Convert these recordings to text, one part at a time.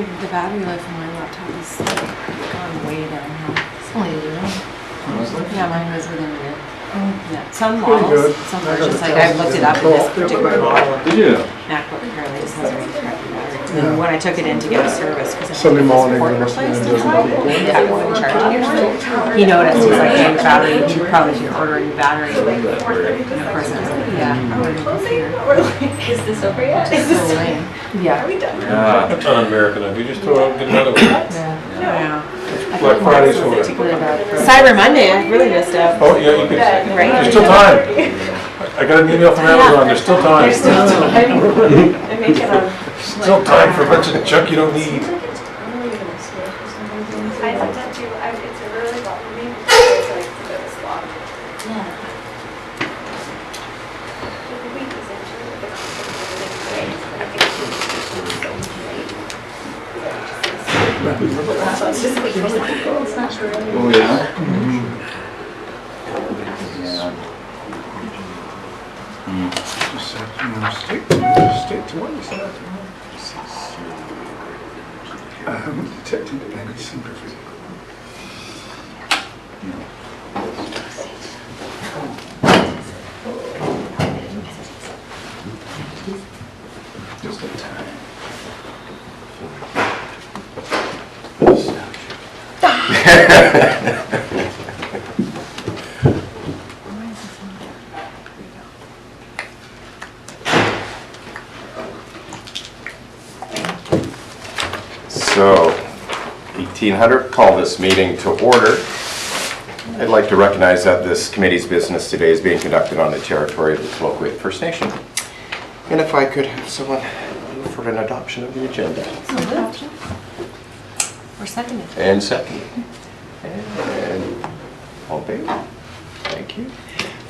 the battery life on my laptop is gone way downhill. It's only a year. Yeah, mine was within a year. Yeah, some models, some versions, like I've looked it up in this particular model. Did you? MacBook apparently just has a really crappy battery. And when I took it in to get a service, because Sunday morning, port I must replaced have and that one charging usually. He noticed, he was like, hey, the battery, you probably should order a new battery. And of course I was like, yeah, I'm ordering a computer. Is this over yet? It's so lame. Yeah. Are we done? Yeah. That's un-American of you. Just throw out and get another one. Yeah. Black Friday's for it. Cyber Monday, I really missed out. Oh, yeah, you can. Right? There's still time. I got an email from Amazon. There's still time. There's still time. I make it up. Still time for a bunch of junk you don't need. I like that too. It's a really lot for me. It's like a bit of a slog. Yeah. The week is actually the concept of everything great. I think it should be so great. So it's just like, It's not sure. Oh, yeah? State to what you said. Detect independent supervision. Just in time. So, 1800, call this meeting to order. I'd like to recognize that this committee's business today is being conducted on the territory of the Clayoquot First Nation. And if I could have someone move for an adoption of the agenda. Or seconded. And second. And all in favor? Thank you.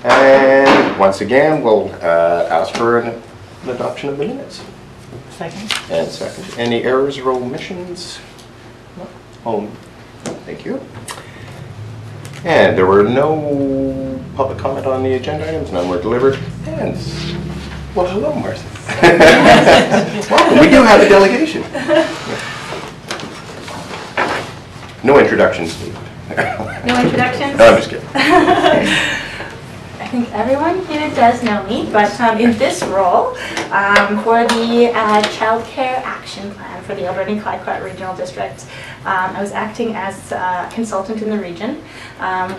And once again, we'll ask for an adoption of the minutes. Second. And second. Any errors or omissions? No. Thank you. And there were no public comment on the agenda items. None were delivered. And, well, hello, Marcie. Welcome. We do have a delegation. No introductions needed. No introductions? No, I'm just kidding. I think everyone here does know me, but in this role, for the Child Care Action Plan for the Alberni Clayoquot Regional District, I was acting as a consultant in the region,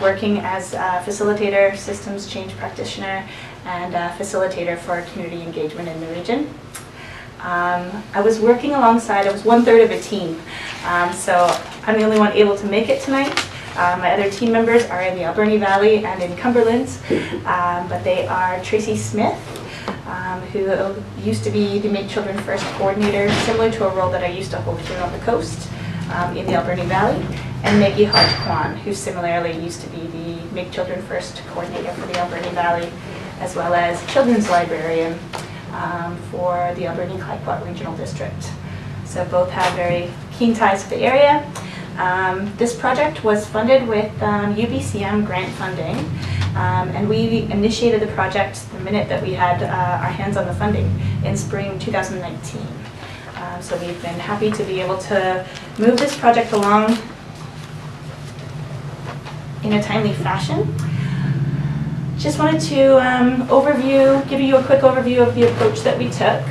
working as a facilitator, systems change practitioner, and facilitator for community engagement in the region. I was working alongside, I was 1/3 of a team, so I'm the only one able to make it tonight. My other team members are in the Alberni Valley and in Cumberland, but they are Tracy Smith, who used to be the Make Children First coordinator, similar to a role that I used to hold here on the coast in the Alberni Valley, and Maggie Hodge-Kwan, who similarly used to be the Make Children First coordinator for the Alberni Valley, as well as children's librarian for the Alberni Clayoquot Regional District. So both have very keen ties to the area. This project was funded with UBCM grant funding, and we initiated the project the minute that we had our hands on the funding in spring 2019. So we've been happy to be able to move this project along in a timely fashion. Just wanted to give you a quick overview of the approach that we took.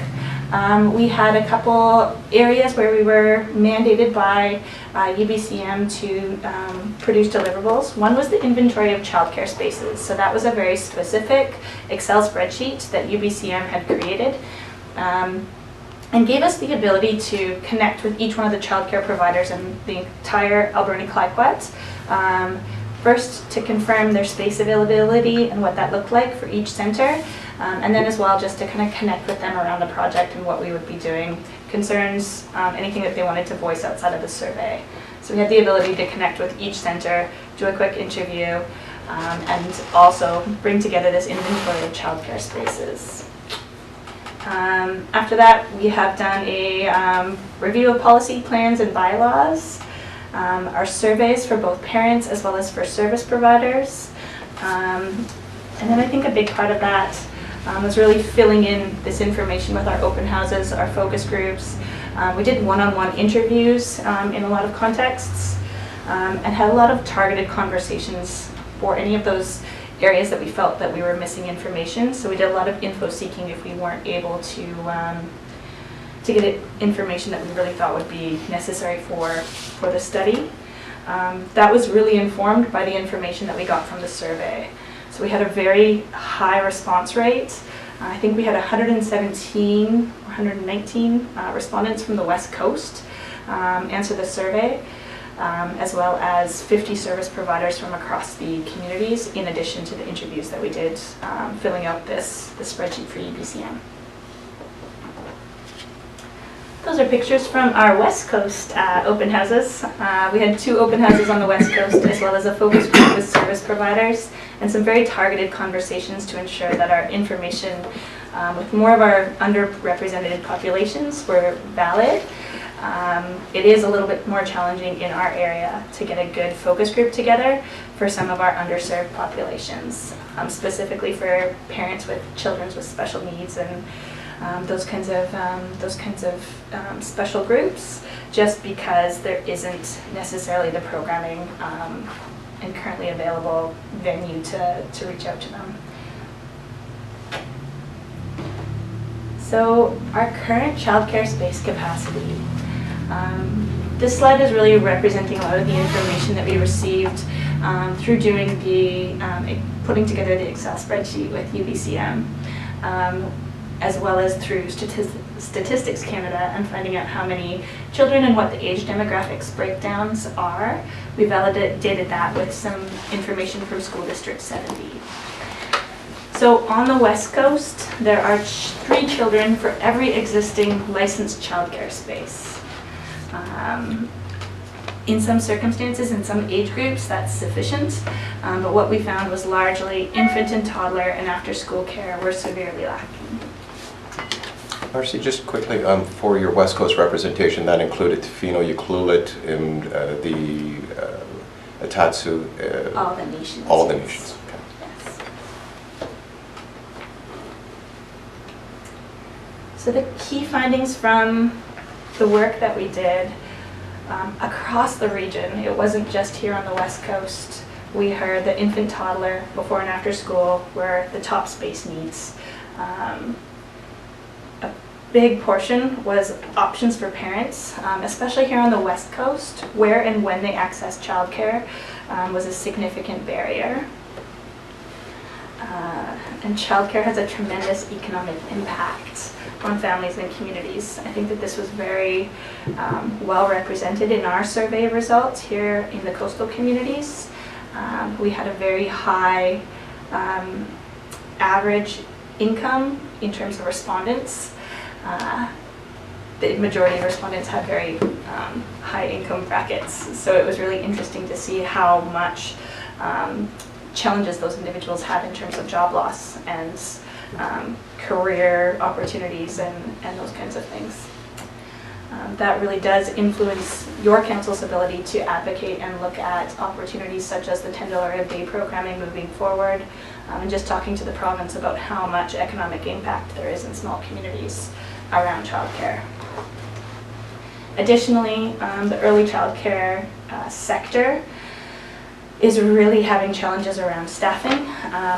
We had a couple areas where we were mandated by UBCM to produce deliverables. One was the inventory of childcare spaces. So that was a very specific Excel spreadsheet that UBCM had created and gave us the ability to connect with each one of the childcare providers in the entire Alberni Clayoquot. First, to confirm their space availability and what that looked like for each center. And then as well, just to kind of connect with them around the project and what we would be doing, concerns, anything that they wanted to voice outside of the survey. So we had the ability to connect with each center, do a quick interview, and also bring together this inventory of childcare spaces. After that, we have done a review of policy plans and bylaws, our surveys for both parents as well as for service providers. And then I think a big part of that was really filling in this information with our open houses, our focus groups, We did one-on-one interviews in a lot of contexts and had a lot of targeted conversations for any of those areas that we felt that we were missing information. So we did a lot of info seeking if we weren't able to get information that we really thought would be necessary for the study. That was really informed by the information that we got from the survey. So we had a very high response rate. I think we had 117 or 119 respondents from the West Coast answer the survey, as well as 50 service providers from across the communities, in addition to the interviews that we did filling out this spreadsheet for UBCM. Those are pictures from our West Coast open houses. We had 2 open houses on the West Coast, as well as a focus group with service providers, and some very targeted conversations to ensure that our information with more of our underrepresented populations were valid. It is a little bit more challenging in our area to get a good focus group together for some of our underserved populations, specifically for parents with children with special needs and those kinds of special groups, just because there isn't necessarily the programming and currently available venue to reach out to them. So our current childcare space capacity. This slide is really representing a lot of the information that we received through doing putting together the Excel spreadsheet with UBCM. As well as through Statistics Canada and finding out how many children and what the age demographics breakdowns are. We validated that with some information from School District 70. So on the West Coast, there are 3 children for every existing licensed childcare space. In some circumstances, in some age groups, that's sufficient, but what we found was largely infant and toddler and after-school care were severely lacking. Marcie, just quickly, for your West Coast representation, that included Tofino, Ucluelet, and the Atatsu? All the nations. All the nations, okay. Yes. So the key findings from the work that we did across the region, it wasn't just here on the West Coast. We heard that infant toddler before and after school were the top space needs. A big portion was options for parents, especially here on the West Coast, where and when they access childcare was a significant barrier. And childcare has a tremendous economic impact on families and communities. I think that this was very well represented in our survey results here in the coastal communities. We had a very high average income in terms of respondents. The majority of respondents had very high income brackets, so it was really interesting to see how much challenges those individuals had in terms of job loss and career opportunities and those kinds of things. That really does influence your council's ability to advocate and look at opportunities such as the $10 a day programming moving forward, and just talking to the province about how much economic impact there is in small communities around childcare. Additionally, the early childcare sector is really having challenges around staffing,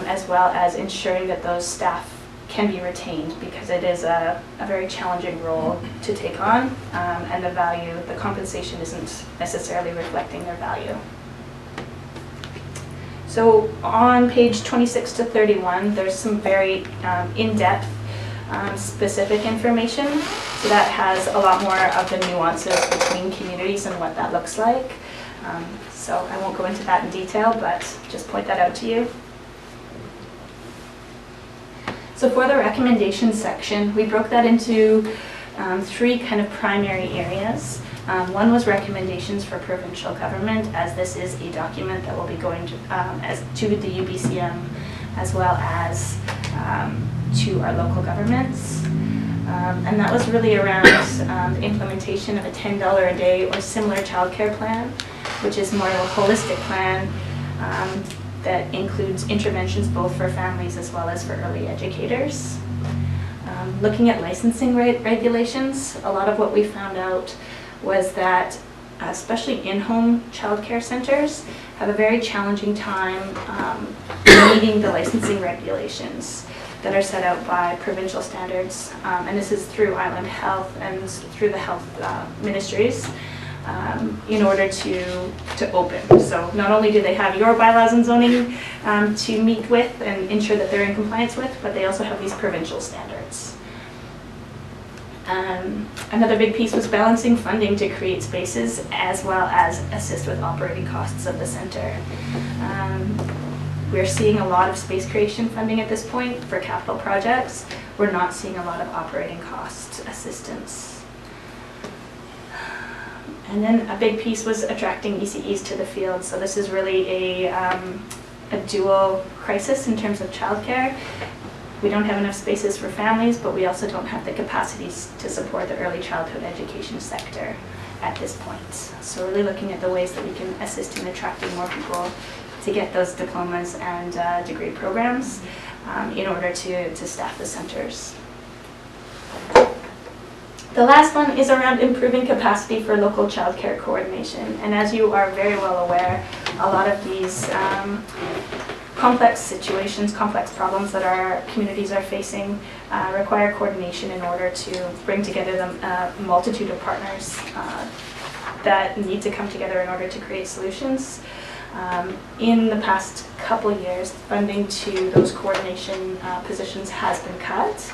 as well as ensuring that those staff can be retained, because it is a very challenging role to take on, and the compensation isn't necessarily reflecting their value. So on page 26 to 31, there's some very in-depth specific information. So that has a lot more of the nuances between communities and what that looks like. So I won't go into that in detail, but just point that out to you. So for the recommendations section, we broke that into 3 kind of primary areas. One was recommendations for provincial government, as this is a document that will be going to the UBCM, as well as to our local governments. And that was really around the implementation of a $10 a day or similar childcare plan, which is more of a holistic plan that includes interventions both for families as well as for early educators. Looking at licensing regulations, a lot of what we found out was that especially in-home childcare centers have a very challenging time meeting the licensing regulations that are set out by provincial standards, and this is through Island Health and through the health ministries, in order to open. So not only do they have your bylaws and zoning to meet with and ensure that they're in compliance with, but they also have these provincial standards. Another big piece was balancing funding to create spaces as well as assist with operating costs of the center. We're seeing a lot of space creation funding at this point for capital projects. We're not seeing a lot of operating cost assistance. And then a big piece was attracting ECEs to the field. So this is really a dual crisis in terms of childcare. We don't have enough spaces for families, but we also don't have the capacities to support the early childhood education sector at this point. So really looking at the ways that we can assist in attracting more people to get those diplomas and degree programs in order to staff the centers. The last one is around improving capacity for local childcare coordination. And as you are very well aware, a lot of these complex situations, complex problems that our communities are facing require coordination in order to bring together a multitude of partners that need to come together in order to create solutions. In the past couple of years, funding to those coordination positions has been cut.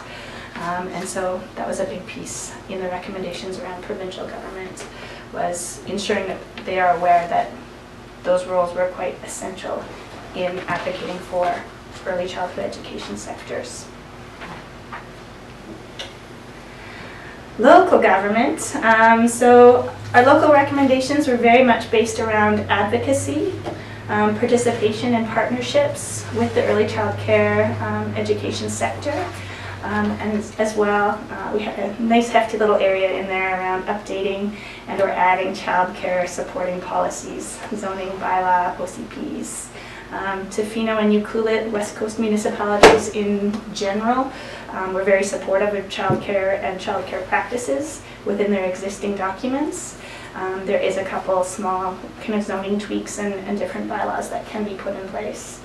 And so that was a big piece in the recommendations around provincial government, was ensuring that they are aware that those roles were quite essential in advocating for early childhood education sectors. Local government. So our local recommendations were very much based around advocacy, participation in partnerships with the early child care education sector. And as well, we had a nice hefty little area in there around updating and or adding childcare supporting policies, zoning bylaw, OCPs. Tofino and Ucluelet, West Coast municipalities in general, were very supportive of childcare and childcare practices within their existing documents. There is a couple small kind of zoning tweaks and different bylaws that can be put in place.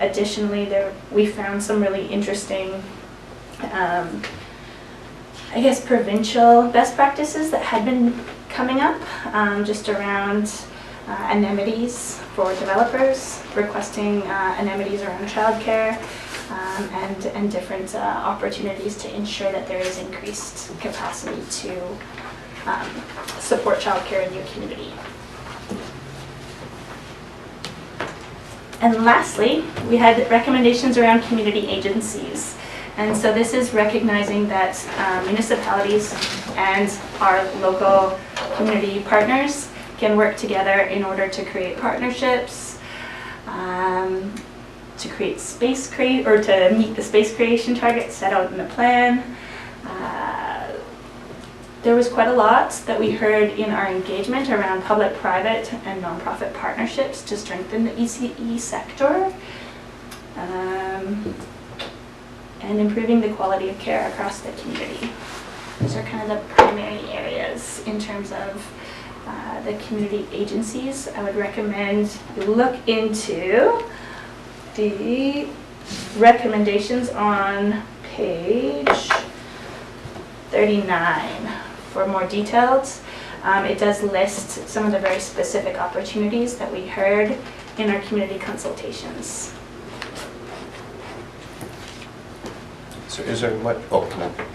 Additionally, we found some really interesting I guess provincial best practices that had been coming up just around anemones for developers, requesting anemones around childcare, and different opportunities to ensure that there is increased capacity to support childcare in your community. And lastly, we had recommendations around community agencies. And so this is recognizing that municipalities and our local community partners can work together in order to create partnerships, to create or to meet the space creation targets set out in the plan. There was quite a lot that we heard in our engagement around public-private and nonprofit partnerships to strengthen the ECE sector. And improving the quality of care across the community. Those are kind of the primary areas in terms of the community agencies. I would recommend you look into the recommendations on page 39 for more details. It does list some of the very specific opportunities that we heard in our community consultations. So is there what,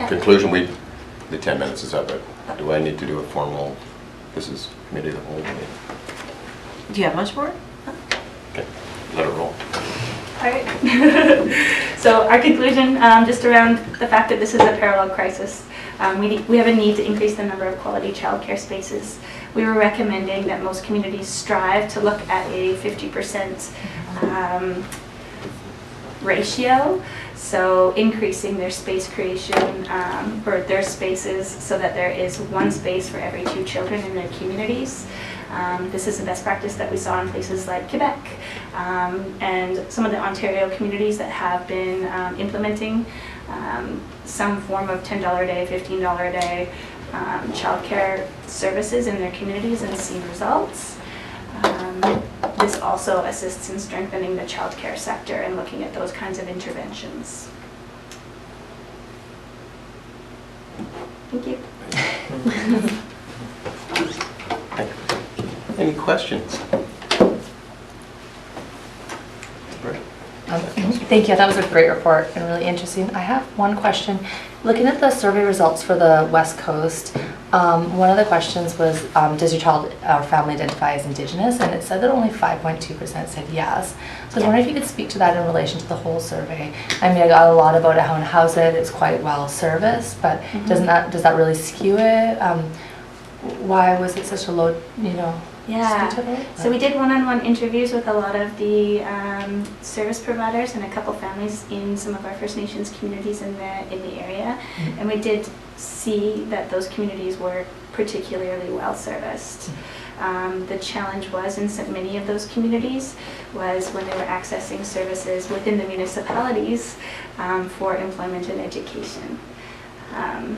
conclusion, the 10 minutes is up, but do I need to do a formal, this is committee of the whole meeting? Do you have much more? Okay, let it roll. All right. So our conclusion, just around the fact that this is a parallel crisis, we have a need to increase the number of quality childcare spaces. We were recommending that most communities strive to look at a 50% ratio. So increasing their space creation or their spaces so that there is one space for every 2 children in their communities. This is a best practice that we saw in places like Quebec and some of the Ontario communities that have been implementing some form of $10 a day, $15 a day childcare services in their communities and see results. This also assists in strengthening the childcare sector and looking at those kinds of interventions. Thank you. Any questions? Thank you. That was a great report and really interesting. I have one question. Looking at the survey results for the West Coast, one of the questions was, does your child or family identify as Indigenous? And it said that only 5.2% said yes. So I was wondering if you could speak to that in relation to the whole survey. I mean, I got a lot about how in Housed it's quite well serviced, but does that really skew it? Why was it such a low, Yeah, so we did one-on-one interviews with a lot of the service providers and a couple families in some of our First Nations communities in the area, and we did see that those communities were particularly well serviced. The challenge was in many of those communities was when they were accessing services within the municipalities for employment and education.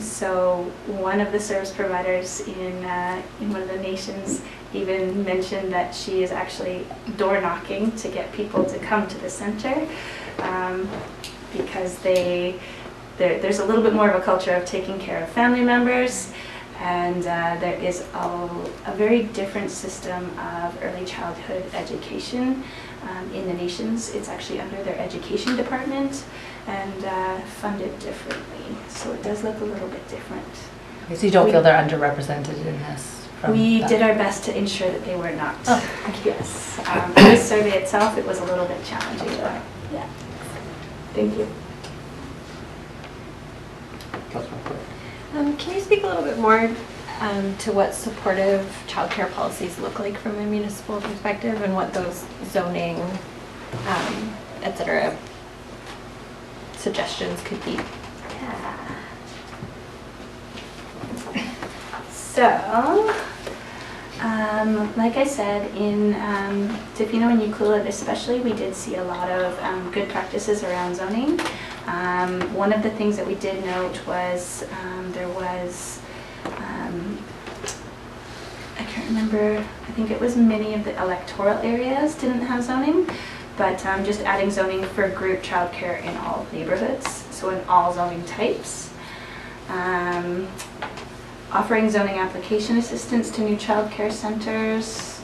So one of the service providers in one of the nations even mentioned that she is actually door knocking to get people to come to the center because there's a little bit more of a culture of taking care of family members, and there is a very different system of early childhood education in the nations. It's actually under their education department and funded differently, so it does look a little bit different. Okay, so you don't feel they're underrepresented in this? We did our best to ensure that they were not. Oh, yes. For this survey itself, it was a little bit challenging, but yeah. Thank you. Can you speak a little bit more to what supportive childcare policies look like from a municipal perspective and what those zoning, et cetera, suggestions could be? Yeah. So, like I said, in Tofino and Ucluelet especially, we did see a lot of good practices around zoning. One of the things that we did note was there was, I can't remember, I think it was many of the electoral areas didn't have zoning, but just adding zoning for group childcare in all neighborhoods, so in all zoning types. Offering zoning application assistance to new child care centers.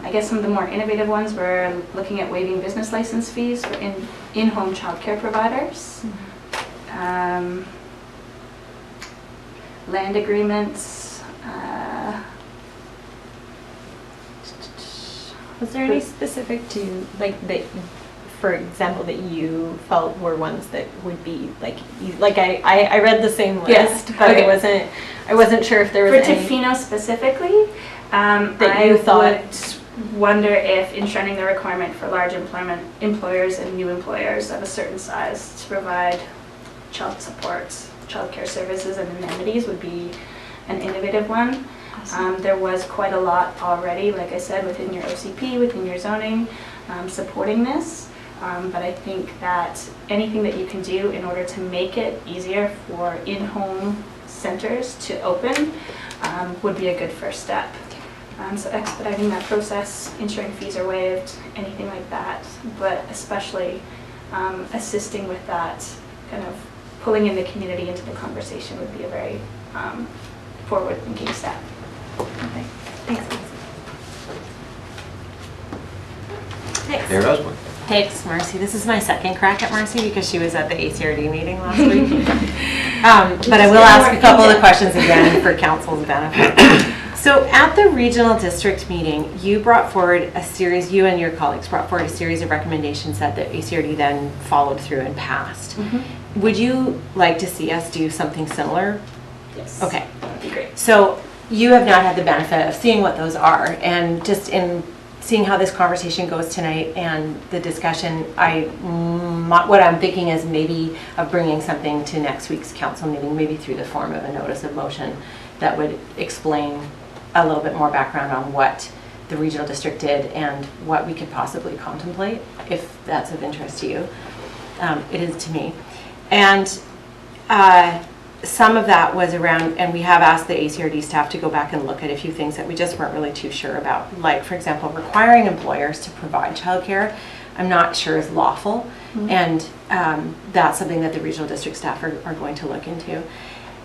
I guess some of the more innovative ones were looking at waiving business license fees for in-home child care providers. Land agreements. Was there any specific to, like, that, for example, that you felt were ones that would be like I read the same list, but okay. I wasn't sure if there was for Tofino specifically that you thought would wonder if enshrining the requirement for large employers and new employers of a certain size to provide child support, child care services and amenities would be an innovative one. Awesome. There was quite a lot already, like I said, within your OCP, within your zoning, supporting this. But I think that anything that you can do in order to make it easier for in-home centers to open would be a good first step. So expediting that process, ensuring fees are waived, anything like that, but especially assisting with that, kind of pulling in the community into the conversation would be a very forward-thinking step. Okay, thanks. There goes one. Hey, it's Marcie. This is my second crack at Marcie because she was at the ACRD meeting last week. But I will ask a couple of questions again for council's benefit. So at the regional district meeting, you brought forward a series, you and your colleagues brought forward a series of recommendations that the ACRD then followed through and passed. Mm-hmm. Would you like to see us do something similar? Yes. Okay. That would be great. So you have not had the benefit of seeing what those are, and just in seeing how this conversation goes tonight and the discussion, what I'm thinking is maybe of bringing something to next week's council meeting, maybe through the form of a notice of motion that would explain a little bit more background on what the regional district did and what we could possibly contemplate, if that's of interest to you. It is to me. And some of that was around, and we have asked the ACRD staff to go back and look at a few things that we just weren't really too sure about. Like, for example, requiring employers to provide childcare, I'm not sure is lawful. And that's something that the regional district staff are going to look into.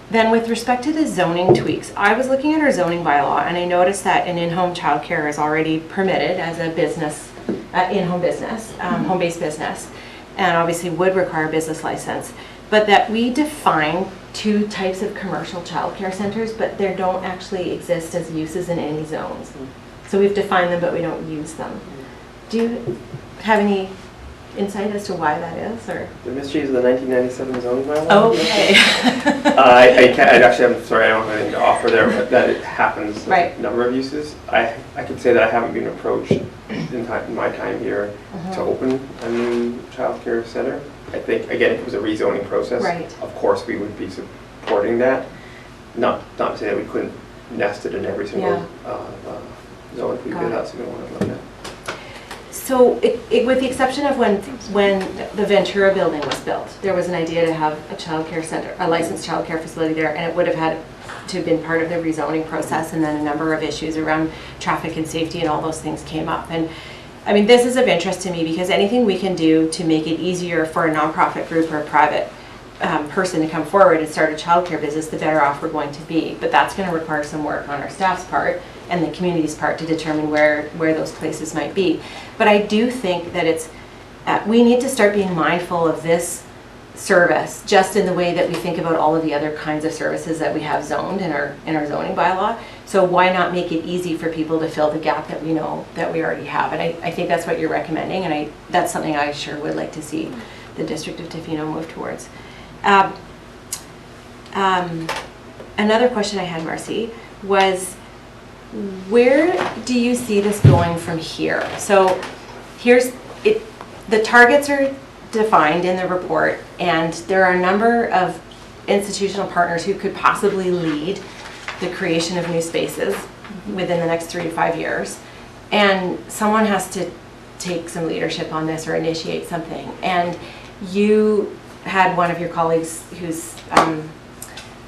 Then with respect to the zoning tweaks, I was looking at our zoning bylaw and I noticed that an in-home childcare is already permitted as a business, in-home business, home-based business, and obviously would require a business license. But that we define 2 types of commercial childcare centers, but they don't actually exist as uses in any zones. So we've defined them, but we don't use them. Do you have any insight as to why that is, or? The mysteries of the 1997 zoning bylaw? Okay. I can't, I'm sorry, I don't have anything to offer there, but that it happens with Right. a number of uses. I could say that I haven't been approached in my time here to open a new childcare center. I think, again, if it was a rezoning process, Right. of course we would be supporting that. Not to say that we couldn't nest it in every single zone if we Got did, it. that's what we want to look at. So with the exception of when the Ventura building was built, there was an idea to have a childcare center, a licensed childcare facility there, and it would have had to have been part of the rezoning process, and then a number of issues around traffic and safety and all those things came up. And I mean, this is of interest to me because anything we can do to make it easier for a nonprofit group or a private person to come forward and start a childcare business, the better off we're going to be. But that's going to require some work on our staff's part and the community's part to determine where those places might be. But I do think that it's, we need to start being mindful of this service just in the way that we think about all of the other kinds of services that we have zoned in our zoning bylaw. So why not make it easy for people to fill the gap that we know that we already have? And I think that's what you're recommending, and that's something I sure would like to see the District of Tofino move towards. Another question I had, Marcie, was where do you see this going from here? So here's it. The targets are defined in the report, and there are a number of institutional partners who could possibly lead the creation of new spaces within the next 3 to 5 years. And someone has to take some leadership on this or initiate something. And you had one of your colleagues who's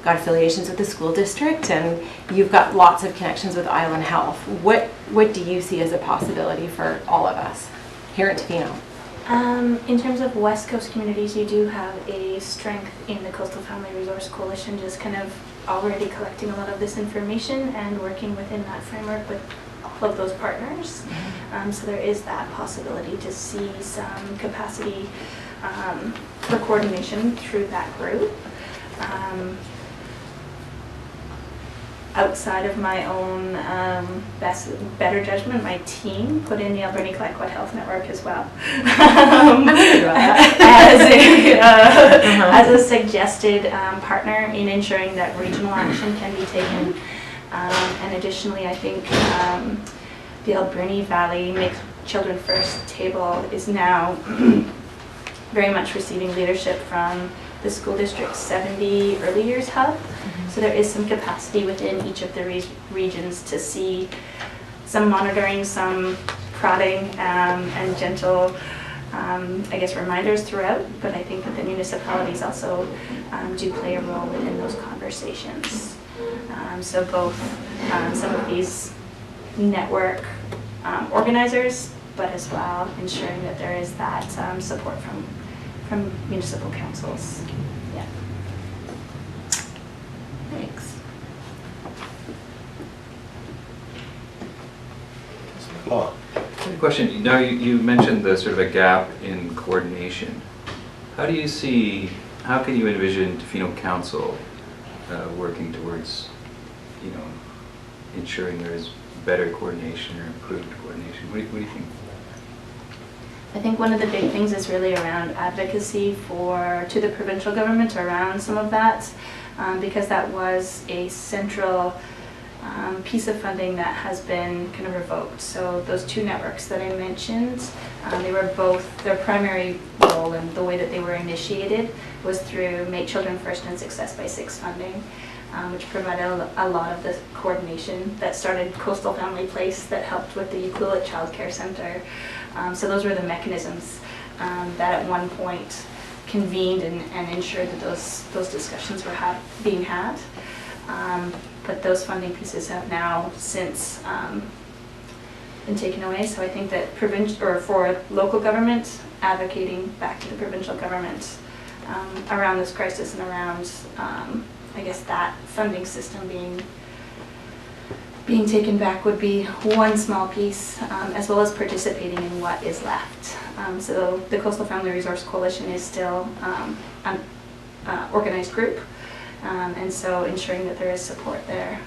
got affiliations with the school district, and you've got lots of connections with Island Health. What do you see as a possibility for all of us here in Tofino? In terms of West Coast communities, you do have a strength in the Coastal Family Resource Coalition, just kind of already collecting a lot of this information and working within that framework with all of those partners. So there is that possibility to see some capacity for coordination through that group. Outside of my own better judgment, my team put in the Alberni Clayoquot Health Network as well as a suggested partner in ensuring that regional action can be taken. And additionally, I think the Alberni Valley Make Children First table is now very much receiving leadership from the school district's 70 early years hub. So there is some capacity within each of the regions to see some monitoring, some prodding, and gentle, I guess, reminders throughout. But I think that the municipalities also do play a role within those conversations. So both some of these network organizers, but as well ensuring that there is that support from municipal councils. Yeah. Thanks. Paul. Question. Now you mentioned the sort of a gap in coordination. How can you envision Tofino Council working towards, ensuring there is better coordination or improved coordination? What do you think? I think one of the big things is really around advocacy to the provincial government around some of that, because that was a central piece of funding that has been kind of revoked. So those 2 networks that I mentioned, they were both, their primary role and the way that they were initiated was through Make Children First and Success by 6 funding, which provided a lot of the coordination that started Coastal Family Place, that helped with the Ucluelet Child Care Center. So those were the mechanisms that at one point convened and ensured that those discussions were being had. But those funding pieces have now since been taken away. So I think that for local government, advocating back to the provincial government around this crisis and around, I guess, that funding system being taken back would be one small piece, as well as participating in what is left. So the Coastal Family Resource Coalition is still an organized group, and so ensuring that there is support there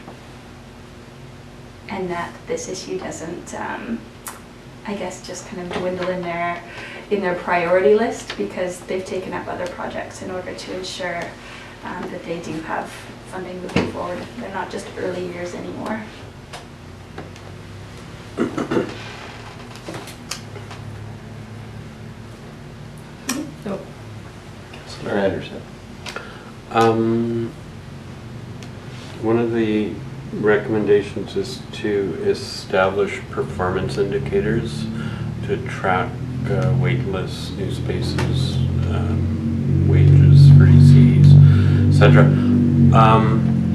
and that this issue doesn't, I guess, just kind of dwindle in their priority list because they've taken up other projects in order to ensure that they do have funding moving forward. They're not just early years anymore. Councillor Anderson. One of the recommendations is to establish performance indicators to track wait lists, new spaces, wages for ECs, etc.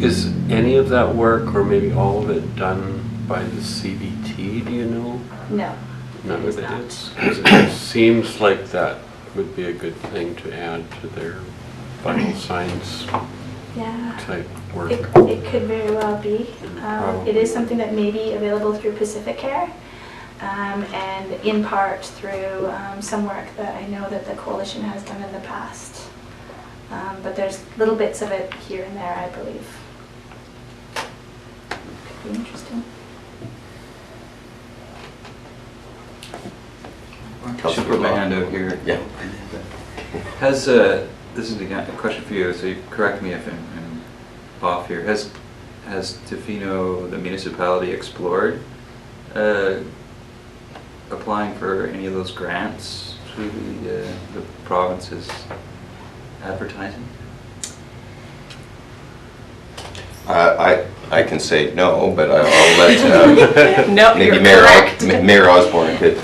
Is any of that work, or maybe all of it, done by the CBT, do you know? No. None of it is? 'Cause it seems like that would be a good thing to add to their vital signs Yeah. type work. It could very well be. It is something that may be available through Pacific Care, and in part through some work that I know that the coalition has done in the past. But there's little bits of it here and there, I believe. Could be interesting. Should put my hand out here. Yeah. Has, this is a question for you, so you correct me if I'm off here. Has Tofino, the municipality, explored applying for any of those grants through the province's advertising? I can say no, but I'll let No, maybe you're Mayor, correct. Mayor Osborne could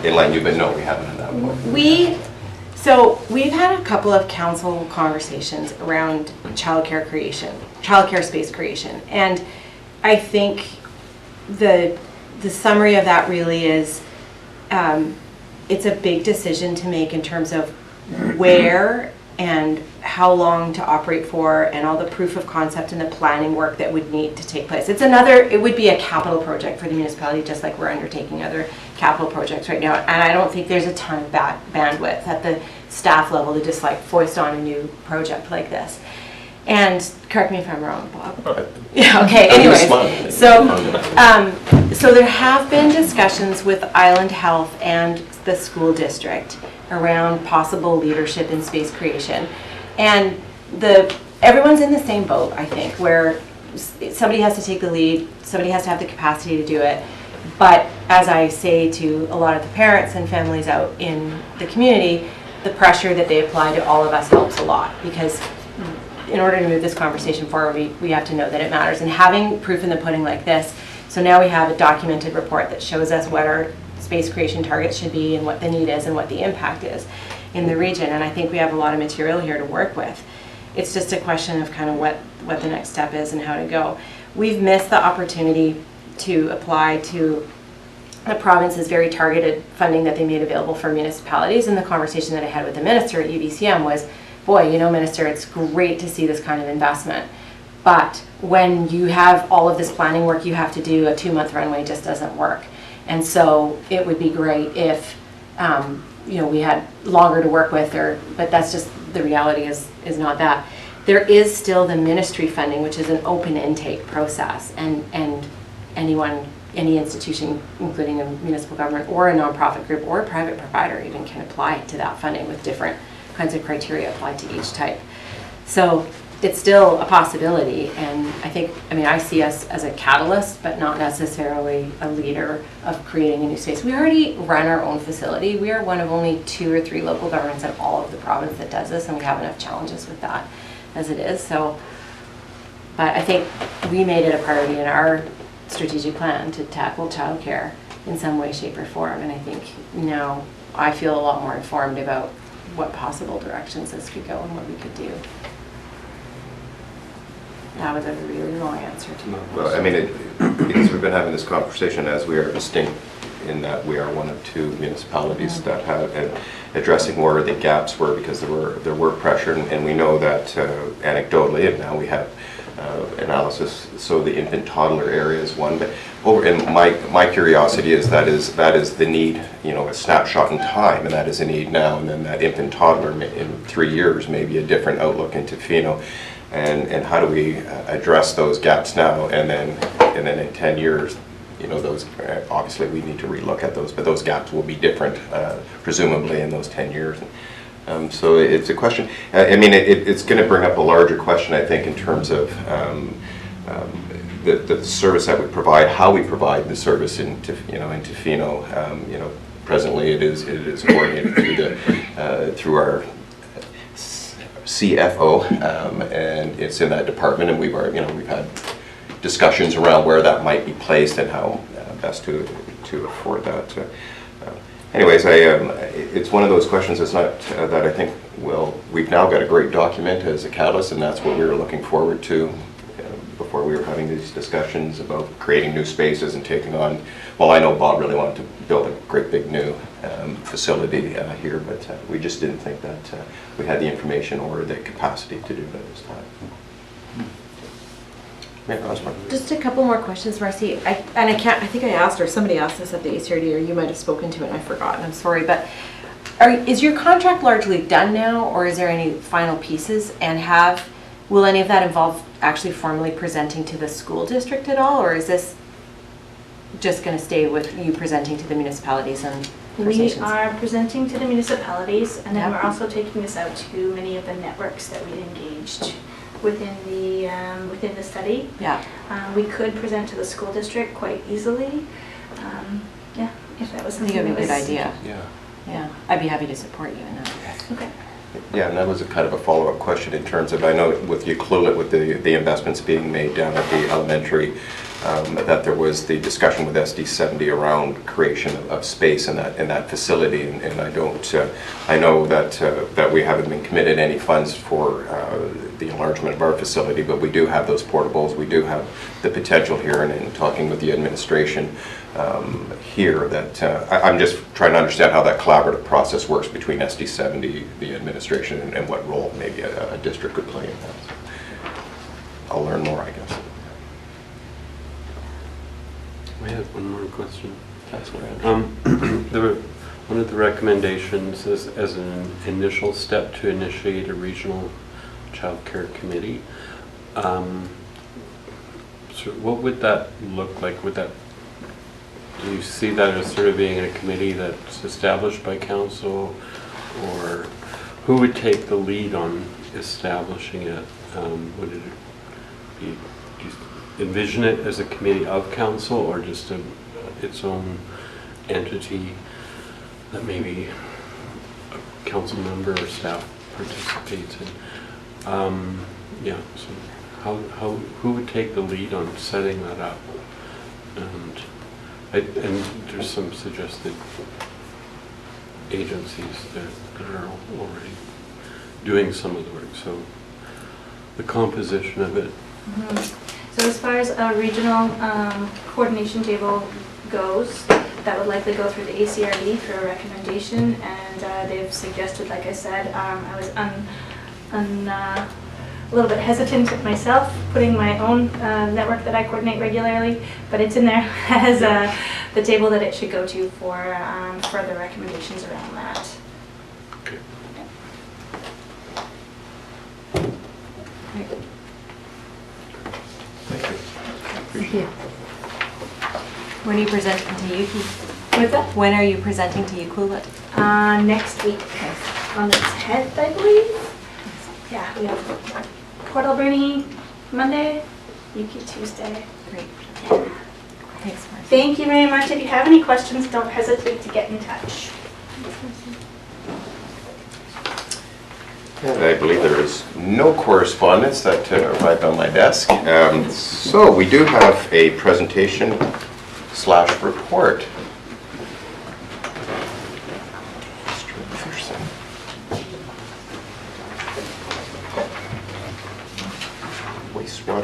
enlighten you, but no, we haven't at that point. So we've had a couple of council conversations around childcare space creation, and I think the summary of that really is it's a big decision to make in terms of where and how long to operate for, and all the proof of concept and the planning work that would need to take place. It would be a capital project for the municipality, just like we're undertaking other capital projects right now. And I don't think there's a ton of bandwidth at the staff level to just like foist on a new project like this. And correct me if I'm wrong, Bob. Yeah, okay, anyways. So there have been discussions with Island Health and the school district around possible leadership in space creation. And everyone's in the same boat, I think, where somebody has to take the lead, somebody has to have the capacity to do it. But as I say to a lot of the parents and families out in the community, the pressure that they apply to all of us helps a lot, because in order to move this conversation forward, we have to know that it matters. And having proof in the pudding like this, so now we have a documented report that shows us what our space creation targets should be and what the need is and what the impact is in the region. And I think we have a lot of material here to work with. It's just a question of kind of what the next step is and how to go. We've missed the opportunity to apply to the province's very targeted funding that they made available for municipalities. And the conversation that I had with the minister at UBCM was, boy, you know, Minister, it's great to see this kind of investment, but when you have all of this planning work you have to do, a 2-month runway just doesn't work. And so it would be great if you know, we had longer to work with, but that's just, the reality is not that. There is still the ministry funding, which is an open intake process, and any institution, including a municipal government or a nonprofit group or a private provider even, can apply to that funding with different kinds of criteria applied to each type. So it's still a possibility, and I see us as a catalyst, but not necessarily a leader of creating a new space. We already run our own facility. We are one of only 2 or 3 local governments in all of the province that does this, and we have enough challenges with that as it is. So, but I think we made it a priority in our strategic plan to tackle childcare in some way, shape, or form, and I think now I feel a lot more informed about what possible directions this could go and what we could do. That was a really long answer to my question. Well, I mean, because we've been having this conversation as we are distinct in that we are one of 2 municipalities that have addressing where the gaps were because there were pressure, and we know that anecdotally, and now we have analysis. So the infant toddler area is one, but and my curiosity is that is the need, a snapshot in time, and that is a need now, and then that infant toddler in 3 years may be a different outlook into Tofino, and how do we address those gaps now, and then in 10 years, those obviously we need to relook at those, but those gaps will be different, presumably in those 10 years. So it's a question. I mean, it's going to bring up a larger question, I think, in terms of the service that we provide, how we provide the service in Tofino. Presently it is coordinated through our CFO, and it's in that department, and we've had discussions around where that might be placed and how best to afford that. Anyways, it's one of those questions that's not that I think, well, we've now got a great document as a catalyst, and that's what we were looking forward to before we were having these discussions about creating new spaces and taking on, well, I know Bob really wanted to build a great big new facility here, but we just didn't think that we had the information or the capacity to do that at this time. Just a couple more questions, Marcie. I think I asked, or somebody asked this at the ACRD, or you might have spoken to it and I've forgotten, I'm sorry, but is your contract largely done now, or is there any final pieces, and will any of that involve actually formally presenting to the school district at all, or is this just going to stay with you presenting to the municipalities and we are presenting to the municipalities, and then we're also taking this out to many of the networks that we engaged within the study. Yeah. We could present to the school district quite easily. Yeah, if that was something. I think it would be a good idea. Yeah. Yeah, I'd be happy to support you in that. Okay. Yeah, and that was a kind of a follow-up question in terms of, I know with Ucluelet, with the investments being made down at the elementary, that there was the discussion with SD70 around creation of space in that facility, and I know that we haven't been committed any funds for the enlargement of our facility, but we do have those portables. We do have the potential here, and in talking with the administration here, that I'm just trying to understand how that collaborative process works between SD70, the administration, and what role maybe a district could play in that. So I'll learn more, I guess. I have one more question. One of the recommendations is as an initial step to initiate a regional child care committee. So what would that look like? Do you see that as sort of being a committee that's established by council, or who would take the lead on establishing it? Would it be, do you envision it as a committee of council, or just its own entity that maybe a council member or staff participates in? Yeah, so who would take the lead on setting that up? And there's some suggested agencies that are already doing some of the work, so the composition of it. Mm-hmm. So as far as a regional coordination table goes, that would likely go through the ACRD for a recommendation, and they've suggested, like I said, I was a little bit hesitant myself putting my own network that I coordinate regularly, but it's in there as the table that it should go to for further recommendations around that. Okay. Thank you. When are you presenting to Yuki? What's that? When are you presenting to Ucluelet? Next week, on the 10th, I believe. Yeah, we have Port Alberni Monday, Yuki Tuesday. Great. Yeah. Thanks, Marcie. Thank you very much. If you have any questions, don't hesitate to get in touch. And I believe there is no correspondence that arrived on my desk. So we do have a presentation/report. Mr. McPherson.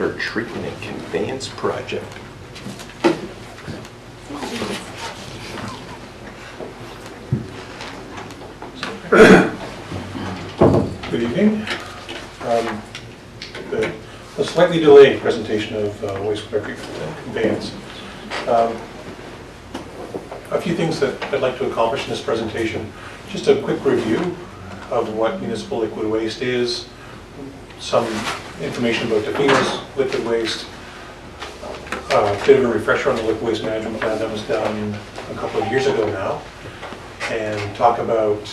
wastewater treatment and conveyance project. Good evening. A slightly delayed presentation of wastewater treatment and conveyance. A few things that I'd like to accomplish in this presentation. Just a quick review of what municipal liquid waste is, some information about DeFino's liquid waste, a bit of a refresher on the liquid waste management plan that was done a couple of years ago now, and talk about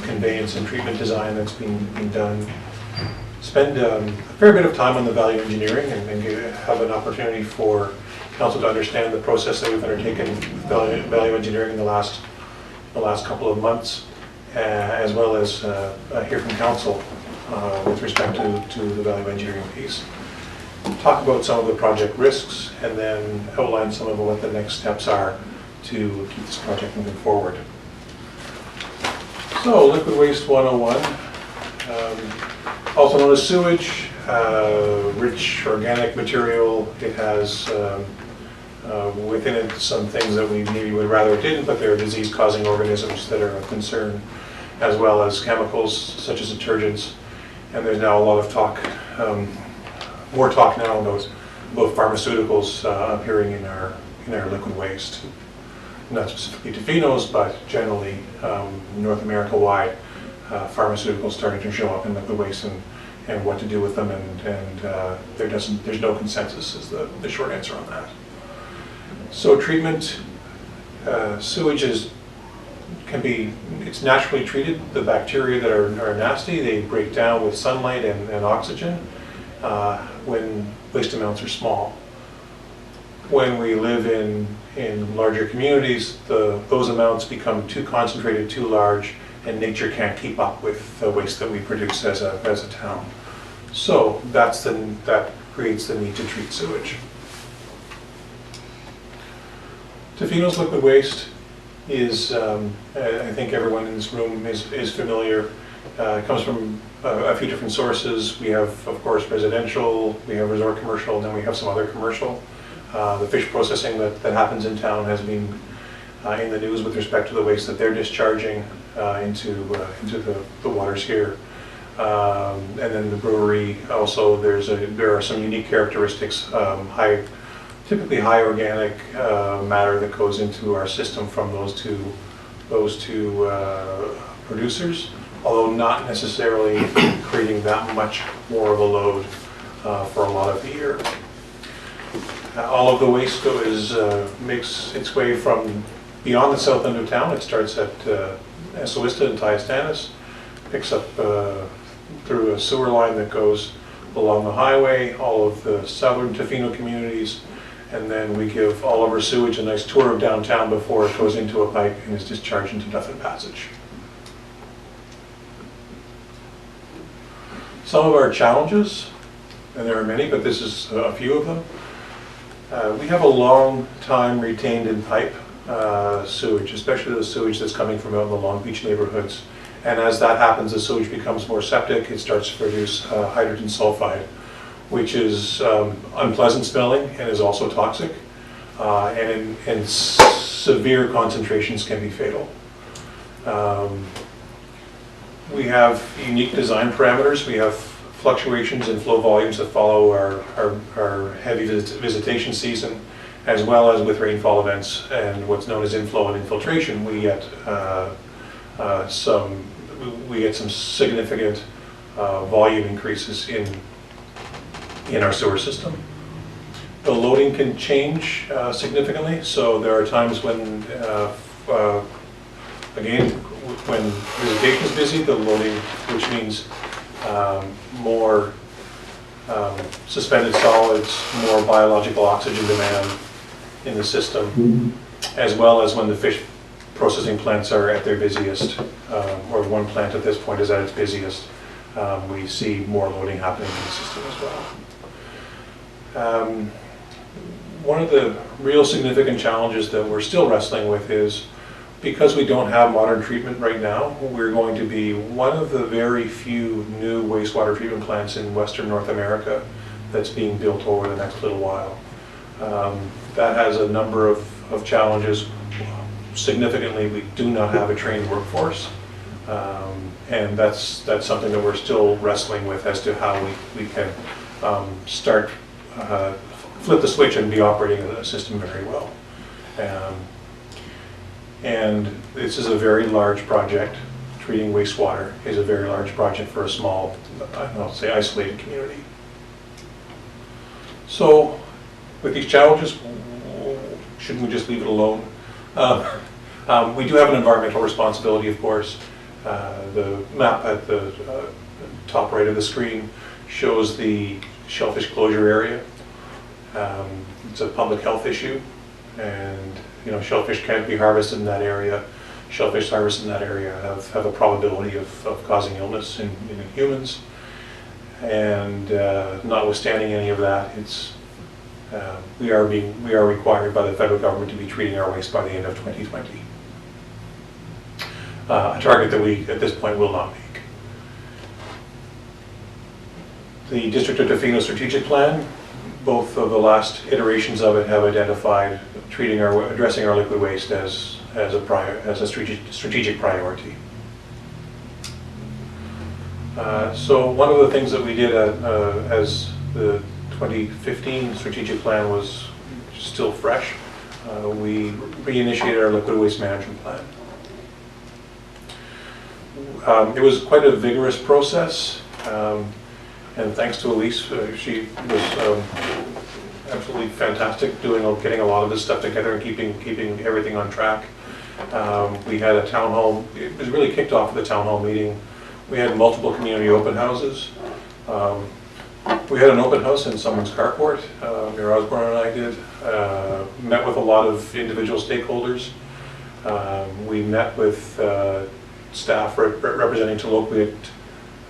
conveyance and treatment design that's being done. Spend a fair bit of time on the value engineering and have an opportunity for council to understand the process that we've undertaken with value engineering in the last couple of months, as well as hear from council with respect to the value engineering piece. Talk about some of the project risks and then outline some of what the next steps are to keep this project moving forward. So, liquid waste 101, also known as sewage, rich organic material. It has within it some things that we maybe would rather it didn't, but there are disease-causing organisms that are of concern, as well as chemicals such as detergents. And there's now a lot of talk, more talk now about pharmaceuticals appearing in our liquid waste. Not specifically DeFino's, but generally North America-wide, pharmaceuticals starting to show up in liquid waste and what to do with them, and there's no consensus is the short answer on that. So treatment, sewage it's naturally treated. The bacteria that are nasty, they break down with sunlight and oxygen when waste amounts are small. When we live in larger communities, those amounts become too concentrated, too large, and nature can't keep up with the waste that we produce as a town. So that creates the need to treat sewage. DeFino's liquid waste is, I think everyone in this room is familiar. It comes from a few different sources. We have, of course, residential, we have resort commercial, and then we have some other commercial. The fish processing that happens in town has been in the news with respect to the waste that they're discharging into the waters here. And then the brewery also, there are some unique characteristics, typically high organic matter that goes into our system from those two producers, although not necessarily creating that much more of a load for a lot of the year. All of the waste makes its way from beyond the south end of town. It starts at Esowista and Tyastanis, picks up through a sewer line that goes along the highway, all of the southern DeFino communities, and then we give all of our sewage a nice tour of downtown before it goes into a pipe and is discharged into Dufferin Passage. Some of our challenges, and there are many, but this is a few of them. We have a long time retained in pipe sewage, especially the sewage that's coming from out in the Long Beach neighborhoods. And as that happens, the sewage becomes more septic. It starts to produce hydrogen sulfide, which is unpleasant smelling and is also toxic. And in severe concentrations can be fatal. We have unique design parameters. We have fluctuations in flow volumes that follow our heavy visitation season, as well as with rainfall events and what's known as inflow and infiltration. We get some significant volume increases in our sewer system. The loading can change significantly, so there are times when, again, when visitation is busy, the loading, which means more suspended solids, more biological oxygen demand in the system, as well as when the fish processing plants are at their busiest, or one plant at this point is at its busiest, we see more loading happening in the system as well. One of the real significant challenges that we're still wrestling with is, because we don't have modern treatment right now, we're going to be one of the very few new wastewater treatment plants in Western North America that's being built over the next little while. That has a number of challenges. Significantly, we do not have a trained workforce, and that's something that we're still wrestling with as to how we can start, flip the switch and be operating the system very well. And this is a very large project. Treating wastewater is a very large project for a small, I'll say isolated community. So with these challenges, shouldn't we just leave it alone? We do have an environmental responsibility, of course. The map at the top right of the screen shows the shellfish closure area. It's a public health issue, and shellfish can't be harvested in that area. Shellfish harvested in that area have a probability of causing illness in humans. And notwithstanding any of that, it's we are required by the federal government to be treating our waste by the end of 2020. A target that we, at this point, will not make. The District of Tofino strategic plan, both of the last iterations of it have identified addressing our liquid waste as a strategic priority. So one of the things that we did as the 2015 strategic plan was still fresh, we reinitiated our liquid waste management plan. It was quite a vigorous process, and thanks to Elise, she was absolutely fantastic getting a lot of this stuff together and keeping everything on track. We had a town hall. It was really kicked off at the town hall meeting. We had multiple community open houses. We had an open house in someone's carport. Mayor Osborne and I did. Met with a lot of individual stakeholders. We met with staff representing Clayoquot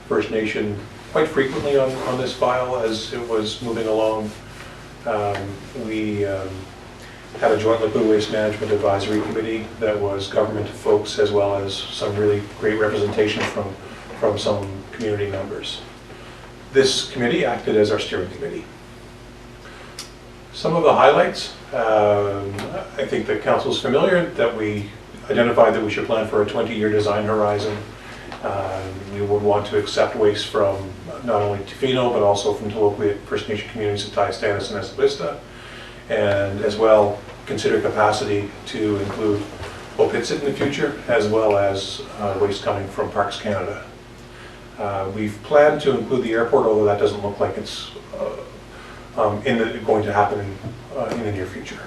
First Nation quite frequently on this file as it was moving along. We had a joint liquid waste management advisory committee that was government folks as well as some really great representation from some community members. This committee acted as our steering committee. Some of the highlights, I think the council is familiar that we identified that we should plan for a 20-year design horizon. We would want to accept waste from not only Tofino but also from Clayoquot First Nation communities of Taistanis and Esavista, and as well consider capacity to include Opitsit in the future, as well as waste coming from Parks Canada. We've planned to include the airport, although that doesn't look like it's going to happen in the near future.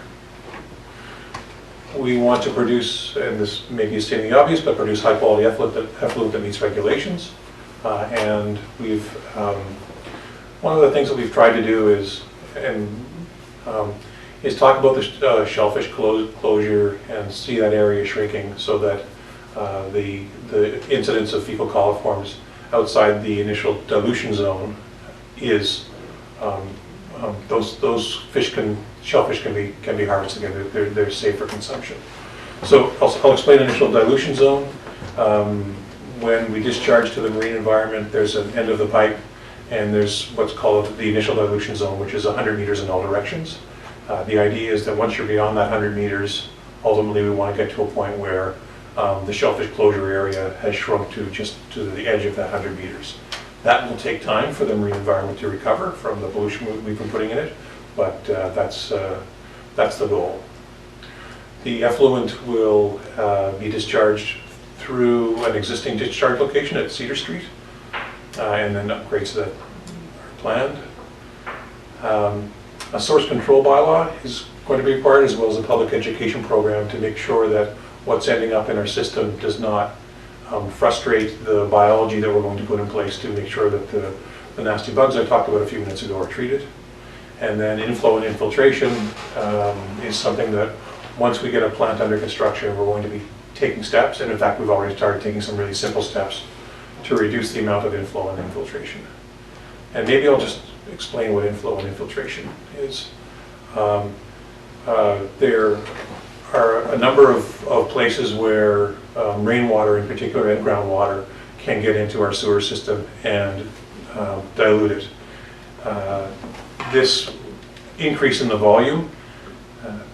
We want to produce, and this may be stating the obvious, but produce high quality effluent that meets regulations. And one of the things that we've tried to do is talk about the shellfish closure and see that area shrinking so that the incidence of fecal coliforms outside the initial dilution zone is those shellfish can be harvested again. They're safe for consumption. So I'll explain initial dilution zone. When we discharge to the marine environment, there's an end of the pipe, and there's what's called the initial dilution zone, which is 100 meters in all directions. The idea is that once you're beyond that 100 meters, ultimately we want to get to a point where the shellfish closure area has shrunk to just to the edge of that 100 meters. That will take time for the marine environment to recover from the pollution we've been putting in it, but that's the goal. The effluent will be discharged through an existing discharge location at Cedar Street, and then upgrades that are planned. A source control bylaw is going to be required, as well as a public education program to make sure that what's ending up in our system does not frustrate the biology that we're going to put in place to make sure that the nasty bugs I talked about a few minutes ago are treated. And then inflow and infiltration is something that once we get a plant under construction, we're going to be taking steps, and in fact we've already started taking some really simple steps to reduce the amount of inflow and infiltration. And maybe I'll just explain what inflow and infiltration is. There are a number of places where rainwater in particular and groundwater can get into our sewer system and dilute it. this increase in the volume,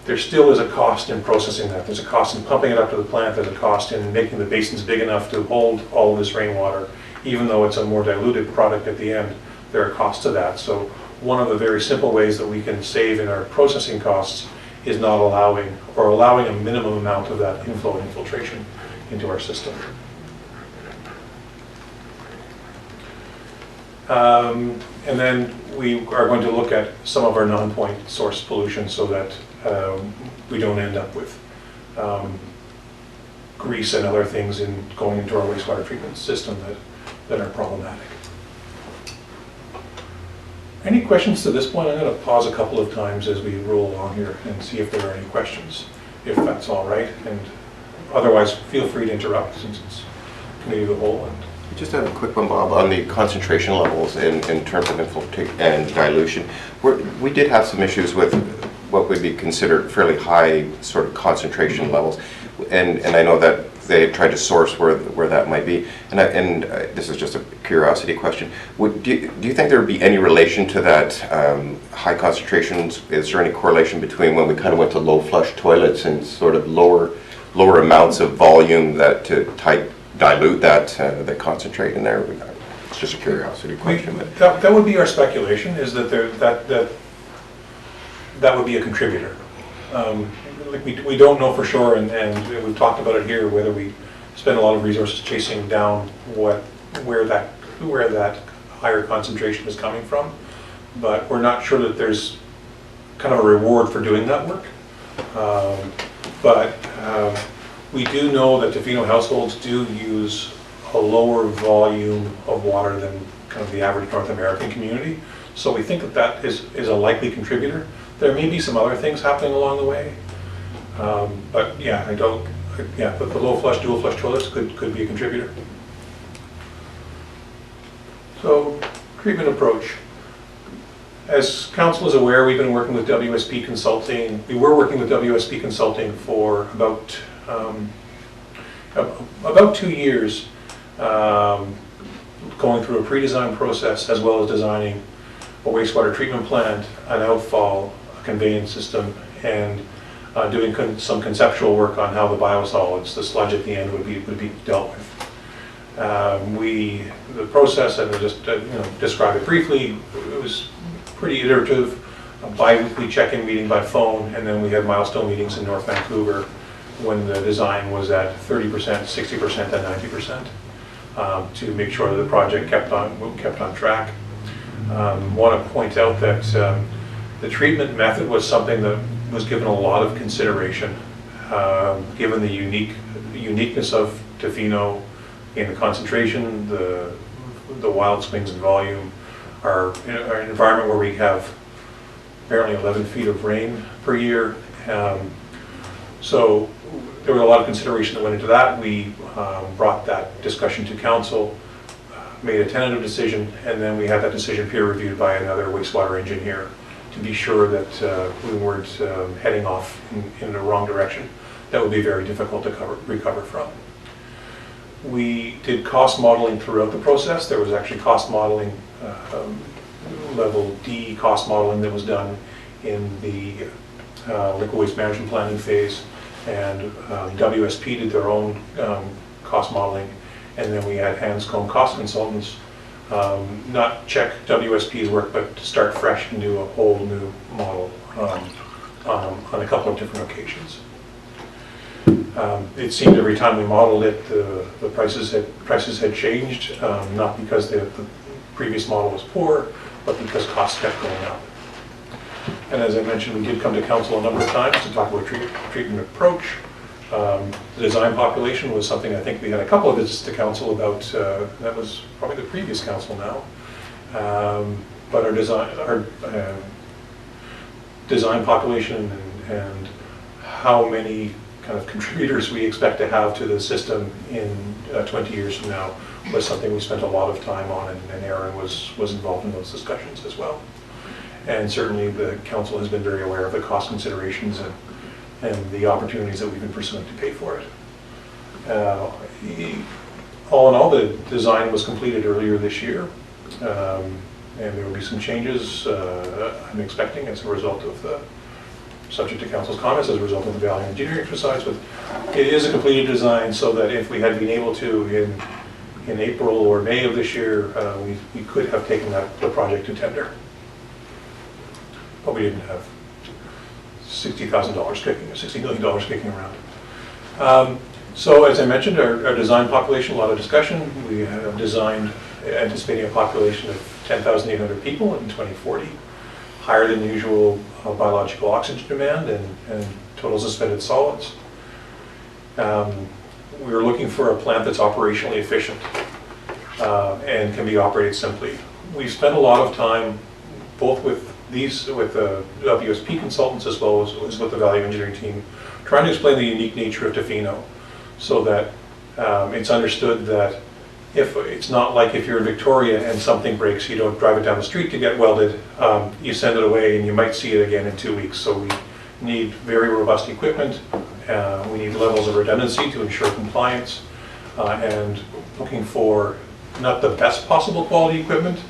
there still is a cost in processing that. There's a cost in pumping it up to the plant. There's a cost in making the basins big enough to hold all of this rainwater. Even though it's a more diluted product at the end, there are costs to that. So one of the very simple ways that we can save in our processing costs is not allowing, or allowing a minimum amount of that inflow and infiltration into our system. And then we are going to look at some of our non-point source pollution so that we don't end up with grease and other things going into our wastewater treatment system that are problematic. Any questions to this point? I'm going to pause a couple of times as we roll along here and see if there are any questions, if that's all right. And otherwise, feel free to interrupt since it's committee of the whole. I just have a quick one, Bob, on the concentration levels in terms of infiltration and dilution. We did have some issues with what would be considered fairly high sort of concentration levels, and I know that they tried to source where that might be. And this is just a curiosity question. Do you think there would be any relation to that high concentrations? Is there any correlation between when we kind of went to low flush toilets and sort of lower amounts of volume that to dilute that concentrate in there? It's just a curiosity question. That would be our speculation, is that that would be a contributor. Like we don't know for sure, and we've talked about it here, whether we spend a lot of resources chasing down where that higher concentration is coming from, but we're not sure that there's kind of a reward for doing that work. But we do know that Tofino households do use a lower volume of water than kind of the average North American community, so we think that is a likely contributor. There may be some other things happening along the way. But yeah, but the low flush, dual flush toilets could be a contributor. So, treatment approach. As council is aware, we've been working with WSP Consulting. We were working with WSP Consulting for about 2 years, going through a pre-design process as well as designing a wastewater treatment plant, an outfall, a conveyance system, and doing some conceptual work on how the biosolids, the sludge at the end, would be dealt with. The process, and I'll just describe it briefly, it was pretty iterative, a bi-weekly check-in meeting by phone, and then we had milestone meetings in North Vancouver when the design was at 30%, 60%, and 90%, to make sure that the project kept on track. Want to point out that the treatment method was something that was given a lot of consideration, given the uniqueness of Tofino in the concentration, the wild swings in volume, our environment where we have apparently 11 feet of rain per year. So there was a lot of consideration that went into that. We brought that discussion to council, made a tentative decision, and then we had that decision peer reviewed by another wastewater engineer to be sure that we weren't heading off in the wrong direction. That would be very difficult to recover from. We did cost modeling throughout the process. There was actually cost modeling, level D cost modeling that was done in the liquid waste management planning phase, and WSP did their own cost modeling, and then we had Hanscom cost consultants not check WSP's work, but to start fresh and do a whole new model on a couple of different occasions. It seemed every time we modeled it, the prices had changed, not because the previous model was poor, but because costs kept going up. And as I mentioned, we did come to council a number of times to talk about treatment approach. The design population was something I think we had a couple of visits to council about. That was probably the previous council now. But our design population and how many kind of contributors we expect to have to the system in 20 years from now was something we spent a lot of time on, and Aaron was involved in those discussions as well. And certainly the council has been very aware of the cost considerations and the opportunities that we've been pursuing to pay for it. All in all, the design was completed earlier this year. And there will be some changes I'm expecting as a result of the, subject to council's comments, as a result of the value engineering exercise. But it is a completed design, so that if we had been able to in April or May of this year, we could have taken the project to tender. But we didn't have $60,000 kicking, or $60 million kicking around. So as I mentioned, our design population, a lot of discussion. We have designed anticipating a population of 10,800 people in 2040, higher than usual biological oxygen demand and total suspended solids. We were looking for a plant that's operationally efficient and can be operated simply. We spent a lot of time both with the WSP consultants as well as with the value engineering team, trying to explain the unique nature of Tofino, so that it's understood that if it's not like if you're in Victoria and something breaks, you don't drive it down the street to get welded, you send it away and you might see it again in 2 weeks. So we need very robust equipment, we need levels of redundancy to ensure compliance, and looking for not the best possible quality equipment,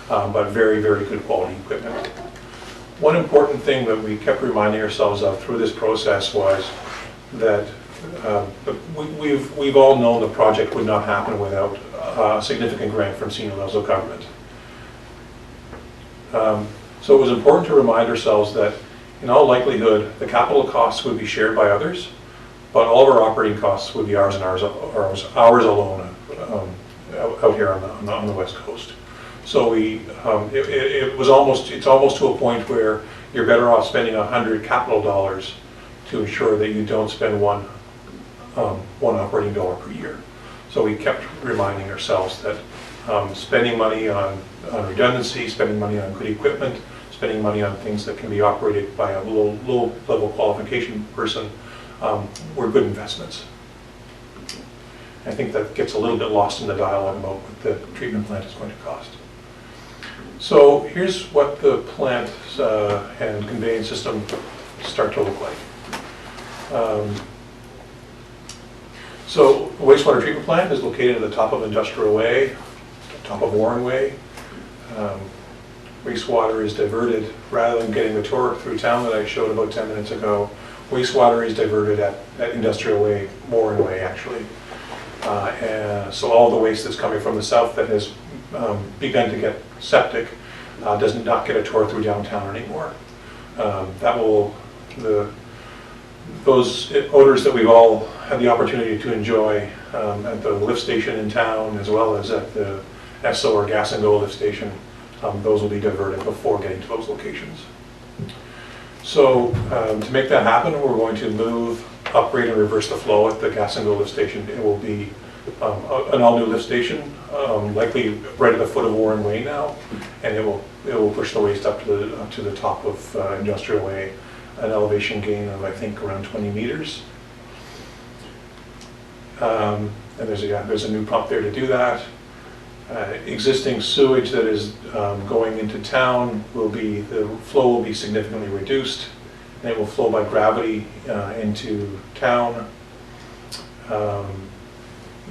but very, very good quality equipment. One important thing that we kept reminding ourselves of through this process was that we've all known the project would not happen without a significant grant from senior levels of government. So it was important to remind ourselves that in all likelihood the capital costs would be shared by others, but all of our operating costs would be ours and ours alone out here on the West Coast. So it's almost to a point where you're better off spending 100 capital dollars to ensure that you don't spend one operating dollar per year. So we kept reminding ourselves that spending money on redundancy, spending money on good equipment, spending money on things that can be operated by a low level qualification person were good investments. I think that gets a little bit lost in the dialogue about what the treatment plant is going to cost. So here's what the plant and conveyance system start to look like. So the wastewater treatment plant is located at the top of Industrial Way, top of Warren Way. Wastewater is diverted, rather than getting the tour through town that I showed about 10 minutes ago, wastewater is diverted at Industrial Way, Warren Way actually. And so all the waste that's coming from the south that has begun to get septic does not get a tour through downtown anymore. Those odors that we've all had the opportunity to enjoy at the lift station in town, as well as at the Esso or Gas and Go lift station, those will be diverted before getting to those locations. So to make that happen, we're going to move, upgrade, and reverse the flow at the Gas and Go lift station. It will be an all-new lift station, likely right at the foot of Warren Way now, and it will push the waste up to the top of Industrial Way, an elevation gain of I think around 20 meters. And there's a new pump there to do that. Existing sewage that is going into town the flow will be significantly reduced, and it will flow by gravity into town.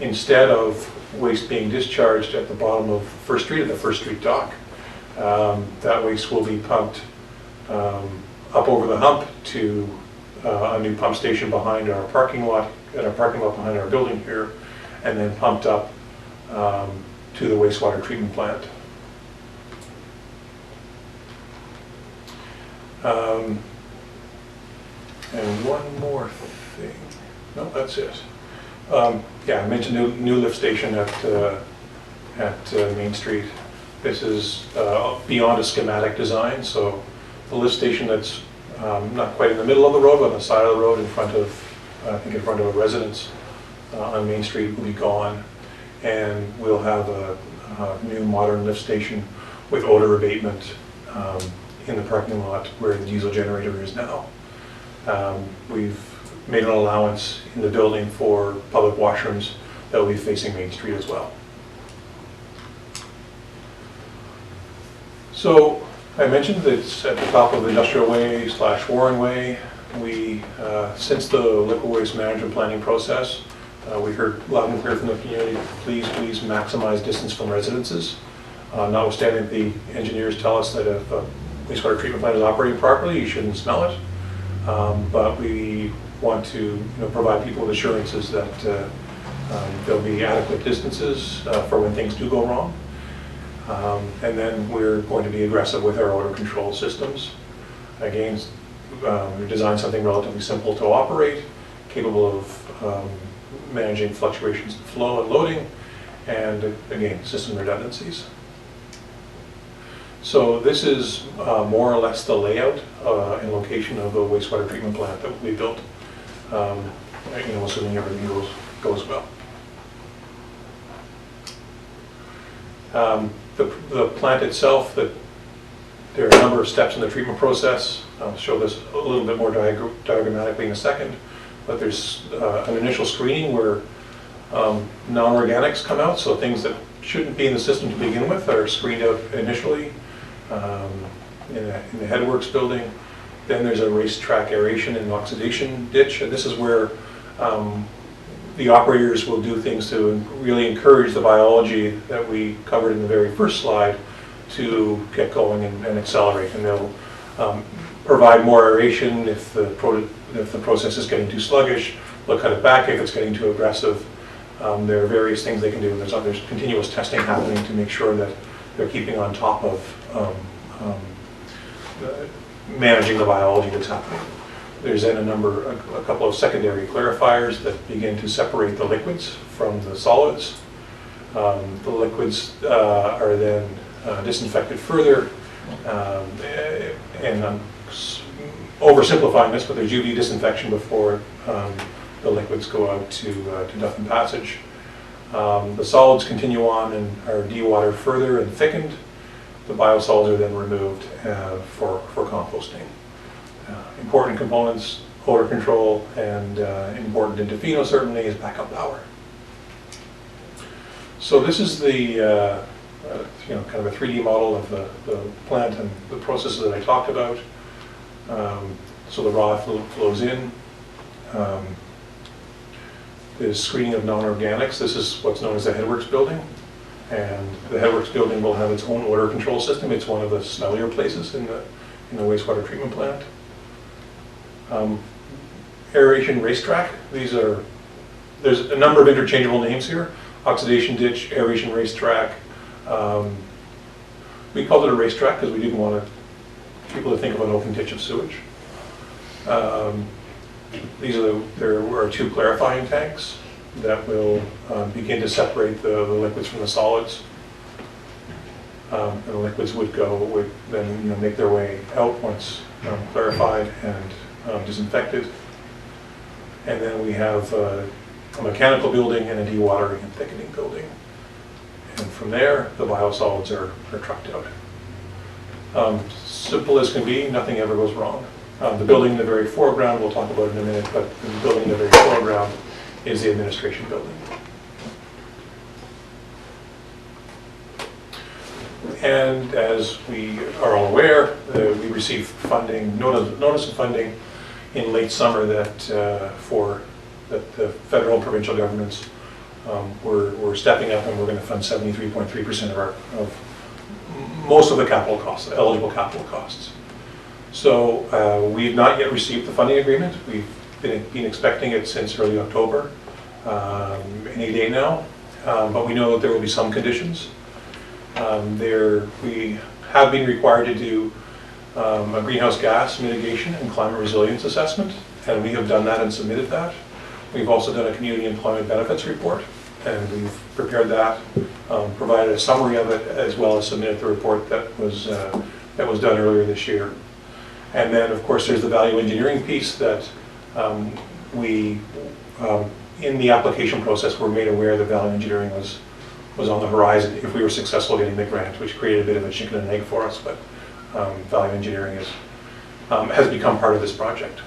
Instead of waste being discharged at the bottom of First Street at the First Street dock, that waste will be pumped up over the hump to a new pump station behind our parking lot, behind our building here, and then pumped up to the wastewater treatment plant. And one more thing. No, that's it. Yeah, I mentioned new lift station at Main Street. This is beyond a schematic design, so the lift station that's not quite in the middle of the road, but on the side of the road in front of, I think in front of a residence on Main Street will be gone. And we'll have a new modern lift station with odor abatement in the parking lot where the diesel generator is now. We've made an allowance in the building for public washrooms that will be facing Main Street as well. So I mentioned that it's at the top of Industrial Way / Warren Way. We, since the liquid waste management planning process, we heard loud and clear from the community, please maximize distance from residences. Notwithstanding, the engineers tell us that if a wastewater treatment plant is operating properly, you shouldn't smell it. But we want to provide people with assurances that there'll be adequate distances for when things do go wrong. And then we're going to be aggressive with our odor control systems. Again, we designed something relatively simple to operate, capable of managing fluctuations in flow and loading, and again, system redundancies. So this is more or less the layout and location of the wastewater treatment plant that will be built, assuming everything goes well. The plant itself, there are a number of steps in the treatment process. I'll show this a little bit more diagrammatically in a second, but there's an initial screening where non-organics come out, so things that shouldn't be in the system to begin with are screened out initially in the headworks building. Then there's a racetrack aeration and oxidation ditch, and this is where the operators will do things to really encourage the biology that we covered in the very first slide to get going and accelerate. And they'll provide more aeration if the process is getting too sluggish. They'll cut it back if it's getting too aggressive. There are various things they can do. There's continuous testing happening to make sure that they're keeping on top of managing the biology that's happening. There's then a couple of secondary clarifiers that begin to separate the liquids from the solids. The liquids are then disinfected further, and I'm oversimplifying this, but there's UV disinfection before the liquids go out to Duffin Passage. The solids continue on and are dewatered further and thickened. The biosolids are then removed for composting. Important components, odor control, and important in DeFino certainly is backup power. So this is the kind of a 3D model of the plant and the processes that I talked about. So the raw flows in. There's screening of non-organics. This is what's known as the headworks building. And the headworks building will have its own odor control system. It's one of the smellier places in the wastewater treatment plant. Aeration racetrack. There's a number of interchangeable names here. Oxidation ditch, aeration racetrack. We called it a racetrack because we didn't want people to think of an open ditch of sewage. There are two clarifying tanks that will begin to separate the liquids from the solids. And the liquids would then make their way out once clarified and disinfected. And then we have a mechanical building and a dewatering and thickening building. And from there, the biosolids are trucked out. Simple as can be, nothing ever goes wrong. The building in the very foreground, we'll talk about in a minute, but the building in the very foreground is the administration building. And as we are all aware, we received funding, notice of funding in late summer that the federal and provincial governments were stepping up, and we're going to fund 73.3% of most of the capital costs, eligible capital costs. So we have not yet received the funding agreement. We've been expecting it since early October, any day now, but we know that there will be some conditions. We have been required to do a greenhouse gas mitigation and climate resilience assessment, and we have done that and submitted that. We've also done a community employment benefits report, and we've prepared that, provided a summary of it, as well as submitted the report that was done earlier this year. And then, of course, there's the value engineering piece that in the application process, we're made aware that value engineering was on the horizon if we were successful getting the grant, which created a bit of a chicken and egg for us, but value engineering has become part of this project.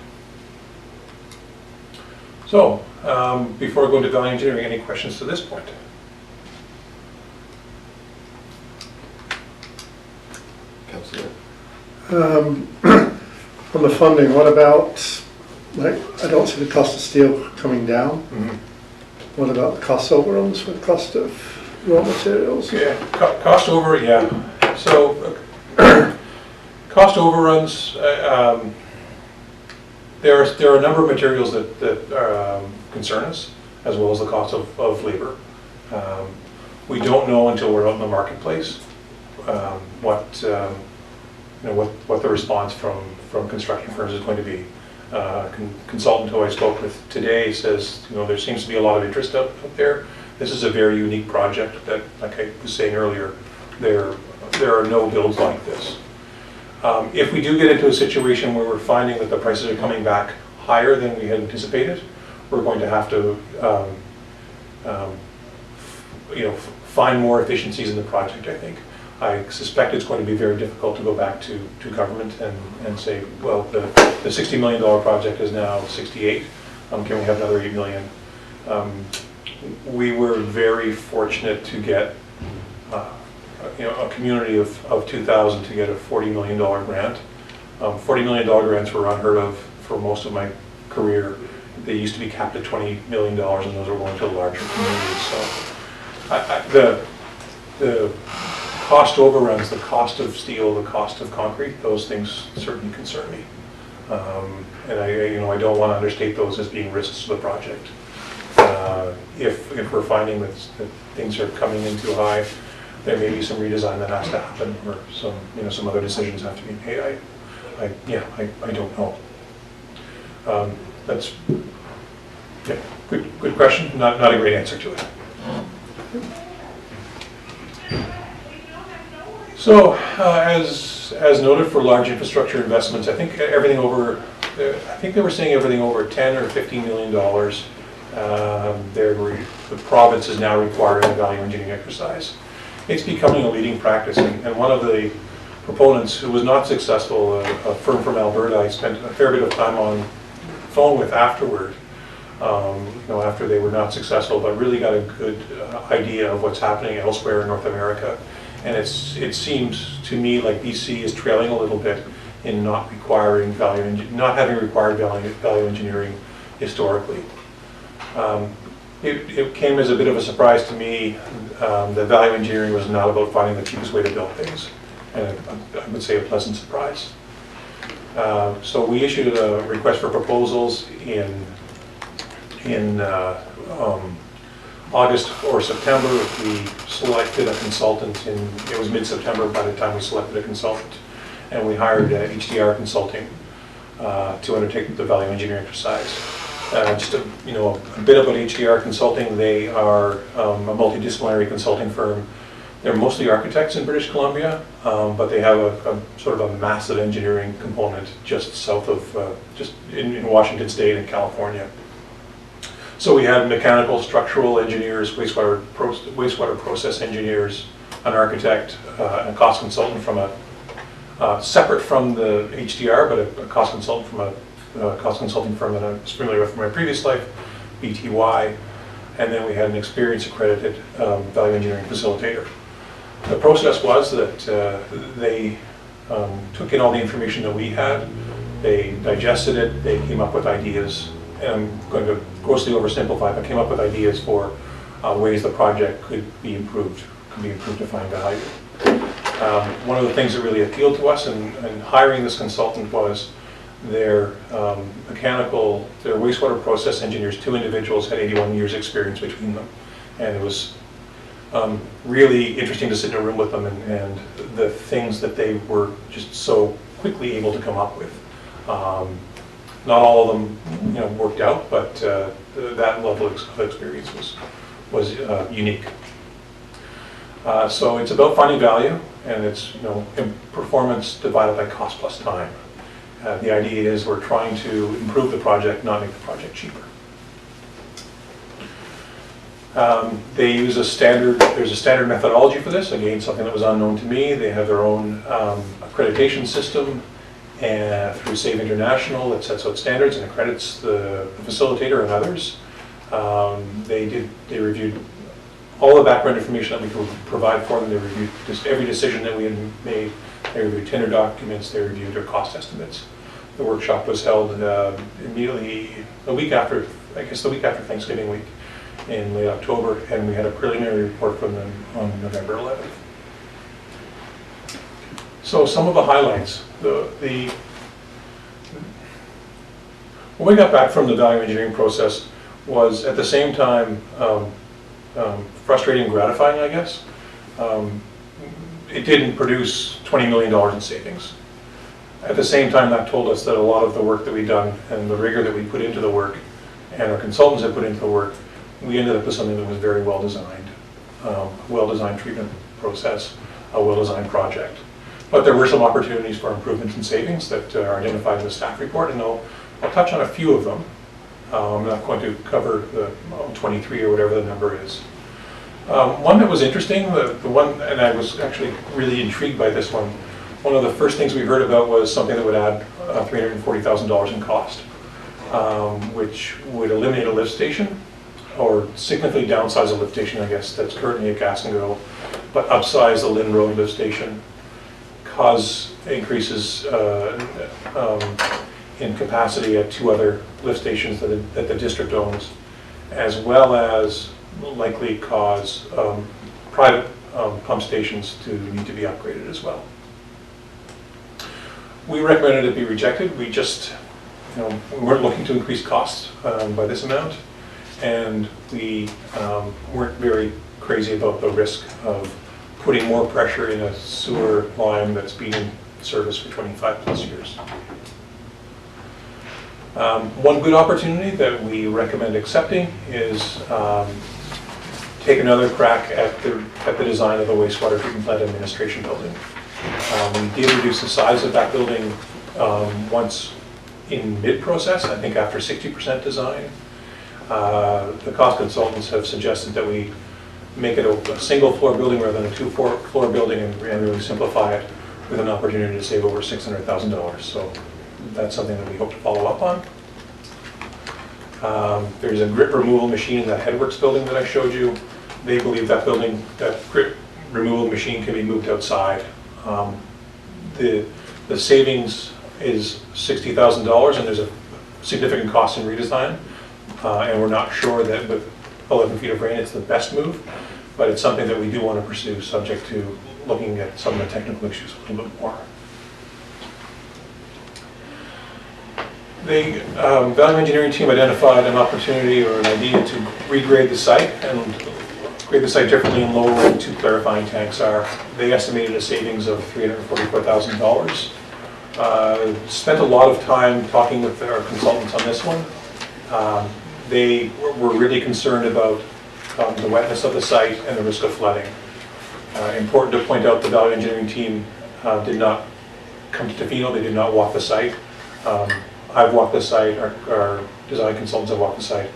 So, before I go into value engineering, any questions to this point? Councillor? On the funding, what about, I don't see the cost of steel coming down. Mm-hmm. What about the cost overruns for the cost of raw materials? Yeah, cost over, yeah. So, cost overruns, there are a number of materials that concern us, as well as the cost of labor. We don't know until we're out in the marketplace what the response from construction firms is going to be. Consultant who I spoke with today says, there seems to be a lot of interest out there. This is a very unique project that, like I was saying earlier, there are no builds like this. If we do get into a situation where we're finding that the prices are coming back higher than we had anticipated, we're going to have to find more efficiencies in the project, I think. I suspect it's going to be very difficult to go back to government and say, well, the $60 million project is now 68. Can we have another 8 million? We were very fortunate to get a community of 2,000 to get a $40 million grant. $40 million grants were unheard of for most of my career. They used to be capped at $20 million, and those are going to larger communities. So the cost overruns, the cost of steel, the cost of concrete, those things certainly concern me. And I don't want to understate those as being risks to the project. If we're finding that things are coming in too high, there may be some redesign that has to happen, or some other decisions have to be made. I don't know. That's good question. Not a great answer to it. So, as noted for large infrastructure investments, I think they were saying everything over $10 or $15 million. The province is now requiring a value engineering exercise. It's becoming a leading practice, and one of the proponents who was not successful, a firm from Alberta, I spent a fair bit of time on the phone with afterward, after they were not successful, but really got a good idea of what's happening elsewhere in North America. And it seems to me like BC is trailing a little bit in not having required value engineering historically. It came as a bit of a surprise to me that value engineering was not about finding the cheapest way to build things, and I would say a pleasant surprise. So we issued a request for proposals in August or September. We selected a consultant it was mid-September by the time we selected a consultant, and we hired HDR Consulting to undertake the value engineering exercise. Just a bit about HDR Consulting. They are a multidisciplinary consulting firm. They're mostly architects in British Columbia, but they have a sort of a massive engineering component just south of, just in Washington State and California. So we had mechanical, structural engineers, wastewater process engineers, an architect, and a cost consultant from separate from the HDR, but a cost consultant from a cost consulting firm that I was familiar with from my previous life, BTY, and then we had an experienced accredited value engineering facilitator. The process was that they took in all the information that we had, they digested it, they came up with ideas, and I'm going to grossly oversimplify, but came up with ideas for ways the project could be improved to find value. One of the things that really appealed to us in hiring this consultant was their wastewater process engineers, 2 individuals, had 81 years experience between them. And it was really interesting to sit in a room with them and the things that they were just so quickly able to come up with. Not all of them worked out, but that level of experience was unique. So it's about finding value, and it's performance divided by cost plus time. The idea is we're trying to improve the project, not make the project cheaper. They use there's a standard methodology for this, again, something that was unknown to me. They have their own accreditation system through SAVE International that sets out standards and accredits the facilitator and others. They reviewed all the background information that we could provide for them. They reviewed just every decision that we had made. They reviewed tender documents. They reviewed their cost estimates. The workshop was held immediately the week after Thanksgiving week, in late October, and we had a preliminary report from them on November 11th. So some of the highlights, when we got back from the value engineering process was at the same time frustrating and gratifying, I guess. It didn't produce $20 million in savings. At the same time, that told us that a lot of the work that we'd done and the rigor that we put into the work and our consultants had put into the work, we ended up with something that was very well designed. Well-designed treatment process, a well-designed project. But there were some opportunities for improvements and savings that are identified in the staff report, and I'll touch on a few of them. I'm not going to cover the 23 or whatever the number is. One that was interesting, the one, and I was actually really intrigued by this one, one of the first things we heard about was something that would add $340,000 in cost, which would eliminate a lift station, or significantly downsize a lift station, I guess, that's currently at Gas and Go, but upsize the Lynn Road lift station, cause increases in capacity at 2 other lift stations that the district owns, as well as likely cause private pump stations to need to be upgraded as well. We recommended it be rejected. We just, we weren't looking to increase costs by this amount, and we weren't very crazy about the risk of putting more pressure in a sewer line that's been in service for 25 plus years. One good opportunity that we recommend accepting is take another crack at the design of the wastewater treatment plant administration building. We did reduce the size of that building once in mid-process, I think after 60% design. The cost consultants have suggested that we make it a single-floor building rather than a 2-floor building and really simplify it with an opportunity to save over $600,000. So that's something that we hope to follow up on. There's a grit removal machine in that Headworks building that I showed you. They believe that building, that grit removal machine can be moved outside. The savings is $60,000 and there's a significant cost in redesign. And we're not sure that with 11 feet of rain it's the best move, but it's something that we do want to pursue subject to looking at some of the technical issues a little bit more. The value engineering team identified an opportunity or an idea to regrade the site and grade the site differently and lower where the 2 clarifying tanks are. They estimated a savings of $344,000. Spent a lot of time talking with our consultants on this one. They were really concerned about the wetness of the site and the risk of flooding. Important to point out the value engineering team did not come to Tofino, they did not walk the site. I've walked the site, our design consultants have walked the site,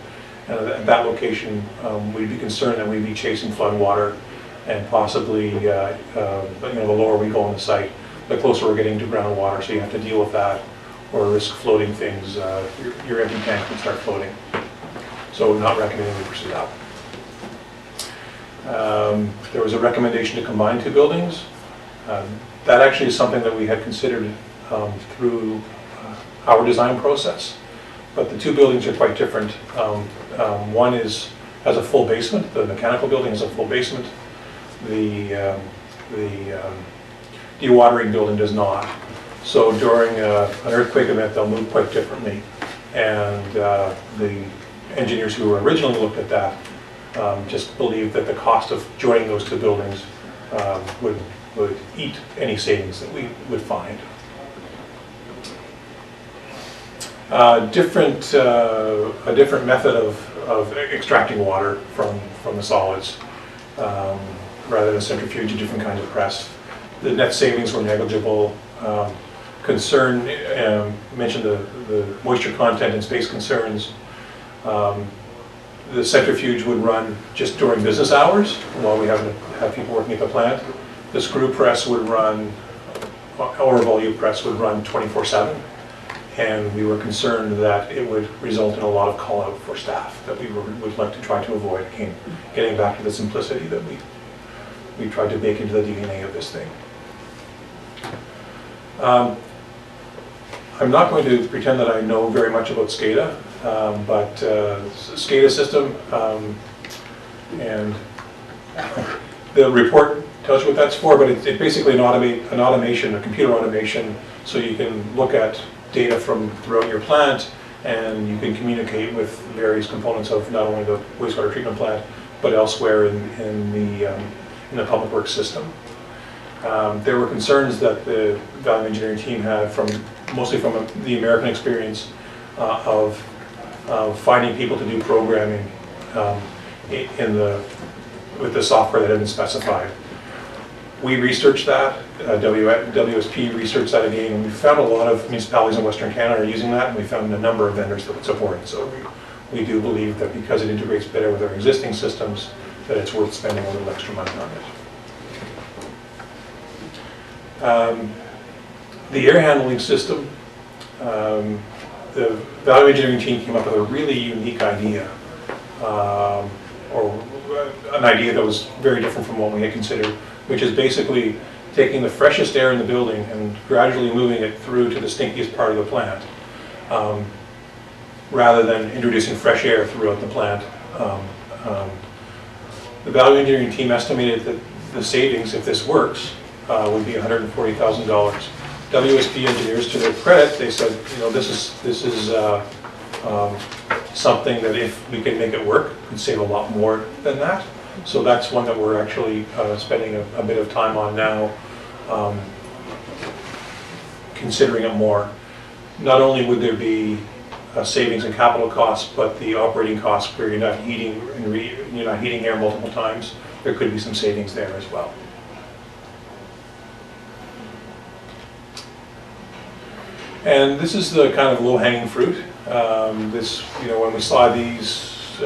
and at that location we'd be concerned that we'd be chasing flood water, and possibly the lower we go on the site, the closer we're getting to groundwater, so you have to deal with that, or risk floating things. Your empty tank can start floating. So not recommending we pursue that. There was a recommendation to combine 2 buildings. That actually is something that we had considered through our design process, but the 2 buildings are quite different. One has a full basement. The mechanical building has a full basement. The dewatering building does not. So during an earthquake event, they'll move quite differently. And the engineers who originally looked at that just believed that the cost of joining those 2 buildings would eat any savings that we would find. A different method of extracting water from the solids, rather than centrifuge, a different kind of press. The net savings were negligible. Concern, mentioned the moisture content and space concerns. The centrifuge would run just during business hours while we have people working at the plant. The screw press would run, or volute press would run 24/7. And we were concerned that it would result in a lot of call out for staff that we would like to try to avoid. Again, getting back to the simplicity that we tried to bake into the DNA of this thing. I'm not going to pretend that I know very much about SCADA, but SCADA system And the report tells you what that's for, but it's basically an automation, a computer automation, so you can look at data from throughout your plant, and you can communicate with various components of not only the wastewater treatment plant, but elsewhere in the public works system. There were concerns that the value engineering team had mostly from the American experience of finding people to do programming with the software that had been specified. We researched that, WSP researched that again, and we found a lot of municipalities in Western Canada are using that, and we found a number of vendors that would support it. So we do believe that because it integrates better with our existing systems, that it's worth spending a little extra money on it. The air handling system, the value engineering team came up with a really unique idea, or an idea that was very different from what we had considered, which is basically taking the freshest air in the building and gradually moving it through to the stinkiest part of the plant, rather than introducing fresh air throughout the plant. The value engineering team estimated that the savings, if this works, would be $140,000. WSP engineers, to their credit, they said, this is something that if we can make it work, could save a lot more than that. So that's one that we're actually spending a bit of time on now, considering it more. Not only would there be savings in capital costs, but the operating costs where you're not heating air multiple times, there could be some savings there as well. And this is the kind of low-hanging fruit. When we saw these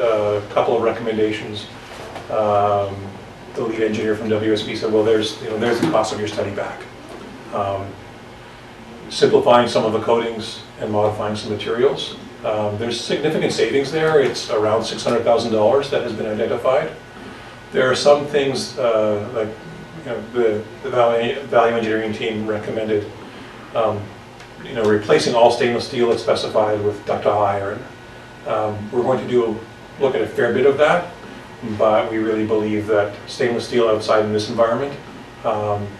couple of recommendations, the lead engineer from WSP said, well, there's the cost of your study back. Simplifying some of the coatings and modifying some materials. There's significant savings there. It's around $600,000 that has been identified. There are some things like the value engineering team recommended replacing all stainless steel that's specified with ductile iron. We're going to look at a fair bit of that, but we really believe that stainless steel outside in this environment,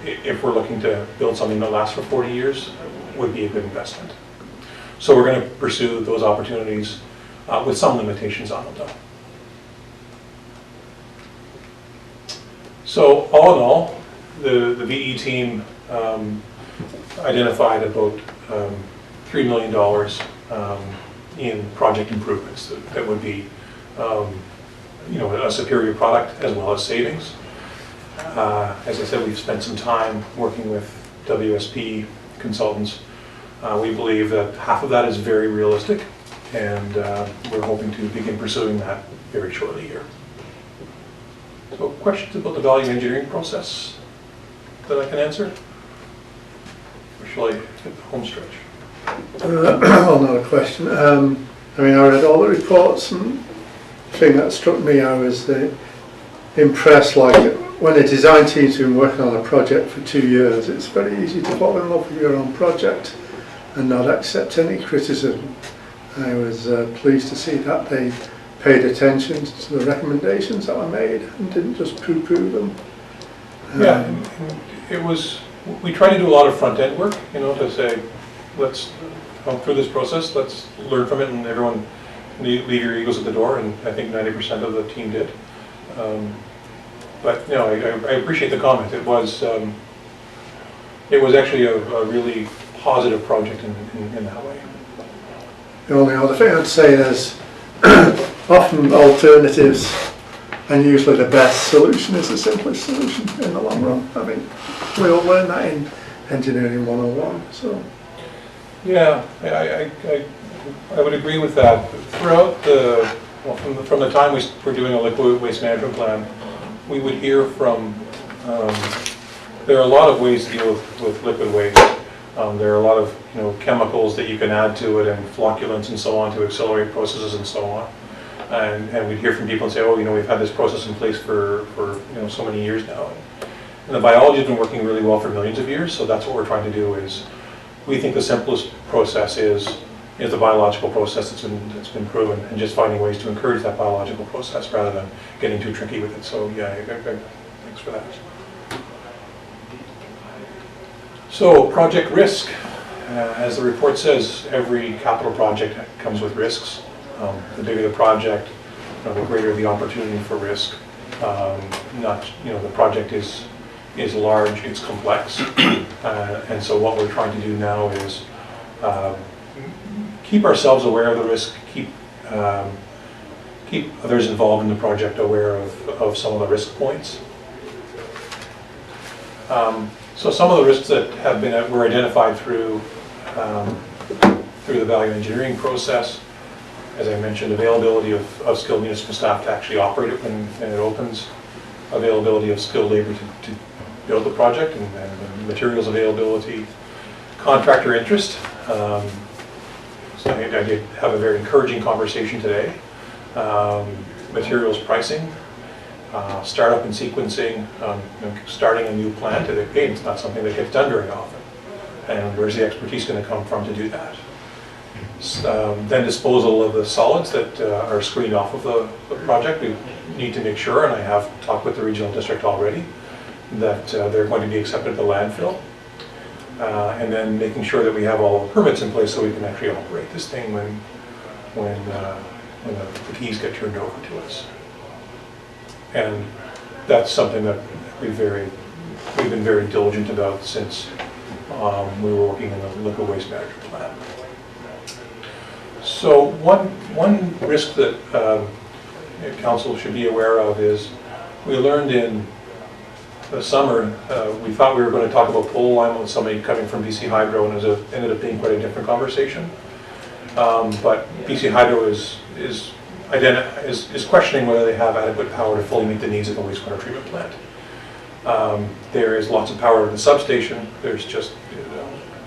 if we're looking to build something that lasts for 40 years, would be a good investment. So we're going to pursue those opportunities with some limitations on them though. So all in all, the VE team identified about $3 million in project improvements that would be a superior product as well as savings. As I said, we've spent some time working with WSP consultants. We believe that half of that is very realistic, and we're hoping to begin pursuing that very shortly here. So questions about the value engineering process that I can answer? Or shall I hit the home stretch? Well, not a question. I read all the reports, and the thing that struck me, I was impressed, when a design team's been working on a project for 2 years, it's very easy to fall in love with your own project and not accept any criticism. I was pleased to see that they paid attention to the recommendations that were made and didn't just poo-poo them. We try to do a lot of front-end work, to say, let's come through this process, let's learn from it, and everyone leave your egos at the door, and I think 90% of the team did. But I appreciate the comment. It was actually a really positive project in that way. The only other thing I'd say is often alternatives, and usually the best solution is the simplest solution in the long run. We all learn that in Engineering 101. So. Yeah, I would agree with that. Throughout from the time we were doing a liquid waste management plan, we would hear from, there are a lot of ways to deal with liquid waste. There are a lot of chemicals that you can add to it, and flocculants and so on to accelerate processes and so on. And we'd hear from people and say, we've had this process in place for so many years now. And the biology has been working really well for millions of years, so that's what we're trying to do. Is we think the simplest process is is the biological process that's been proven, and just finding ways to encourage that biological process rather than getting too tricky with it. So yeah, thanks for that. So project risk, as the report says, every capital project comes with risks. The bigger the project, the greater the opportunity for risk. The project is large, it's complex, and so what we're trying to do now is keep ourselves aware of the risk, keep others involved in the project aware of some of the risk points. So some of the risks that were identified through the value engineering process, as I mentioned, availability of skilled municipal staff to actually operate it when it opens, availability of skilled labor to build the project, and materials availability, contractor interest. So I did have a very encouraging conversation today. Materials pricing, startup and sequencing, starting a new plant. Again, it's not something that gets done very often. And where's the expertise going to come from to do that? Then disposal of the solids that are screened off of the project. We need to make sure, and I have talked with the regional district already, that they're going to be accepted at the landfill. And then making sure that we have all the permits in place so we can actually operate this thing when the keys get turned over to us. And that's something that we've been very diligent about since we were working in the liquid waste management plan. So one risk that council should be aware of is we learned in the summer, we thought we were going to talk about pole alignment with somebody coming from BC Hydro, and it ended up being quite a different conversation. But BC Hydro is questioning whether they have adequate power to fully meet the needs of the wastewater treatment plant. There is lots of power at the substation. There's just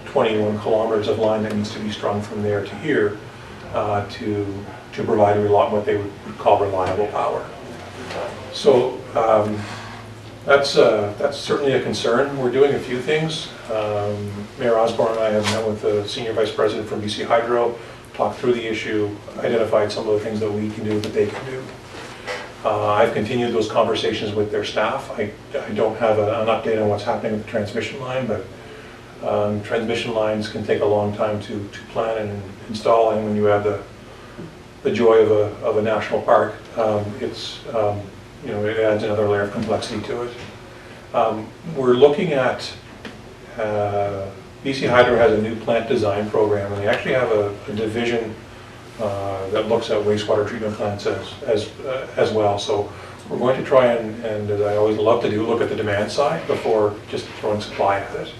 21 kilometers of line that needs to be strung from there to here to provide what they would call reliable power. So that's certainly a concern. We're doing a few things. Mayor Osborne and I have met with the Senior Vice President from BC Hydro, talked through the issue, identified some of the things that we can do that they can do. I've continued those conversations with their staff. I don't have an update on what's happening with the transmission line, but transmission lines can take a long time to plan and install, and when you add the joy of a national park, it adds another layer of complexity to it. We're looking at BC Hydro has a new plant design program, and they actually have a division that looks at wastewater treatment plants as well. So we're going to try and as I always love to do, look at the demand side before just throwing supply at it.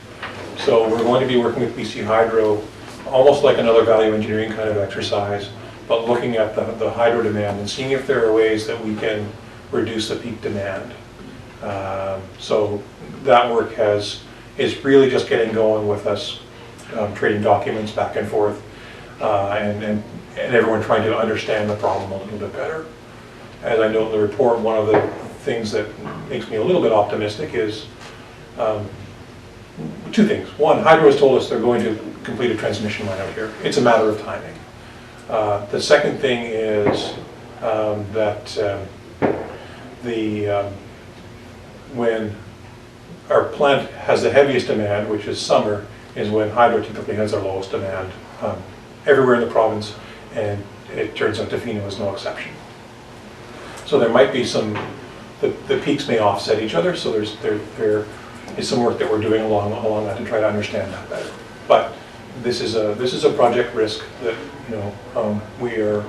So we're going to be working with BC Hydro, almost like another value engineering kind of exercise, but looking at the hydro demand and seeing if there are ways that we can reduce the peak demand. So that work is really just getting going with us, trading documents back and forth, and everyone trying to understand the problem a little bit better. As I note in the report, one of the things that makes me a little bit optimistic is two things. One, Hydro has told us they're going to complete a transmission line out here. It's a matter of timing. The second thing is that when our plant has the heaviest demand, which is summer, is when Hydro typically has their lowest demand everywhere in the province, and it turns out Tofino is no exception. So there might be the peaks may offset each other, so there is some work that we're doing along that to try to understand that better. But this is a project risk that we are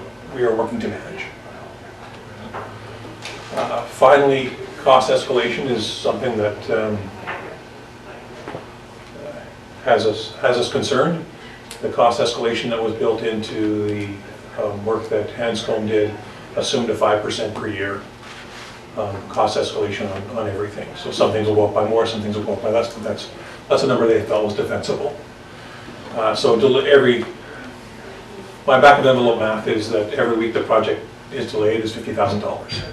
working to manage. Finally, cost escalation is something that has us concerned. The cost escalation that was built into the work that Hanscom did assumed a 5% per year cost escalation on everything. So some things will go up by more, some things will go up by less, but that's a number they felt was defensible. So my back of the envelope math is that every week the project is delayed is $50,000.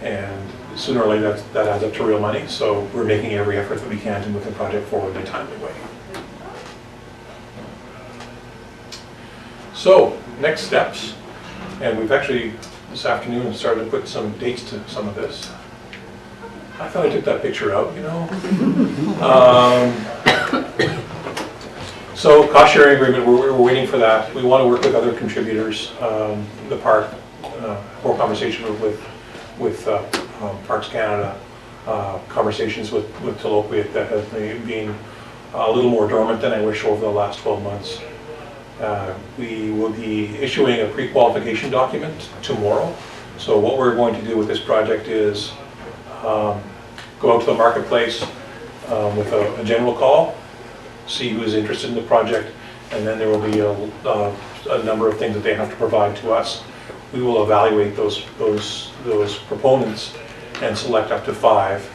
And sooner or later that adds up to real money, so we're making every effort that we can to move the project forward in a timely way. So, next steps, and we've actually this afternoon started to put some dates to some of this. I thought I took that picture out, you know. So cost sharing agreement, we're waiting for that. We want to work with other contributors. The park, more conversation with Parks Canada, conversations with Clayoquot that have been a little more dormant than I wish over the last 12 months. We will be issuing a pre-qualification document tomorrow. So what we're going to do with this project is go out to the marketplace with a general call, see who is interested in the project, and then there will be a number of things that they have to provide to us. We will evaluate those proponents and select up to 5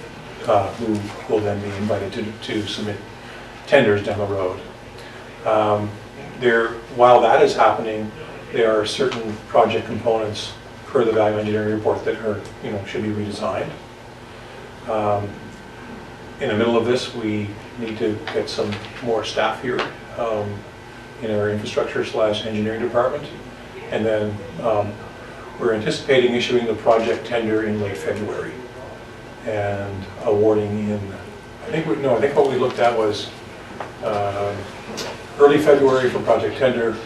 who will then be invited to submit tenders down the road. While that is happening, there are certain project components per the value engineering report that are, should be redesigned. In the middle of this, we need to get some more staff here in our infrastructure/engineering department, and then we're anticipating issuing the project tender in late February and awarding in. I think what we looked at was early February for project tender,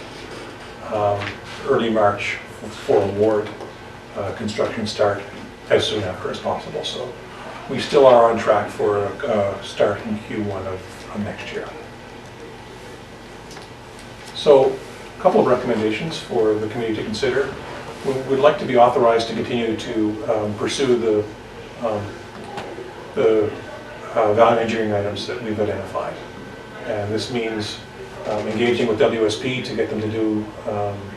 early March for award, construction start as soon after as possible. So we still are on track for a start in Q1 of next year. So a couple of recommendations for the committee to consider. We'd like to be authorized to continue to pursue the value engineering items that we've identified. And this means engaging with WSP to get them to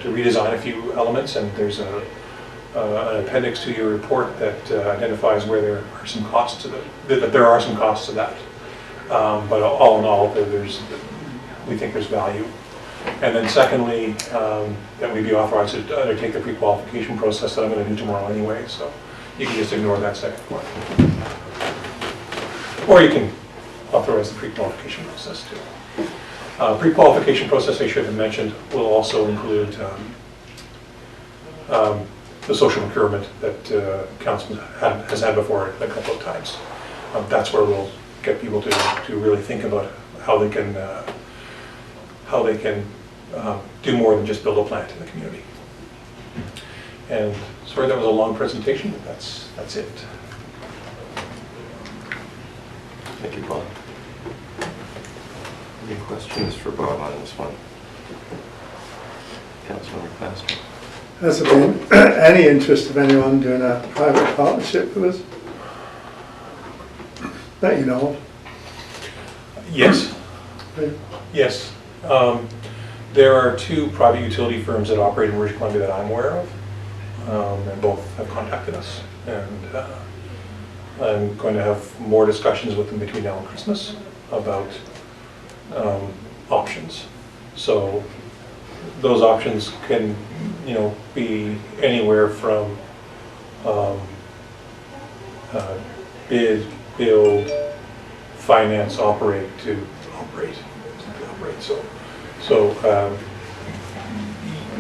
redesign a few elements, and there's an appendix to your report that identifies where there are some costs to that there are some costs to that. But all in all, we think there's value. And then secondly, that we be authorized to undertake the pre-qualification process that I'm going to do tomorrow anyway, so you can just ignore that second part. Or you can authorize the pre-qualification process too. Pre-qualification process, I should have mentioned, will also include the social procurement that council has had before a couple of times. That's where we'll get people to really think about how they can do more than just build a plant in the community. And sorry, that was a long presentation, but that's it. Thank you, Bob. Any questions for Bob on this one? Councilor Pastor. Has there been any interest of anyone doing a private partnership with us? That you know of? Yes. Yeah. Yes. There are 2 private utility firms that operate in British Columbia that I'm aware of, and both have contacted us. And I'm going to have more discussions with them between now and Christmas about options. So those options can, be anywhere from bid, build, finance, operate to operate. So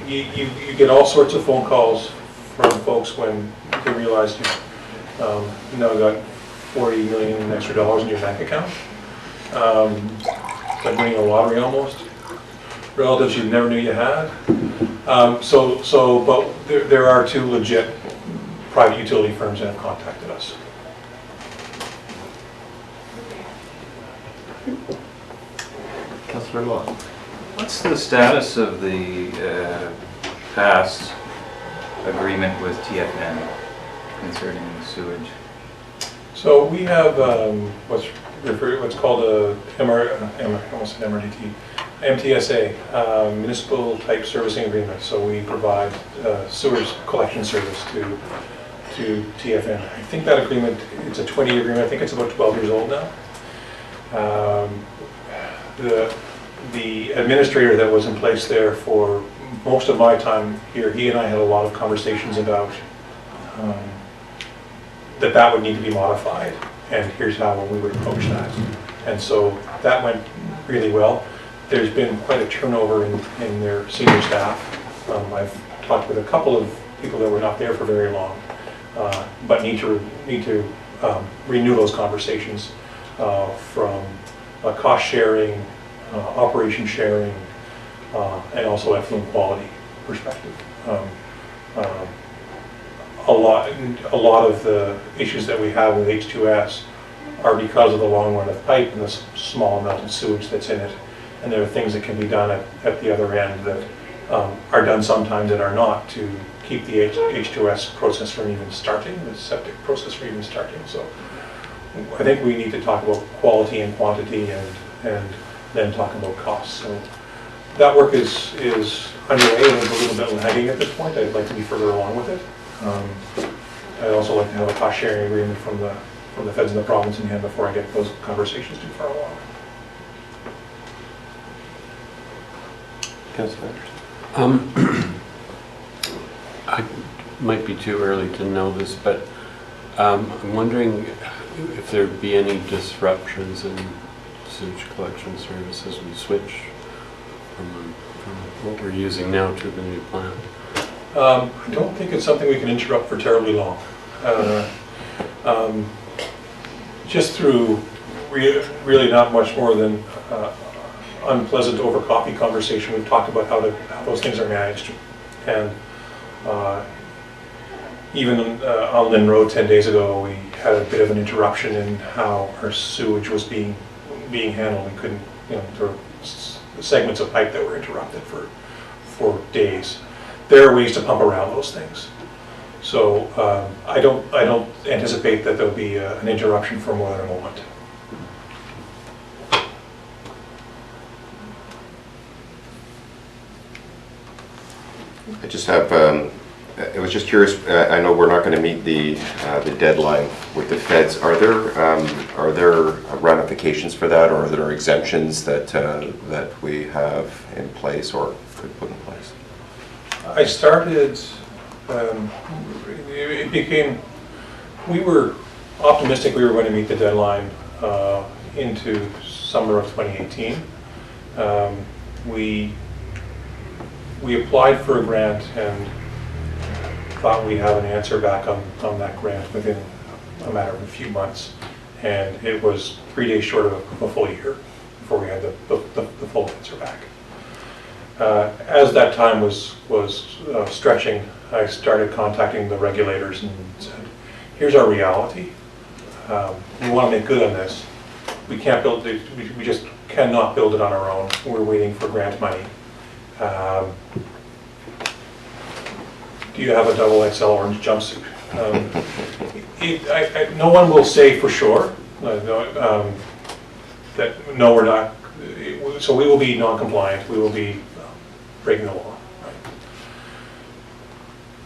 you get all sorts of phone calls from folks when they realize you've now got $40 million extra dollars in your bank account. It's like winning a lottery almost. Relatives you never knew you had. But there are 2 legit private utility firms that have contacted us. Councilor Law. What's the status of the past agreement with TFN concerning sewage? So we have what's called a MTSA, Municipal Type Servicing Agreement. So we provide sewage collection service to TFN. I think that agreement, it's a 20-year agreement. I think it's about 12 years old now. The administrator that was in place there for most of my time here, he and I had a lot of conversations about that would need to be modified, and here's how we would approach that. And so that went really well. There's been quite a turnover in their senior staff, I've talked with a couple of people that were not there for very long, but need to renew those conversations from cost sharing, operation sharing, and also effluent quality perspective. A lot of the issues that we have with H2S are because of the long run of pipe and the small amount of sewage that's in it. And there are things that can be done at the other end that are done sometimes and are not to keep the H2S process from even starting, the septic process from even starting. So I think we need to talk about quality and quantity and then talk about costs. So that work is underway and is a little bit lagging at this point. I'd like to be further along with it. I'd also like to have a cost sharing agreement from the feds and the province in hand before I get those conversations too far along. Councillor I might be too early to know this, but I'm wondering if there'd be any disruptions in sewage collection services we switch from what we're using now to the new plant. I don't think it's something we can interrupt for terribly long. Just through really not much more than unpleasant over coffee conversation, we've talked about how those things are managed. And even on Lynn Road 10 days ago, we had a bit of an interruption in how our sewage was being handled. We couldn't, there were segments of pipe that were interrupted for days. There are ways to pump around those things. So I don't anticipate that there'll be an interruption for more than a moment. I just have, I was just curious, I know we're not going to meet the deadline with the feds. Are there ramifications for that, or are there exemptions that we have in place or could put in place? I started, we were optimistic we were going to meet the deadline into summer of 2018. We applied for a grant and thought we'd have an answer back on that grant within a matter of a few months. And it was 3 days short of a full year before we had the full answer back. As that time was stretching, I started contacting the regulators and said, here's our reality. We want to make good on this. We can't build it, we just cannot build it on our own. We're waiting for grant money. Do you have a double XL orange jumpsuit? No one will say for sure that no, we're not. So we will be non-compliant. We will be breaking the law. Right?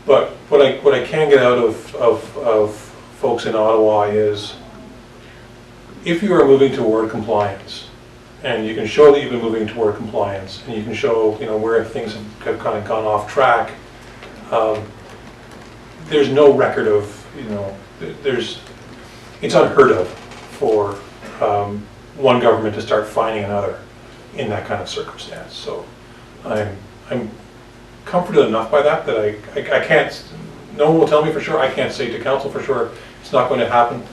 But what I can get out of folks in Ottawa is, if you are moving toward compliance, and you can show that you've been moving toward compliance, and you can show where things have kind of gone off track, there's no record of it's unheard of for one government to start fining another in that kind of circumstance. So I'm comforted enough by that I can't, no one will tell me for sure, I can't say to council for sure it's not going to happen.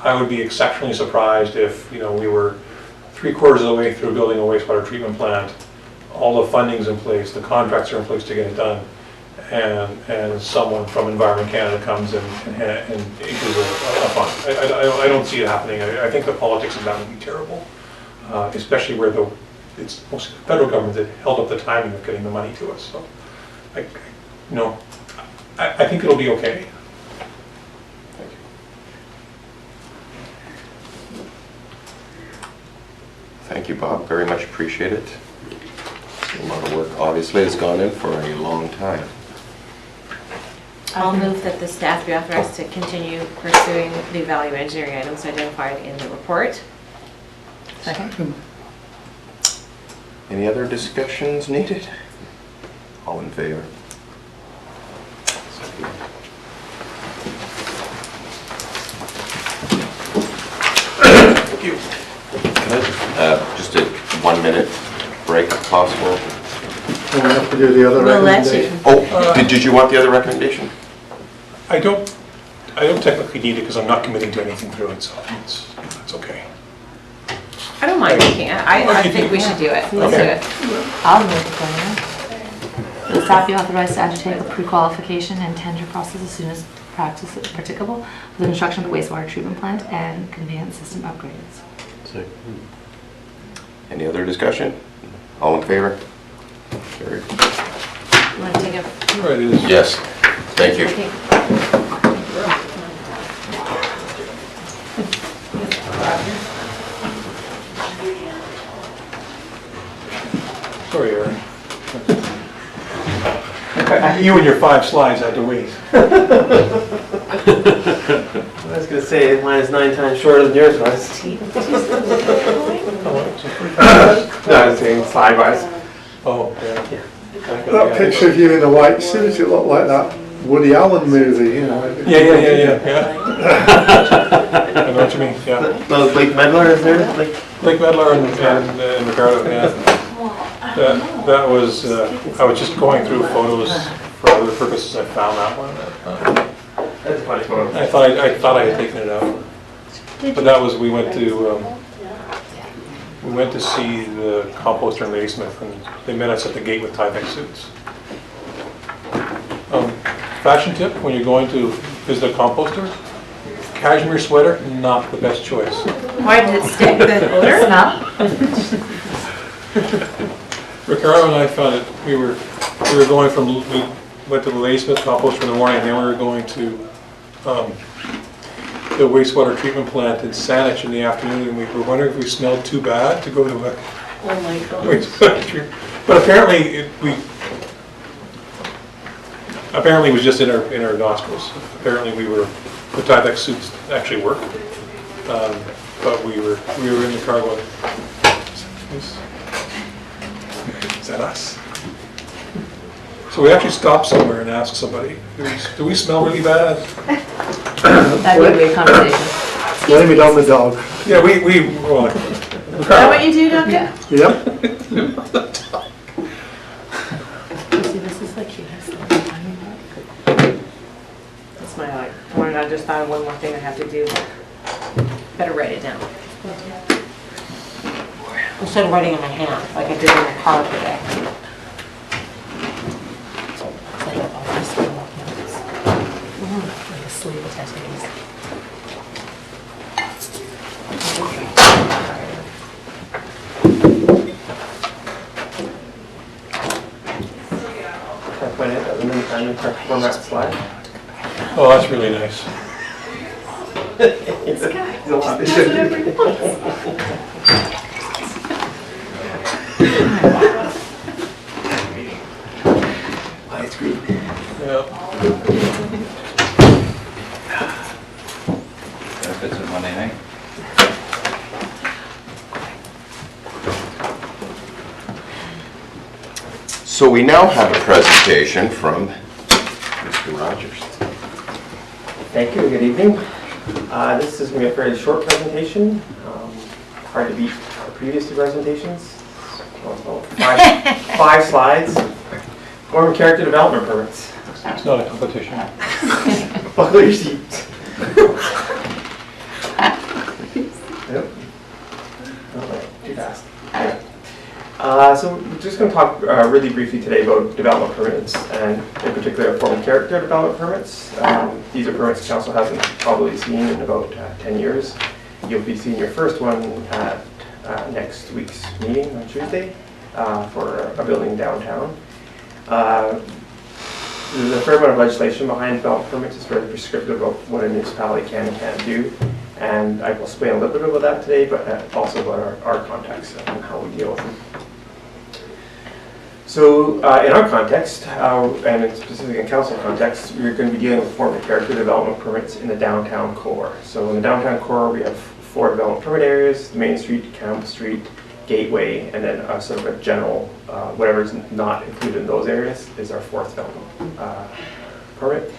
I would be exceptionally surprised if we were 3/4 of the way through building a wastewater treatment plant, all the funding's in place, the contracts are in place to get it done, and someone from Environment Canada comes and issues a fund. I don't see it happening. I think the politics of that would be terrible, especially where it's mostly the federal government that held up the timing of getting the money to us. So, I think it'll be okay. Thank you, Bob. Very much appreciate it. A lot of work obviously has gone in for a long time. I'll move that the staff be authorized to continue pursuing the value engineering items identified in the report. Second. Any other discussions needed? All in favor? Thank you. Can I just a 1 minute break if possible? And we have to do the other We'll let you. recommendation. Oh, did you want the other recommendation? I don't technically need it because I'm not committing to anything through it, so it's okay. I don't mind making it. I think we should do it. Let's do it. I'll move it for you. The staff be authorized to undertake a pre-qualification and tender process as soon as practicable for the construction of the wastewater treatment plant and conveyance system upgrades. Second. Any other discussion? All in favor? Carried. You want to take a... All right, it is. Yes, thank you. Sorry, Aaron. You and your 5 slides had to wait. I was going to say mine is 9 times shorter than yours was. No, I was saying slide-wise. Oh, yeah. That picture of you in a white suit, it looked like that Woody Allen movie, you know. Yeah. I know what you mean, yeah. Well, Blake Medler is there? Blake Medler and Ricardo, yeah. That was, I was just going through photos for other purposes. I found that one. That's a funny photo. I thought I had taken it out. But that was, we went to see the composter in Ladysmith, and they met us at the gate with Tyvek suits. Fashion tip, when you're going to visit a composter, cashmere sweater, not the best choice. Why did it stick? The odor? Smell? Ricardo and I found it, we were going from, we went to the Ladysmith composter in the morning, and then we were going to the wastewater treatment plant in Saanich in the afternoon, and we were wondering if we smelled too bad to go to a Oh my God. wastewater treatment. But apparently, it was just in our nostrils. Apparently, the Tyvek suits actually worked, but we were in the car going, is that us? So we actually stopped somewhere and asked somebody, do we smell really bad? That'd be a weird conversation. Blame it on the dog. Yeah, well, Is that what you do, Duncan? Yeah. Yep. See, this is the cutest little tiny bag. That's my one. I just thought of one more thing I have to do. Better write it down. Instead of writing in my hand, like I did in the car today. Like a sleeve of tattoos. Can I point it out and then format slide? Oh, that's really nice. He's a lot. Widescreen. Yeah. That fits with Monday night. So we now have a presentation from Mr. Rogers. Thank you, good evening. This is going to be a fairly short presentation. Hard to beat our previous 2 presentations. Well, 5 slides. Form character development permits. It's not a competition. Buckle your seats. Yep. Oh, too fast. So we're just going to talk really briefly today about development permits, and in particular form character development permits. These are permits the council hasn't probably seen in about 10 years. You'll be seeing your first one at next week's meeting on Tuesday for a building downtown. There's a fair amount of legislation behind development permits. It's very prescriptive about what a municipality can and can't do. And I will explain a little bit about that today, but also about our context and how we deal with them. So in our context, and in specific in council context, we're going to be dealing with form and character development permits in the downtown core. So in the downtown core, we have 4 development permit areas: the Main Street, Campbell Street, Gateway, and then sort of a general, whatever is not included in those areas is our 4th development permit.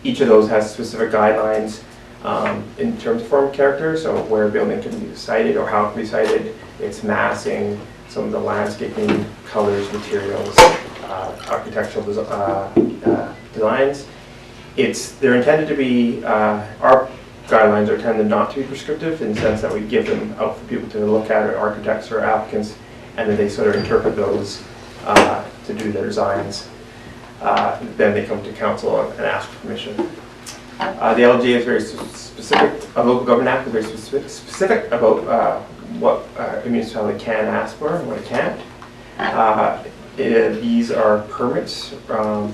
Each of those has specific guidelines in terms of form and character, so where a building can be sited or how it can be sited, its massing, some of the landscaping, colors, materials, architectural designs. They're intended to be, our guidelines are intended not to be prescriptive in the sense that we give them out for people to look at, or architects or applicants, and then they sort of interpret those to do their designs. Then they come to council and ask for permission. The LG is very specific, local government act is very specific about what a municipality can ask for and what it can't. These are permits, so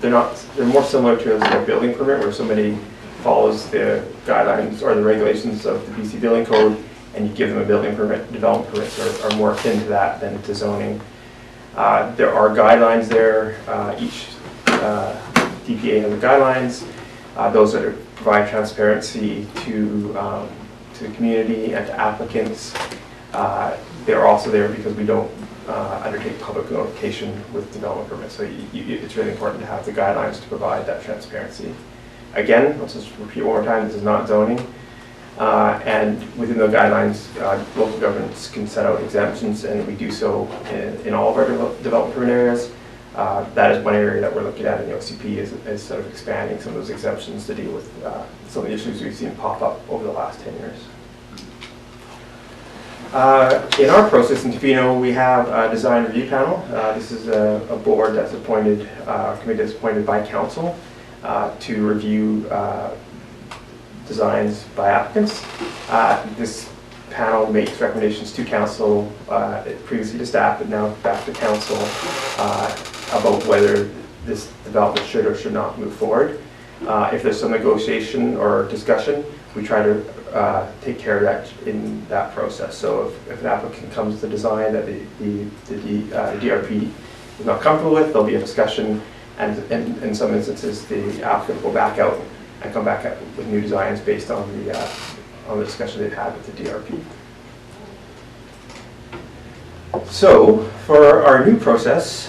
they're more similar to a building permit where somebody follows the guidelines or the regulations of the BC Building Code and you give them a building permit. Development permits are more akin to that than to zoning. There are guidelines there, each DPA has the guidelines, those that provide transparency to the community and to applicants. They're also there because we don't undertake public notification with development permits, so it's really important to have the guidelines to provide that transparency. Again, let's just repeat one more time, this is not zoning. And within the guidelines, local governments can set out exemptions, and we do so in all of our development permit areas. That is one area that we're looking at in the OCP is sort of expanding some of those exemptions to deal with some of the issues we've seen pop up over the last 10 years. In our process in Tofino, we have a design review panel. This is a board that's appointed, a committee that's appointed by council to review designs by applicants. This panel makes recommendations to council, previously to staff, but now back to council, about whether this development should or should not move forward. If there's some negotiation or discussion, we try to take care of that in that process. So if an applicant comes to design that the DRP is not comfortable with, there'll be a discussion, and in some instances the applicant will back out and come back up with new designs based on the discussion they've had with the DRP. So for our new process,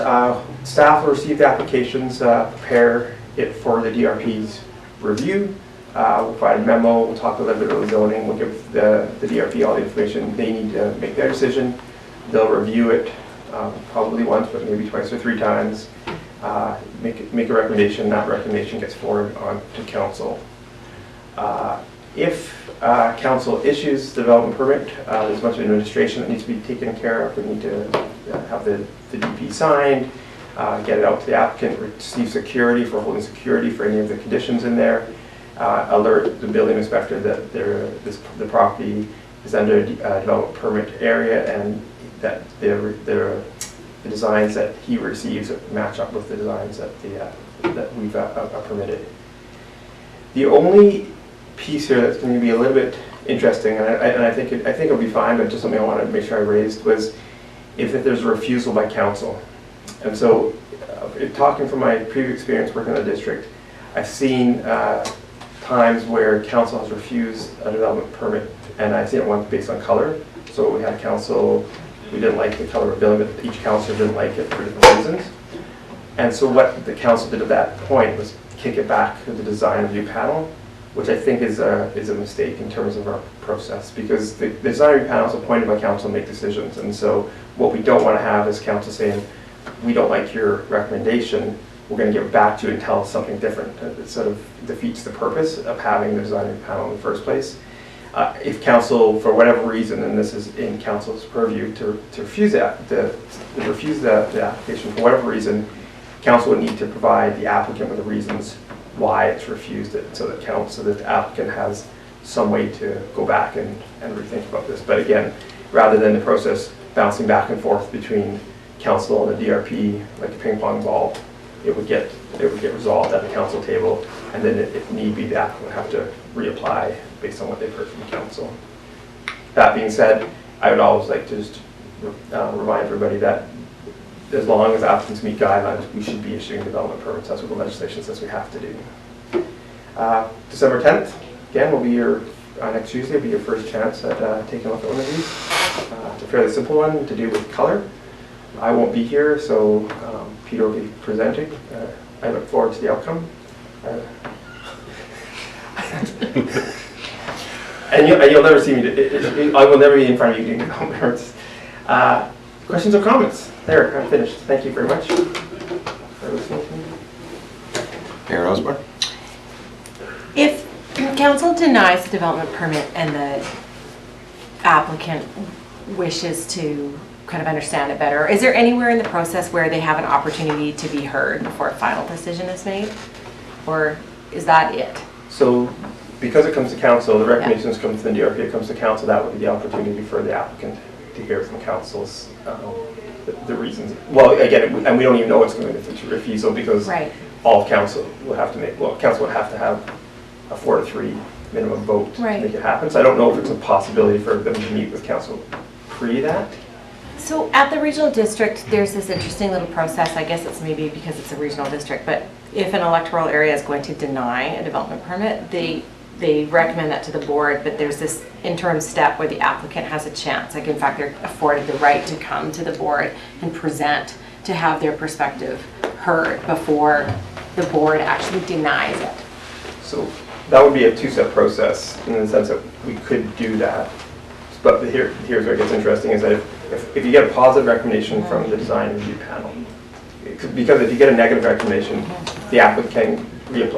staff will receive the applications, prepare it for the DRP's review. We'll provide a memo, we'll talk a little bit about zoning, we'll give the DRP all the information they need to make their decision. They'll review it probably once, but maybe twice or three times. Make a recommendation, that recommendation gets forwarded on to council. If council issues the development permit, there's a bunch of administration that needs to be taken care of. We need to have the DP signed, get it out to the applicant, receive security for holding security for any of the conditions in there, alert the building inspector that the property is under a development permit area and that the designs that he receives match up with the designs that we've permitted. The only piece here that's going to be a little bit interesting, and I think it'll be fine, but just something I wanted to make sure I raised, was if there's a refusal by council. And so, talking from my previous experience working in the district, I've seen times where council has refused a development permit, and I've seen it once based on color. So we had a council, we didn't like the color of the building, but each councilor didn't like it for different reasons. And so what the council did at that point was kick it back to the design review panel, which I think is a mistake in terms of our process, because the design review panel is appointed by council to make decisions. And so what we don't want to have is council saying, we don't like your recommendation, we're going to give it back to you and tell us something different. It sort of defeats the purpose of having the design review panel in the first place. If council, for whatever reason, and this is in council's purview, to refuse the application for whatever reason, council would need to provide the applicant with the reasons why it's refused it, so that the applicant has some way to go back and rethink about this. But again, rather than the process bouncing back and forth between council and the DRP like a ping pong ball, it would get resolved at the council table, and then if need be, the applicant would have to reapply based on what they've heard from the council. That being said, I would always like to just remind everybody that as long as applicants meet guidelines, we should be issuing development permits. That's what the legislation says we have to do. December 10th, again, will be your, next Tuesday will be your first chance at taking a look at one of these. It's a fairly simple one to do with color. I won't be here, so Peter will be presenting. I look forward to the outcome. And you'll never see me, I will never be in front of you doing development permits. Questions or comments? There, I'm finished. Thank you very much. for listening to me. Mayor Osborne? If council denies the development permit and the applicant wishes to kind of understand it better, is there anywhere in the process where they have an opportunity to be heard before a final decision is made? Or is that it? So because it comes to council, the recommendations come to the DRP, it comes to council, that would be the opportunity for the applicant to hear from council's the reasons. Well, again, and we don't even know what's going to refusal because all of council will have to make, well, council would have to have a 4-3 minimum vote to make it happen. So I don't know if it's a possibility for them to meet with council pre that. So at the regional district, there's this interesting little process. I guess it's maybe because it's a regional district, but if an electoral area is going to deny a development permit, they recommend that to the board, but there's this interim step where the applicant has a chance. Like in fact, they're afforded the right to come to the board and present to have their perspective heard before the board actually denies it. So that would be a two-step process in the sense that we could do that. But here's where it gets interesting is that if you get a positive recommendation from the design review panel, because if you get a negative recommendation, the applicant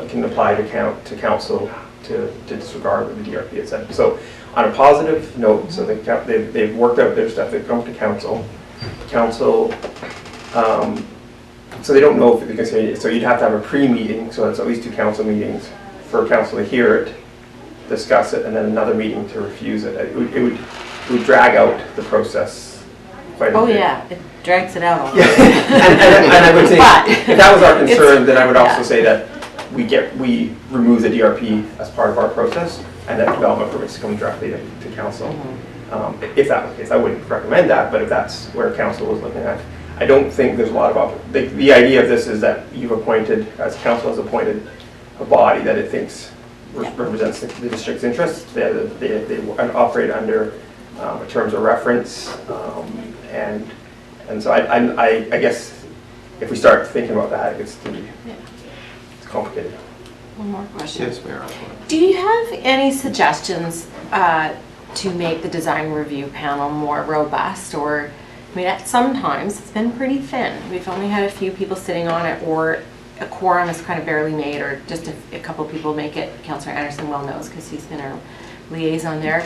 can apply to council to disregard what the DRP has said. So on a positive note, so they've worked out their stuff, they've come to council. So they don't know if they can say, so you'd have to have a pre-meeting, so that's at least 2 council meetings for council to hear it, discuss it, and then another meeting to refuse it. It would drag out the process quite a bit. Oh yeah, it drags it out. Yeah. and I would say, if that was our concern, then I would also say that we remove the DRP as part of our process, and that development permits come directly to council. If that was the case, I wouldn't recommend that, but if that's where council was looking at, I don't think there's a lot of the idea of this is that you've appointed, as council has appointed, a body that it thinks represents the district's interests. They operate under terms of reference, and so I guess if we start thinking about that, it gets to be it's complicated. One more question. Yes, Mayor Osborne. Do you have any suggestions to make the design review panel more robust? Or, I mean, sometimes it's been pretty thin. We've only had a few people sitting on it, or a quorum is kind of barely made, or just a couple of people make it. Councillor Anderson well knows because he's been our liaison there.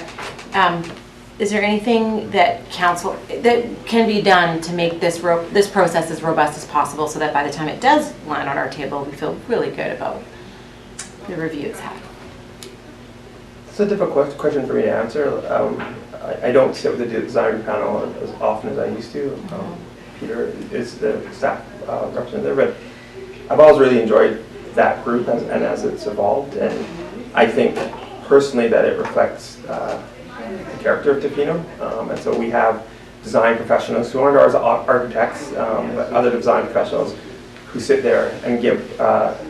Is there anything that council that can be done to make this process as robust as possible, so that by the time it does land on our table, we feel really good about the review it's had? It's a difficult question for me to answer. I don't sit with the design panel as often as I used to. Peter is the staff representative, but I've always really enjoyed that group as it's evolved, and I think personally that it reflects the character of Tofino, and so we have design professionals who aren't ours architects, but other design professionals who sit there and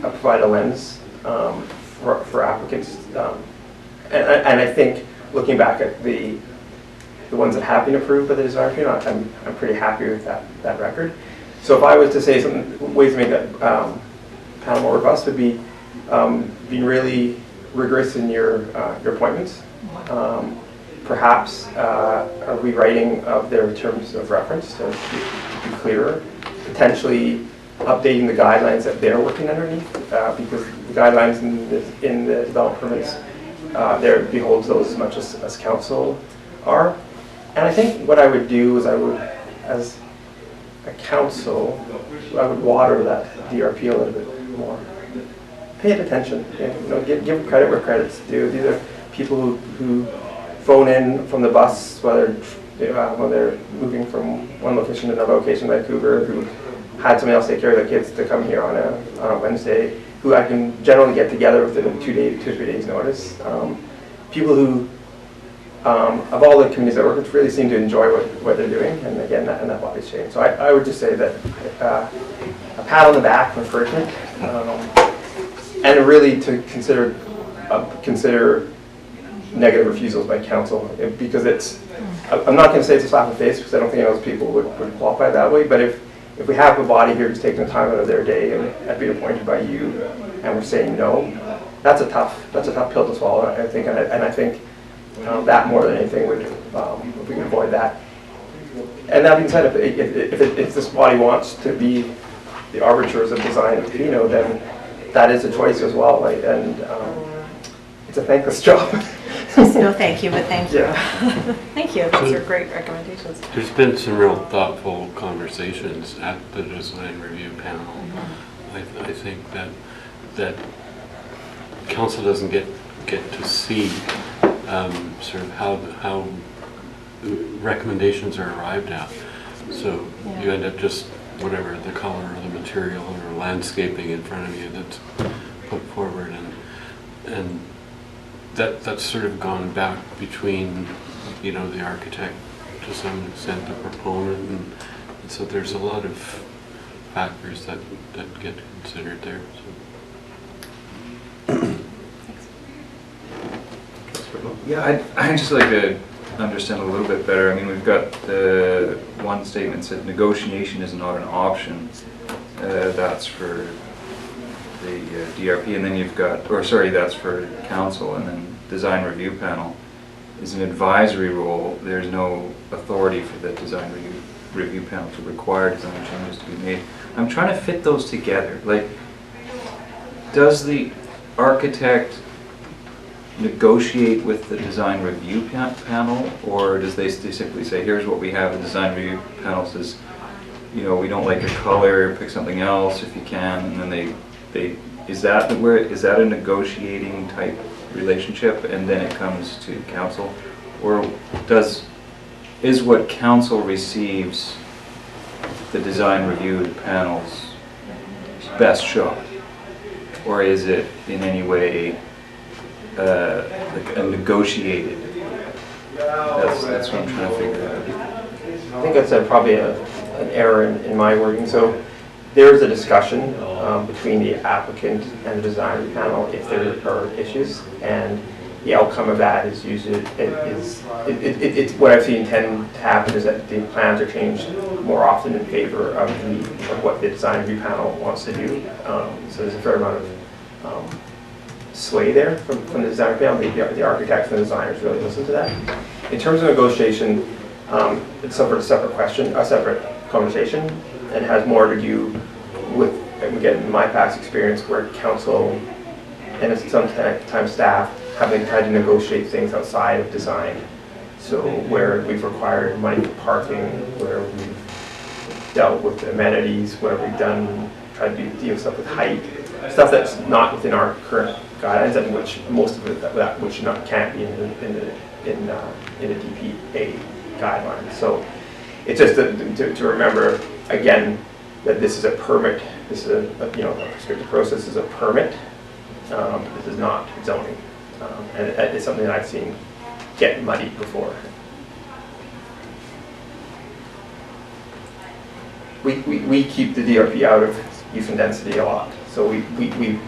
provide a lens for applicants, and I think looking back at the ones that have been approved by the design panel, I'm pretty happy with that record. So if I was to say some ways to make that panel more robust, would be being really rigorous in your appointments. Perhaps a rewriting of their terms of reference to be clearer. Potentially updating the guidelines that they're working underneath, because the guidelines in the development permits, there beholds those as much as council are. And I think what I would do is as a council, I would water that DRP a little bit more. Pay it attention. Give credit where credit's due. These are people who phone in from the bus, whether when they're moving from one location to another location, Vancouver, who had somebody else take care of their kids to come here on a Wednesday, who I can generally get together within 2 or 3 days notice. People who, of all the communities I work with, really seem to enjoy what they're doing, and again, that body's changed. So I would just say that a pat on the back for encouragement, and really to consider negative refusals by council, because I'm not going to say it's a slap in the face, because I don't think any of those people would qualify that way, but if we have a body here who's taking the time out of their day and being appointed by you, and we're saying no, that's a tough pill to swallow, I think, and I think that more than anything would, if we can avoid that. And that being said, if this body wants to be the arbiters of design of Tofino, then that is a choice as well, right? And it's a thankless job. No, thank you, but thank you. Yeah. Thank you, those are great recommendations. There's been some real thoughtful conversations at the design review panel. I think that council doesn't get to see sort of how recommendations are arrived at. So you end up just whatever the color or the material or landscaping in front of you that's put forward, and that's sort of gone back between, you know, the architect to some extent, the proponent, and so there's a lot of factors that get considered there. So. Yeah, I'd just like to understand a little bit better. I mean, we've got the one statement said negotiation is not an option. That's for the DRP, and then you've got, or sorry, that's for council, and then design review panel is an advisory role. There's no authority for the design review panel to require design changes to be made. I'm trying to fit those together. Like, does the architect negotiate with the design review panel, or does they simply say, here's what we have? The design review panel says, you know, we don't like your color, pick something else if you can, and then they is that a negotiating type relationship, and then it comes to council, or is what council receives the design review panel's best shot, or is it in any way like a negotiated? That's what I'm trying to figure out. I think that's probably an error in my wording. So there's a discussion between the applicant and the design panel if there are issues, and the outcome of that is usually it's what I've seen tend to happen is that the plans are changed more often in favor of what the design review panel wants to do. So there's a fair amount of sway there from the design panel. The architects and the designers really listen to that. In terms of negotiation, it's a separate question, a separate conversation, and has more to do with, again, in my past experience, where council and sometimes staff have been trying to negotiate things outside of design. So where we've required money for parking, where we've dealt with amenities, where we've tried to deal stuff with height, stuff that's not within our current guidelines, and which most of it that which can't be in a DPA guideline. So it's just to remember again that this is a permit. This is a prescriptive process. This is a permit. This is not zoning, and it's something that I've seen get muddied before. We keep the DRP out of use and density a lot. So we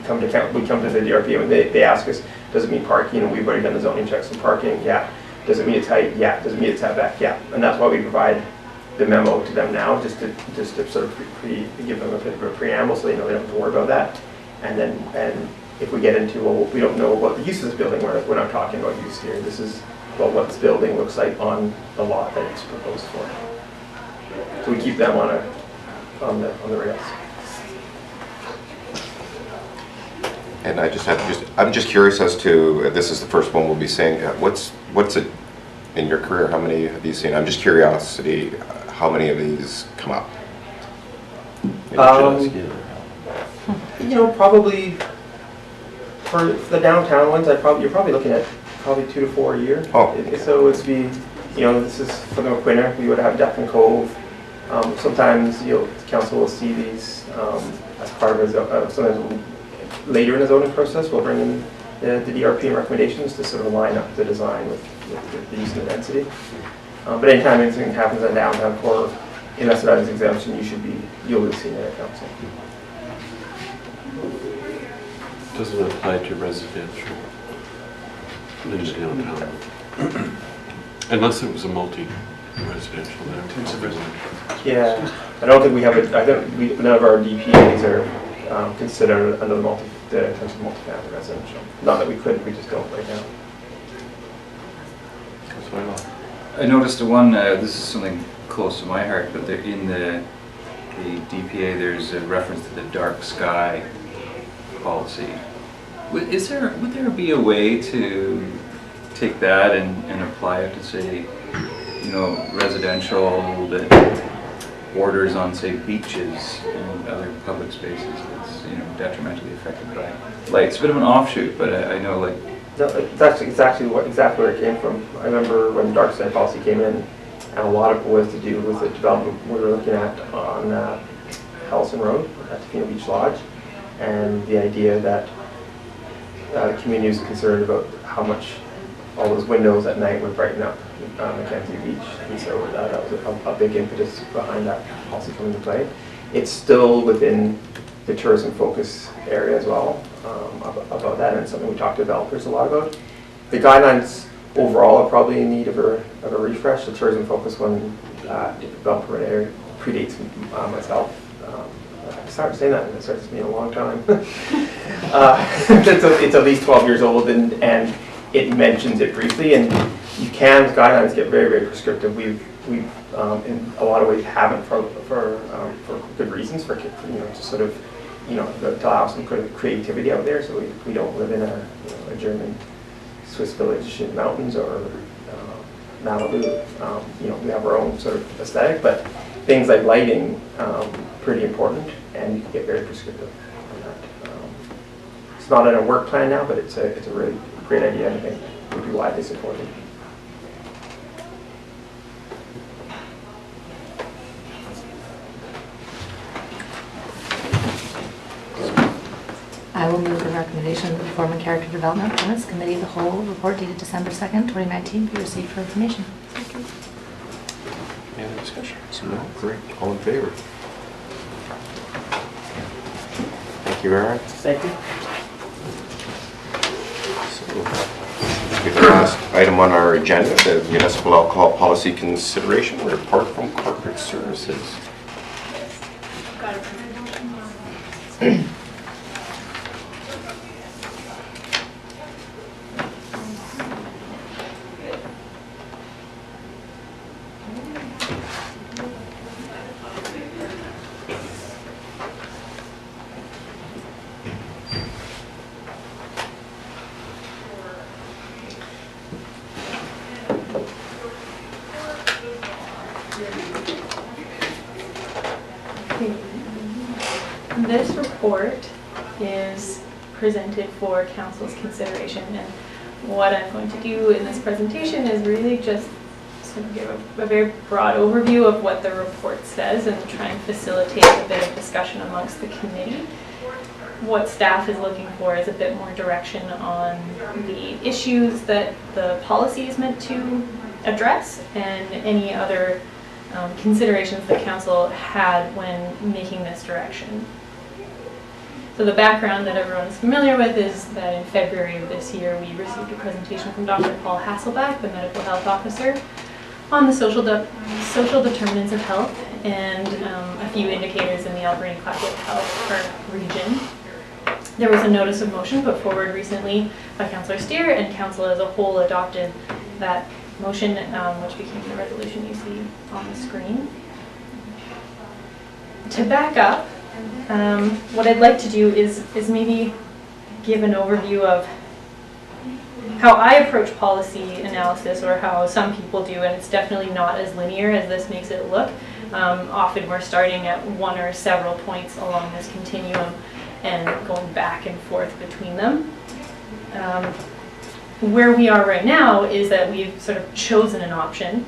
come to the DRP and they ask us, does it mean parking? And we've already done the zoning checks on parking. Yeah. Does it mean it's height? Yeah. Does it mean it's setback? Yeah. And that's why we provide the memo to them now, just to sort of give them a bit of a preamble so they know they don't have to worry about that. And if we get into, well, we don't know what the use of this building, we're not talking about use here. This is about what this building looks like on the lot that it's proposed for. So we keep them on the rails. And I'm just curious as to, this is the first one we'll be seeing, what's it, in your career, how many have you seen? I'm just curiosity, how many of these come up? Probably for the downtown ones, you're probably looking at 2 to 4 a year. Oh. So it's this is for the McQuinner, we would have Duck and Cove. Sometimes council will see these as part of sometimes later in the zoning process. We'll bring in the DRP recommendations to sort of line up the design with the use and the density. But anytime anything happens on downtown core, unless it has exemption, you'll be seeing it at council. Doesn't apply to residential in downtown. Unless it was a multi-residential. Yeah, I don't think we have none of our DPAs are considered under the in terms of multi-family residential. Not that we couldn't, we just don't right now. I noticed this is something close to my heart, but they're in the the DPA, there's a reference to the dark sky policy. Would there be a way to take that and apply it to, say, you know, residential that borders on, say, beaches and other public spaces that's, you know, detrimentally affected by light? It's a bit of an offshoot, but I know, like... No, it's actually exactly where it came from. I remember when the dark sky policy came in, and a lot of it was to do with the development we were looking at on Hellison Road at Tofino Beach Lodge, and the idea that the community was concerned about how much all those windows at night would brighten up Mackenzie Beach, and so that was a big impetus behind that policy coming into play. It's still within the tourism focus area as well, about that, and it's something we talk to developers a lot about. The guidelines overall are probably in need of a refresh. The tourism focus one developer area predates myself. I started saying that and it starts to be a long time. It's at least 12 years old, and it mentions it briefly, and you can, guidelines get very, very prescriptive. We've in a lot of ways haven't for good reasons, for you know, to sort of, you know, to allow some creativity out there, so we don't live in a German Swiss village in mountains or Malibu. You know, we have our own sort of aesthetic, but things like lighting, pretty important, and you can get very prescriptive on that. It's not in a work plan now, but it's a really great idea, and I think would be widely supported. I will move the recommendation of the Form and Character Development Permits Committee of the Whole report dated December 2nd, 2019 be received for information. Any other discussion? No? Great. All in favor? Thank you, Aaron. Thank you. So, the last item on our agenda, the Municipal Alcohol Policy Consideration Report from Corporate Services. Got it. This report is presented for Council's consideration, and what I'm going to do in this presentation is really just sort of give a very broad overview of what the report says and try and facilitate a bit of discussion amongst the committee. What staff is looking for is a bit more direction on the issues that the policy is meant to address and any other considerations that Council had when making this direction. So the background that everyone is familiar with is that in February of this year we received a presentation from Dr. Paul Hasselbeck, the Medical Health Officer, on the social determinants of health and a few indicators in the Alberni Clayoquot Health region. There was a notice of motion put forward recently by Councillor Steer, and Council as a whole adopted that motion, which became the resolution you see on the screen. To back up, what I'd like to do is maybe give an overview of how I approach policy analysis, or how some people do, and it's definitely not as linear as this makes it look. Often we're starting at one or several points along this continuum and going back and forth between them. Where we are right now is that we've sort of chosen an option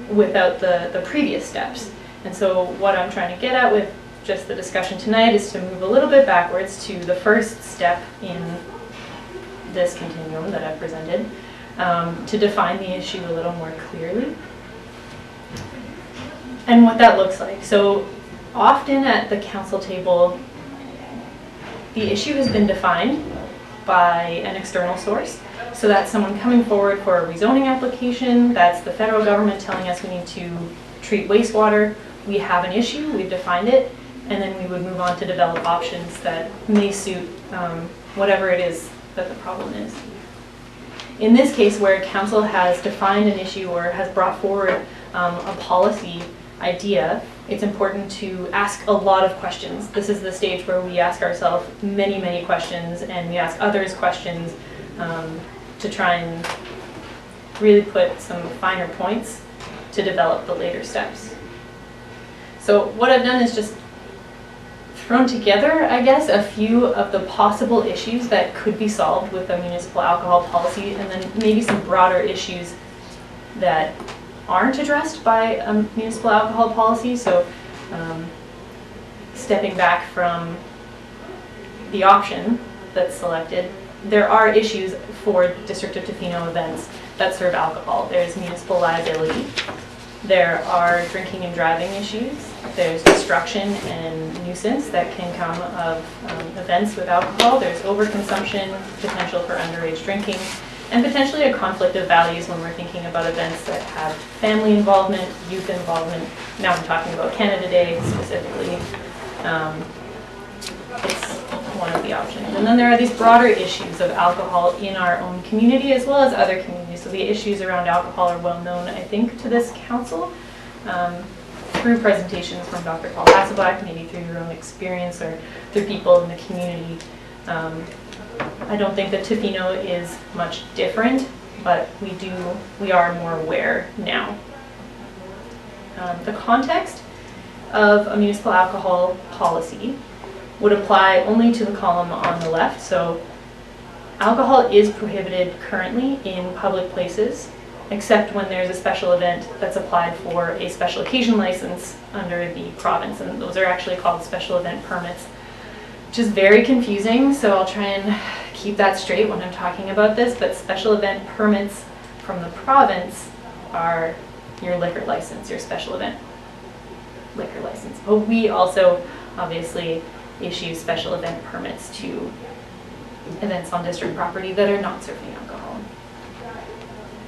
without the previous steps. And so what I'm trying to get at with just the discussion tonight is to move a little bit backwards to the first step in this continuum that I've presented, to define the issue a little more clearly and what that looks like. So often at the council table, the issue has been defined by an external source. So that's someone coming forward for a rezoning application, that's the federal government telling us we need to treat wastewater, we have an issue, we've defined it, and then we would move on to develop options that may suit whatever it is that the problem is. In this case, where council has defined an issue or has brought forward a policy idea, it's important to ask a lot of questions. This is the stage where we ask ourselves many, many questions, and we ask others questions to try and really put some finer points to develop the later steps. So what I've done is just thrown together, I guess, a few of the possible issues that could be solved with a municipal alcohol policy, and then maybe some broader issues that aren't addressed by a municipal alcohol policy. So stepping back from the option that's selected, there are issues for District of Tofino events that serve alcohol. There's municipal liability. There are drinking and driving issues. There's destruction and nuisance that can come of events with alcohol. There's overconsumption, potential for underage drinking, and potentially a conflict of values when we're thinking about events that have family involvement, youth involvement. Now I'm talking about Canada Day specifically. It's one of the options. And then there are these broader issues of alcohol in our own community as well as other communities. So the issues around alcohol are well known, I think, to this council through presentations from Dr. Paul Hasselblack, maybe through your own experience or through people in the community. I don't think that Tofino is much different, but we are more aware now. The context of a municipal alcohol policy would apply only to the column on the left. So alcohol is prohibited currently in public places, except when there's a special event that's applied for a special occasion license under the province, and those are actually called special event permits, which is very confusing, so I'll try and keep that straight when I'm talking about this. But special event permits from the province are your liquor license, your special event liquor license. But we also obviously issue special event permits to events on district property that are not serving alcohol.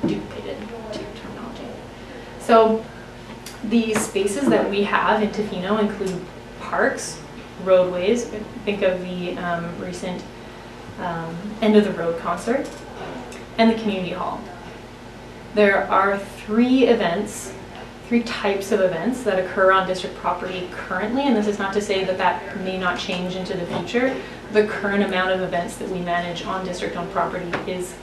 Duplicated terminology. So the spaces that we have in Tofino include parks, roadways. Think of the recent End of the Road concert, and the community hall. There are three types of events that occur on district property currently, and this is not to say that that may not change into the future. The current amount of events that we manage on district-owned property is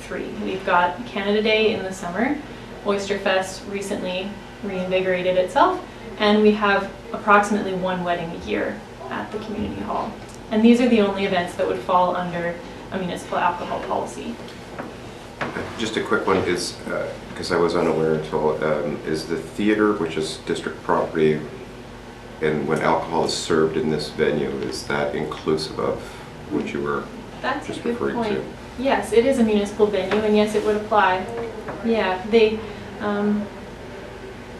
3. We've got Canada Day in the summer, Oysterfest recently reinvigorated itself, and we have approximately 1 wedding a year at the community hall. And these are the only events that would fall under a municipal alcohol policy. Just a quick one is, because I was unaware until, is the theater, which is district property, and when alcohol is served in this venue, is that inclusive of what you were That's just a good referring point. to? Yes, it is a municipal venue, and yes, it would apply. Yeah,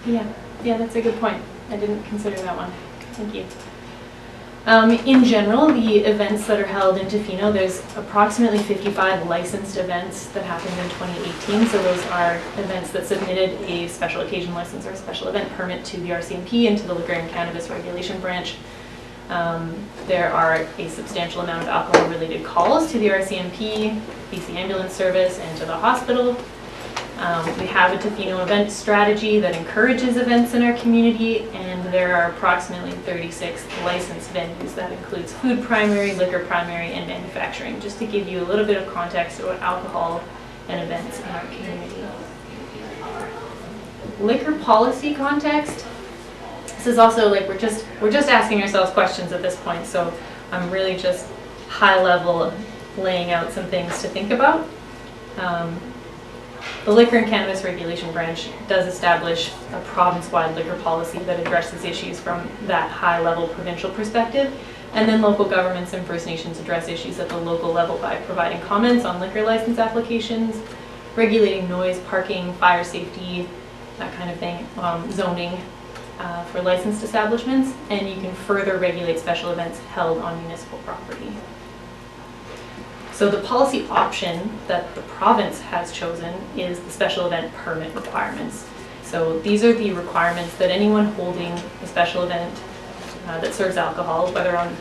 yeah, that's a good point. I didn't consider that one. Thank you. In general, the events that are held in Tofino, there's approximately 55 licensed events that happened in 2018. So those are events that submitted a special occasion license or a special event permit to the RCMP and to the Liquor and Cannabis Regulation Branch. There are a substantial amount of alcohol-related calls to the RCMP, BC Ambulance Service, and to the hospital. We have a Tofino event strategy that encourages events in our community, and there are approximately 36 licensed venues. That includes food primary, liquor primary, and manufacturing, just to give you a little bit of context about alcohol and events in our community. Liquor policy context. This is also like we're just asking ourselves questions at this point, so I'm really just high level laying out some things to think about. The Liquor and Cannabis Regulation Branch does establish a province-wide liquor policy that addresses issues from that high-level provincial perspective, and then local governments and First Nations address issues at the local level by providing comments on liquor license applications, regulating noise, parking, fire safety, that kind of thing, zoning for licensed establishments, and you can further regulate special events held on municipal property. So the policy option that the province has chosen is the special event permit requirements. So these are the requirements that anyone holding a special event that serves alcohol, whether on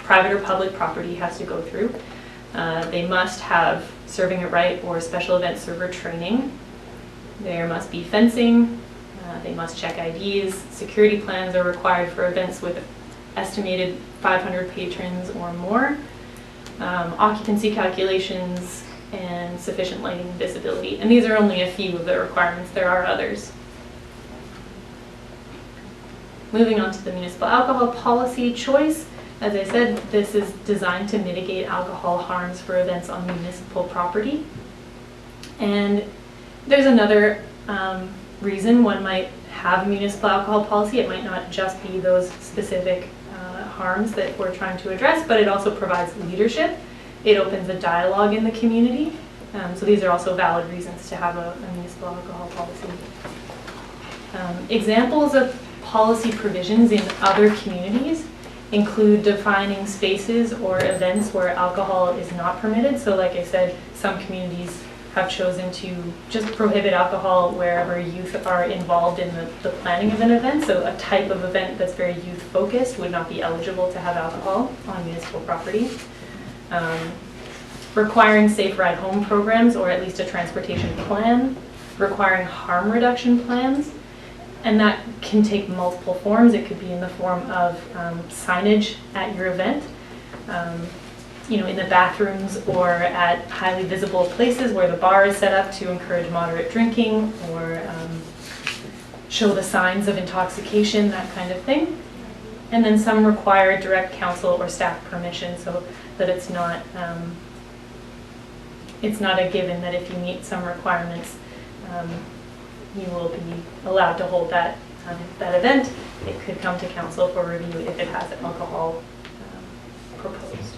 private or public property, has to go through. They must have serving it right or special event server training. There must be fencing, They must check IDs. Security plans are required for events with estimated 500 patrons or more. Occupancy calculations and sufficient lighting and visibility. And these are only a few of the requirements. There are others. Moving on to the municipal alcohol policy choice. As I said, this is designed to mitigate alcohol harms for events on municipal property. And there's another reason one might have a municipal alcohol policy. It might not just be those specific harms that we're trying to address, but it also provides leadership. It opens a dialogue in the community. So these are also valid reasons to have a municipal alcohol policy. Examples of policy provisions in other communities include defining spaces or events where alcohol is not permitted. So like I said, some communities have chosen to just prohibit alcohol wherever youth are involved in the planning of an event. So a type of event that's very youth focused would not be eligible to have alcohol on municipal property. Requiring safe ride home programs, or at least a transportation plan, requiring harm reduction plans, and that can take multiple forms. It could be in the form of signage at your event, in the bathrooms or at highly visible places where the bar is set up to encourage moderate drinking, or show the signs of intoxication, that kind of thing. And then some require direct council or staff permission, so that it's not a given that if you meet some requirements, you will be allowed to hold that event. It could come to council for review if it has alcohol proposed.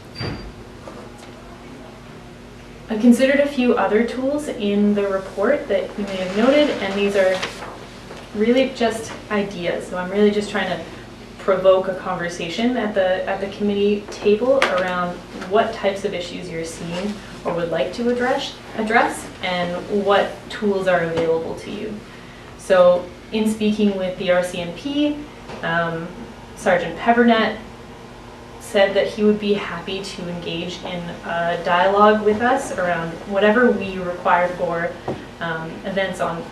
I considered a few other tools in the report that you may have noted, and these are really just ideas. So I'm really just trying to provoke a conversation at the committee table around what types of issues you're seeing or would like to address, and what tools are available to you. So in speaking with the RCMP, Sergeant Pevernet said that he would be happy to engage in a dialogue with us around whatever we require for events on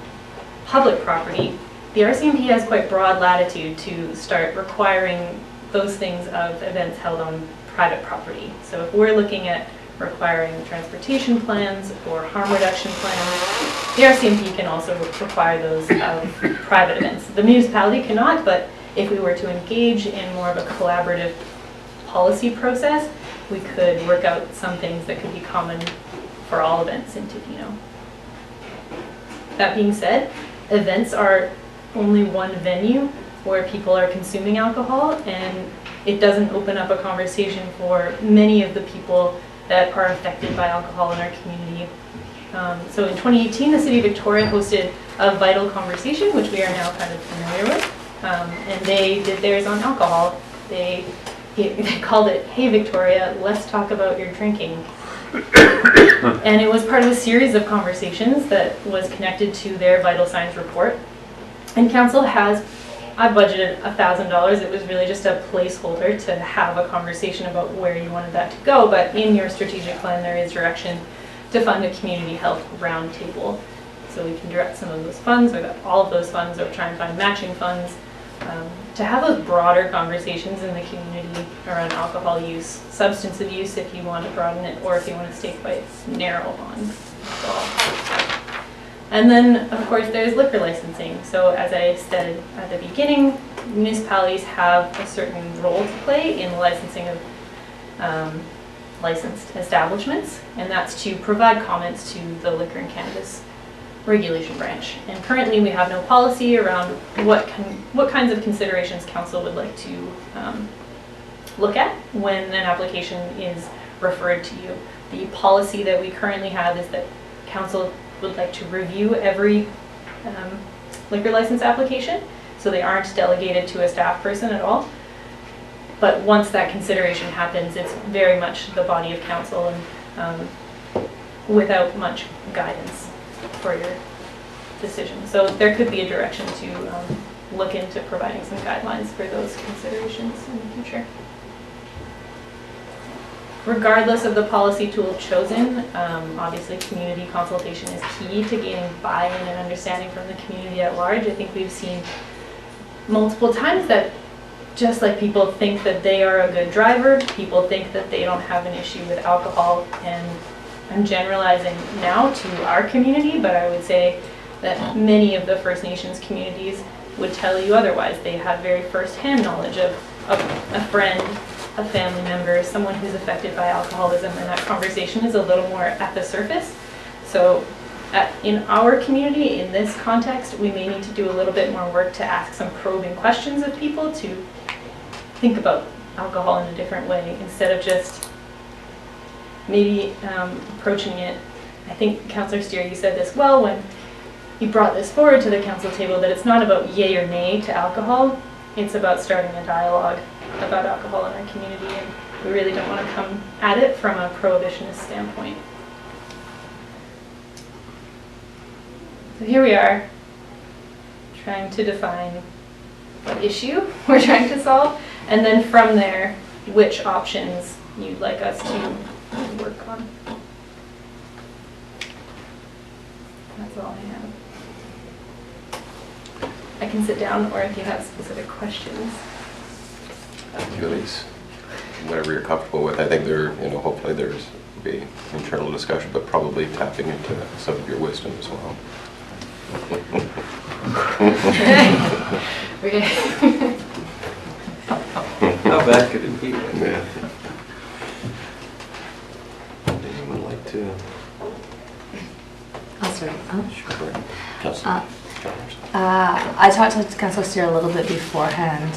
public property. The RCMP has quite broad latitude to start requiring those things of events held on private property. So if we're looking at requiring transportation plans or harm reduction plans, the RCMP can also require those of private events. The municipality cannot, but if we were to engage in more of a collaborative policy process, we could work out some things that could be common for all events in Tofino. That being said, events are only one venue where people are consuming alcohol, and it doesn't open up a conversation for many of the people that are affected by alcohol in our community. So in 2018, the City of Victoria hosted a vital conversation, which we are now kind of familiar with, and they did theirs on alcohol. They called it, "Hey Victoria, let's talk about your drinking." And it was part of a series of conversations that was connected to their vital signs report. And council has, I budgeted $1,000. It was really just a placeholder to have a conversation about where you wanted that to go. But in your strategic plan, there is direction to fund a community health roundtable. So we can direct some of those funds, or all of those funds, or try and find matching funds to have those broader conversations in the community around alcohol use, substance abuse if you want to broaden it, or if you want to stay quite narrow on alcohol. And then, of course, there's liquor licensing. So as I said at the beginning, municipalities have a certain role to play in the licensing of licensed establishments, and that's to provide comments to the Liquor and Cannabis Regulation Branch. And currently we have no policy around what kinds of considerations council would like to look at when an application is referred to you. The policy that we currently have is that council would like to review every liquor license application, so they aren't delegated to a staff person at all. But once that consideration happens, it's very much the body of council, and without much guidance for your decision. So there could be a direction to look into providing some guidelines for those considerations in the future. regardless of the policy tool chosen, obviously community consultation is key to gaining buy-in and understanding from the community at large. I think we've seen multiple times that just like people think that they are a good driver, people think that they don't have an issue with alcohol, and I'm generalizing now to our community, but I would say that many of the First Nations communities would tell you otherwise. They have very first-hand knowledge of a friend, a family member, someone who's affected by alcoholism, and that conversation is a little more at the surface. So in our community, in this context, we may need to do a little bit more work to ask some probing questions of people to think about alcohol in a different way instead of just maybe approaching it. I think Councillor Steer, you said this well when you brought this forward to the council table, that it's not about yay or nay to alcohol, it's about starting a dialogue about alcohol in our community, and we really don't want to come at it from a prohibitionist standpoint. So here we are, trying to define what issue we're trying to solve, and then from there, which options you'd like us to work on. That's all I have. I can sit down, or if you have specific questions. Julie's, whatever you're comfortable with. I think there, hopefully there's be internal discussion, but probably tapping into some of your wisdom as well. How bad could it be? Yeah. Anyone like to? I'll start. Sure. I talked to Councillor Steer a little bit beforehand,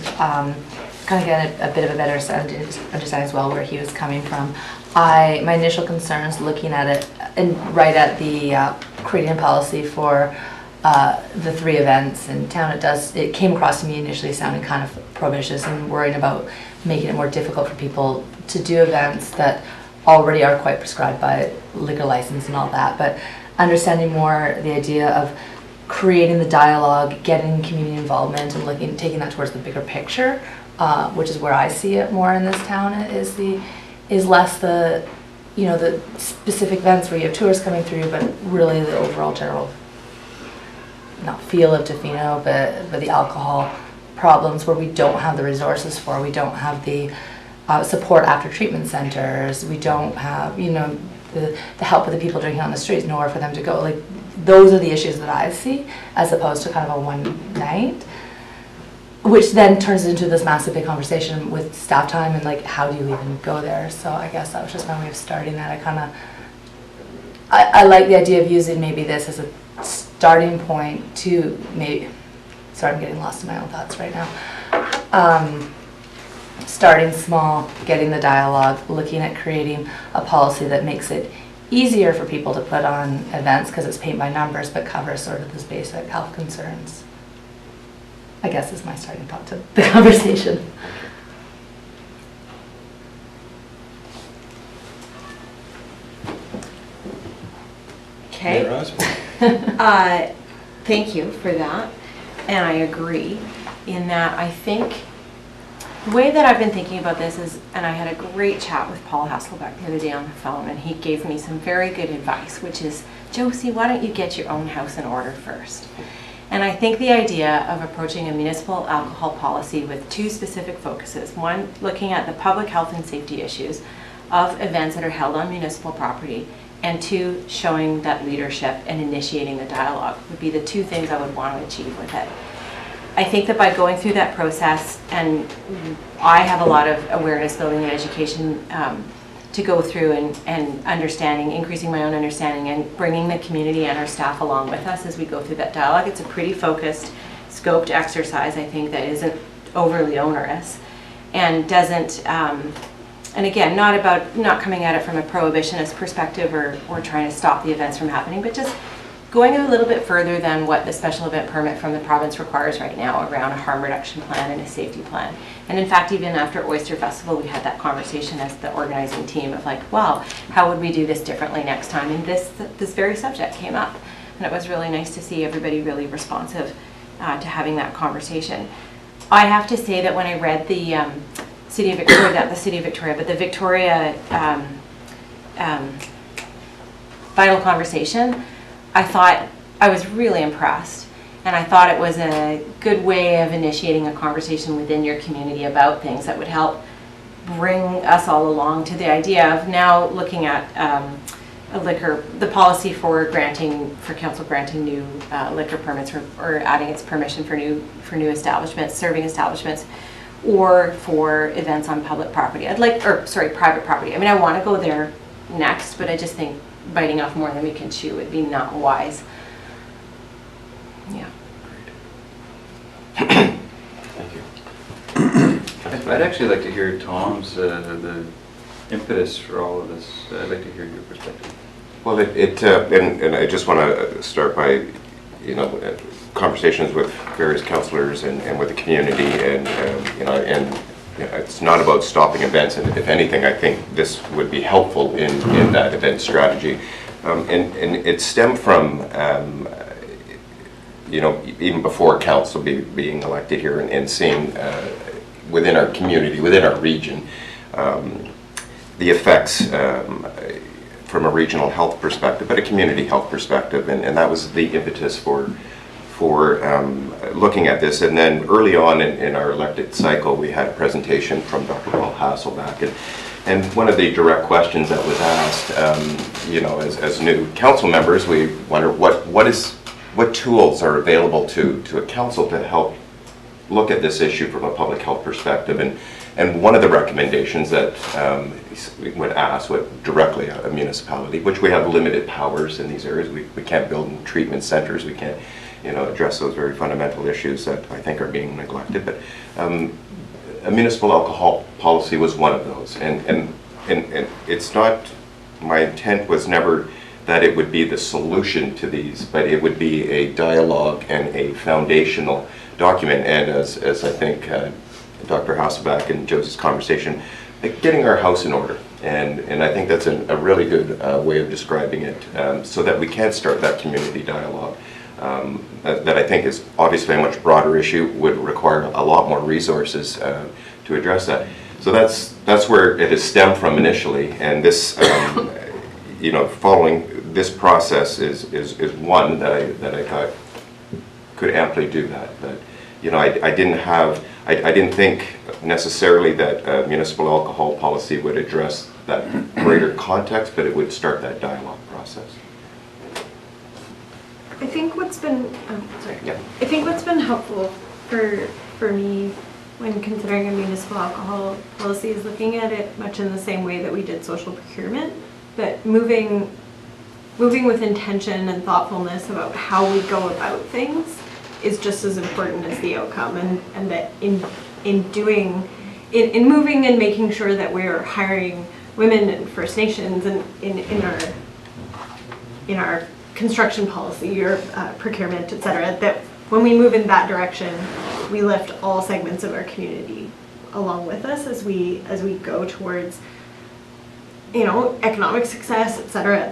kind of get a bit of a better understanding as well where he was coming from. My initial concerns looking at it, and right at the creating a policy for the 3 events in town, it came across to me initially sounding kind of prohibitive and worrying about making it more difficult for people to do events that already are quite prescribed by liquor license and all that, but understanding more the idea of creating the dialogue, getting community involvement, and taking that towards the bigger picture, which is where I see it more in this town, is less the specific events where you have tourists coming through, but really the overall general, not feel of Tofino, but the alcohol problems where we don't have the resources for, we don't have the support after treatment centers, we don't have, the help of the people drinking on the streets, nowhere for them to go. Like, those are the issues that I see, as opposed to kind of a one night, which then turns into this massive big conversation with staff time and like, how do you even go there? So I guess that was just my way of starting that. I like the idea of using maybe this as a starting point to maybe, sorry, I'm getting lost in my own thoughts right now. Starting small, getting the dialogue, looking at creating a policy that makes it easier for people to put on events because it's paint by numbers, but covers sort of those basic health concerns. I guess is my starting thought to the conversation. Okay. Thank you for that. And I agree in that I think the way that I've been thinking about this is, and I had a great chat with Paul Hasselbeck the other day on the phone, and he gave me some very good advice, which is, Josie, why don't you get your own house in order first? And I think the idea of approaching a municipal alcohol policy with 2 specific focuses, one, looking at the public health and safety issues of events that are held on municipal property, and 2, showing that leadership and initiating the dialogue would be the 2 things I would want to achieve with it. I think that by going through that process, and I have a lot of awareness building and education to go through and understanding, increasing my own understanding and bringing the community and our staff along with us as we go through that dialogue. It's a pretty focused, scoped exercise, I think, that isn't overly onerous and doesn't, and again, not coming at it from a prohibitionist perspective or trying to stop the events from happening, but just going a little bit further than what the special event permit from the province requires right now around a harm reduction plan and a safety plan. And in fact, even after Oyster Festival, we had that conversation as the organizing team of like, wow, how would we do this differently next time? And this very subject came up. And it was really nice to see everybody really responsive to having that conversation. I have to say that when I read the City of Victoria, not the City of Victoria, but the Victoria final conversation, I thought I was really impressed. And I thought it was a good way of initiating a conversation within your community about things that would help bring us all along to the idea of now looking at the policy for council granting new liquor permits or adding its permission for new establishments, serving establishments, or for events on public property. Private property. I mean, I want to go there next, but I just think biting off more than we can chew would be not wise. Yeah. Thank you. I'd actually like to hear Tom's, the impetus for all of this. I'd like to hear your perspective. Well, and I just want to start by, conversations with various councillors and with the community, and it's not about stopping events, and if anything, I think this would be helpful in that event strategy. And it stemmed from, even before council being elected here and seeing within our community, within our region, the effects from a regional health perspective, but a community health perspective, and that was the impetus for looking at this. And then early on in our elected cycle, we had a presentation from Dr. Paul Hasselback, and one of the direct questions that was asked, as new council members, we wonder what tools are available to a council to help look at this issue from a public health perspective. And one of the recommendations that we would ask directly a municipality, which we have limited powers in these areas. We can't build treatment centers. We can't, address those very fundamental issues that I think are being neglected. But a municipal alcohol policy was one of those. And it's not, my intent was never that it would be the solution to these, but it would be a dialogue and a foundational document. And as I think Dr. Hasselback and Josie's conversation, getting our house in order. And I think that's a really good way of describing it, so that we can start that community dialogue. That I think is obviously a much broader issue, would require a lot more resources to address that. So that's where it has stemmed from initially, and this, following this process is one that I thought could amply do that. But I didn't think necessarily that a municipal alcohol policy would address that greater context, but it would start that dialogue process. I think what's been Yeah. I think what's been helpful for me when considering a municipal alcohol policy is looking at it much in the same way that we did social procurement, but moving with intention and thoughtfulness about how we go about things is just as important as the outcome, and that in moving and making sure that we're hiring women and First Nations and in our construction policy or procurement, etc., that when we move in that direction, we lift all segments of our community along with us as we go towards economic success, etc.,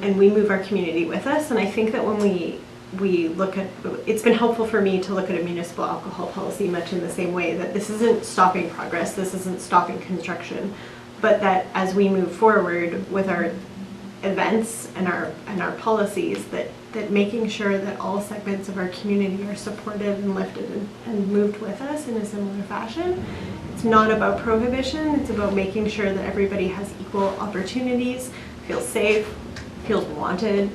and we move our community with us. And I think that when we look at, it's been helpful for me to look at a municipal alcohol policy much in the same way that this isn't stopping progress, this isn't stopping construction, but that as we move forward with our events and our policies, that making sure that all segments of our community are supported and lifted and moved with us in a similar fashion. It's not about prohibition, it's about making sure that everybody has equal opportunities, feels safe, feels wanted,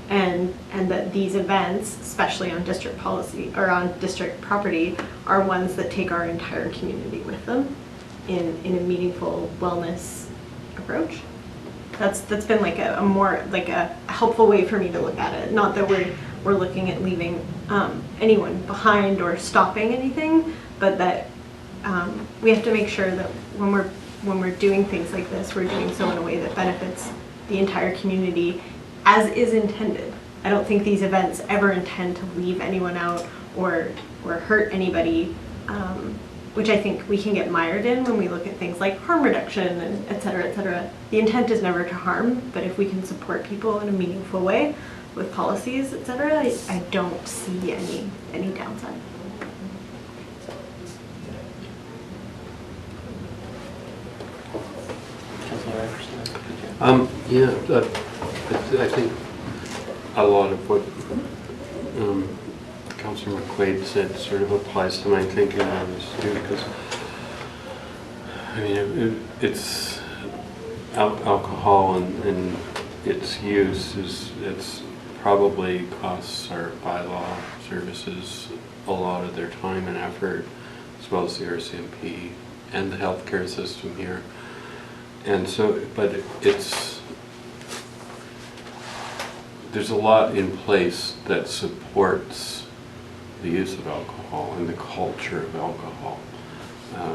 and that these events, especially on district policy or on district property, are ones that take our entire community with them in a meaningful wellness approach. That's been like a more like a helpful way for me to look at it. Not that we're looking at leaving anyone behind or stopping anything, but that we have to make sure that when we're doing things like this, we're doing so in a way that benefits the entire community as is intended. I don't think these events ever intend to leave anyone out or hurt anybody, which I think we can get mired in when we look at things like harm reduction and et cetera, et cetera. The intent is never to harm, but if we can support people in a meaningful way with policies, et cetera, I don't see any downside. Yeah, I think a lot of what Councillor McQuaid said sort of applies to my thinking on this too, because I mean, it's alcohol and its use it's probably costs our bylaw services a lot of their time and effort, as well as the RCMP and the healthcare system here. And so, but there's a lot in place that supports the use of alcohol, and the culture of alcohol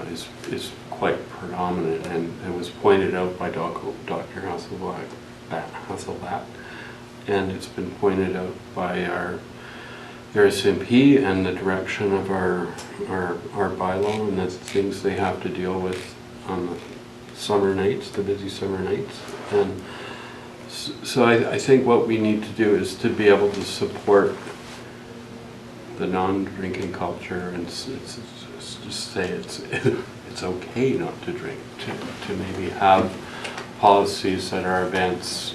is quite predominant, and it was pointed out by Dr. Hasselback, and it's been pointed out by our RSMP and the direction of our bylaw, and that's things they have to deal with on the summer nights, the busy summer nights. And so I think what we need to do is to be able to support the non-drinking culture, and it's just say it's okay not to drink, to maybe have policies that our events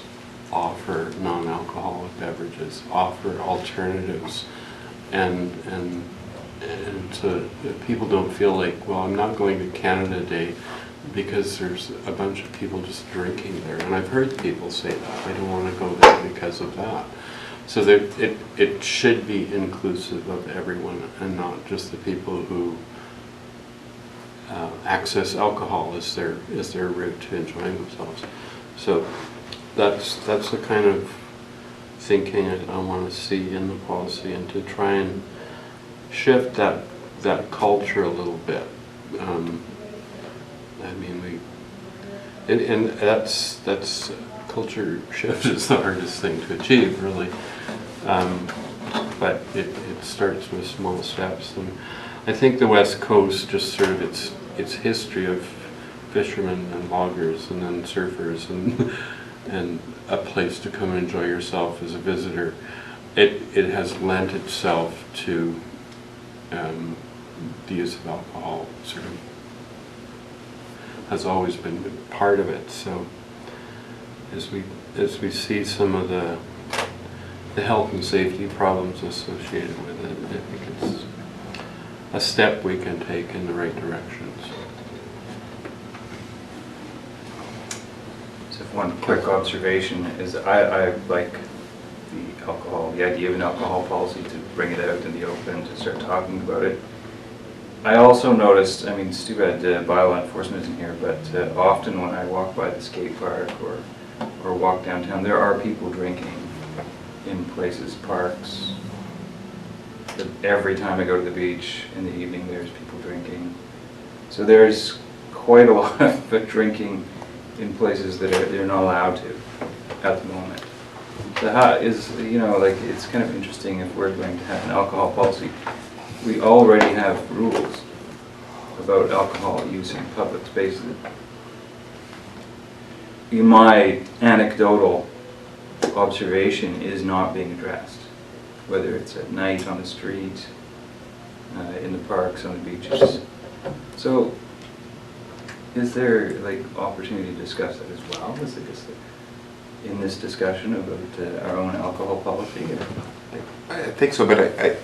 offer non-alcoholic beverages, offer alternatives, and so people don't feel like, well, I'm not going to Canada Day because there's a bunch of people just drinking there. And I've heard people say that, I don't want to go there because of that. So that it should be inclusive of everyone, and not just the people who access alcohol as their route to enjoying themselves. So that's the kind of thinking I want to see in the policy, and to try and shift that culture a little bit. I mean, and that's culture shift is the hardest thing to achieve, really. But it starts with small steps, and I think the West Coast, just sort of its history of fishermen and loggers and then surfers and a place to come and enjoy yourself as a visitor, it has lent itself to the use of alcohol, sort of has always been part of it. So as we see some of the health and safety problems associated with it, I think it's a step we can take in the right directions. So one quick observation is I like the idea of an alcohol policy, to bring it out in the open, to start talking about it. I also noticed, I mean, it's too bad bylaw enforcement isn't here, but often when I walk by the skate park or walk downtown, there are people drinking in places, parks. But every time I go to the beach in the evening, there's people drinking. So there's quite a lot of drinking in places that they're not allowed to at the moment. So how is, like, it's kind of interesting if we're going to have an alcohol policy. We already have rules about alcohol use in public spaces. My anecdotal observation is not being addressed, whether it's at night on the street, in the parks, on the beaches. So is there like opportunity to discuss that as well? Is it just in this discussion about our own alcohol policy? I think so, but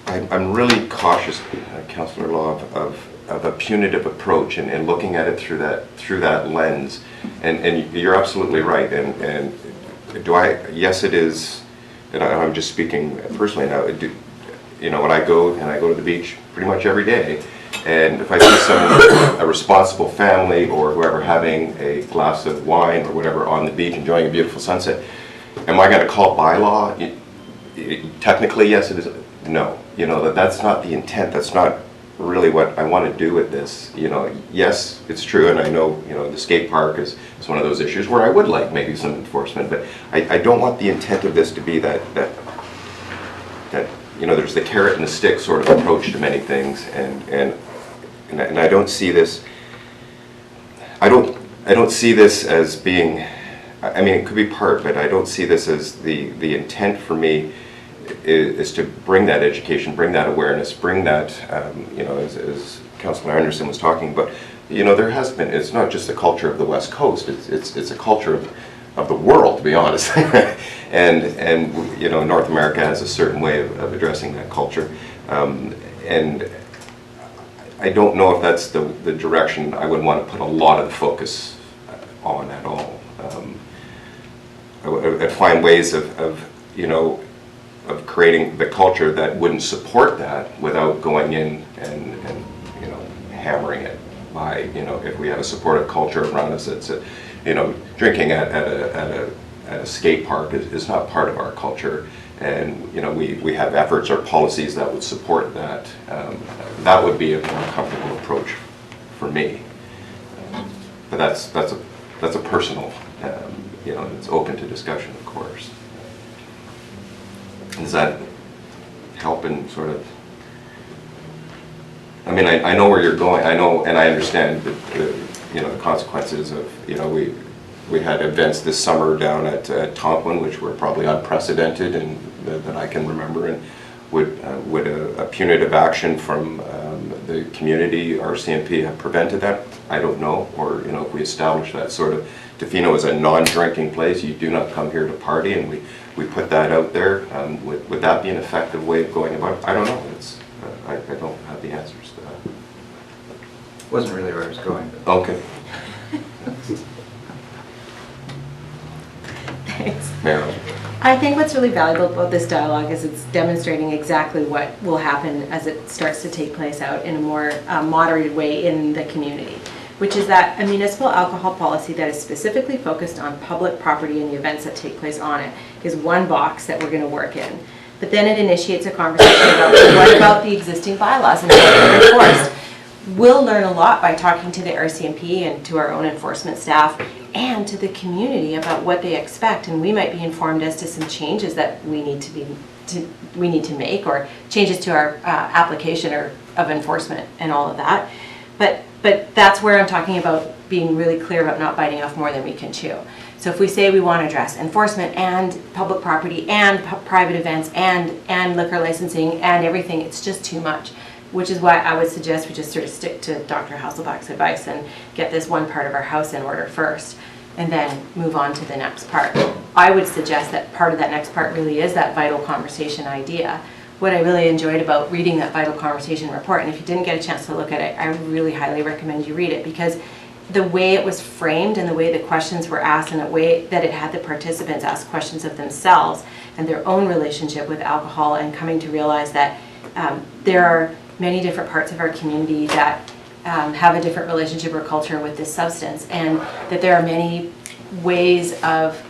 I'm really cautious, Councillor Law, of a punitive approach and looking at it through that lens. And you're absolutely right. And yes, it is. And I'm just speaking personally now. When I go to the beach pretty much every day, and if I see a responsible family or whoever having a glass of wine or whatever on the beach enjoying a beautiful sunset, am I going to call bylaw? Technically, yes, it is. No, that's not the intent. That's not really what I want to do with this. Yes, it's true, and I know, the skate park is one of those issues where I would like maybe some enforcement, but I don't want the intent of this to be that there's the carrot and the stick sort of approach to many things, and I don't see this. I don't see this as being. I mean, it could be part, but I don't see this as the intent for me. Is to bring that education, bring that awareness, bring that, as Councillor Anderson was talking about, you know, there has been, it's not just a culture of the West Coast, it's a culture of the world, to be honest. and you know, North America has a certain way of addressing that culture. And I don't know if that's the direction I would want to put a lot of the focus on at all. I'd find ways of, you know, of creating the culture that wouldn't support that without going in and you know, hammering it by, you know, if we have a supportive culture around us, it's a, you know, drinking at a skate park is not part of our culture, and you know, we have efforts or policies that would support that. That would be a more comfortable approach for me. But that's a personal, you know, it's open to discussion, of course. Does that help in sort of? I mean, I know where you're going. I know, and I understand the you know, the consequences of, you know, we had events this summer down at Tonquin, which were probably unprecedented and that I can remember. And would a punitive action from the community, our CMP, have prevented that? I don't know. Or, you know, if we establish that sort of, Tofino is a non-drinking place, you do not come here to party, and we put that out there, would that be an effective way of going about it? I don't know. It's, I don't have the answers to that. Wasn't really where I was going. Okay. Thanks. Meryl. I think what's really valuable about this dialogue is it's demonstrating exactly what will happen as it starts to take place out in a more moderated way in the community, which is that a municipal alcohol policy that is specifically focused on public property and the events that take place on it is one box that we're going to work in. But then it initiates a conversation about what about the existing bylaws and how they're enforced. We'll learn a lot by talking to the RCMP and to our own enforcement staff and to the community about what they expect, and we might be informed as to some changes that we need to make, or changes to our application or of enforcement and all of that. But that's where I'm talking about being really clear about not biting off more than we can chew. So if we say we want to address enforcement and public property and private events and liquor licensing and everything, it's just too much. Which is why I would suggest we just sort of stick to Dr. Hasselbach's advice and get this one part of our house in order first, and then move on to the next part. I would suggest that part of that next part really is that vital conversation idea. What I really enjoyed about reading that vital conversation report, and if you didn't get a chance to look at it, I really highly recommend you read it, because the way it was framed and the way the questions were asked and the way that it had the participants ask questions of themselves and their own relationship with alcohol, and coming to realize that there are many different parts of our community that have a different relationship or culture with this substance, and that there are many ways of,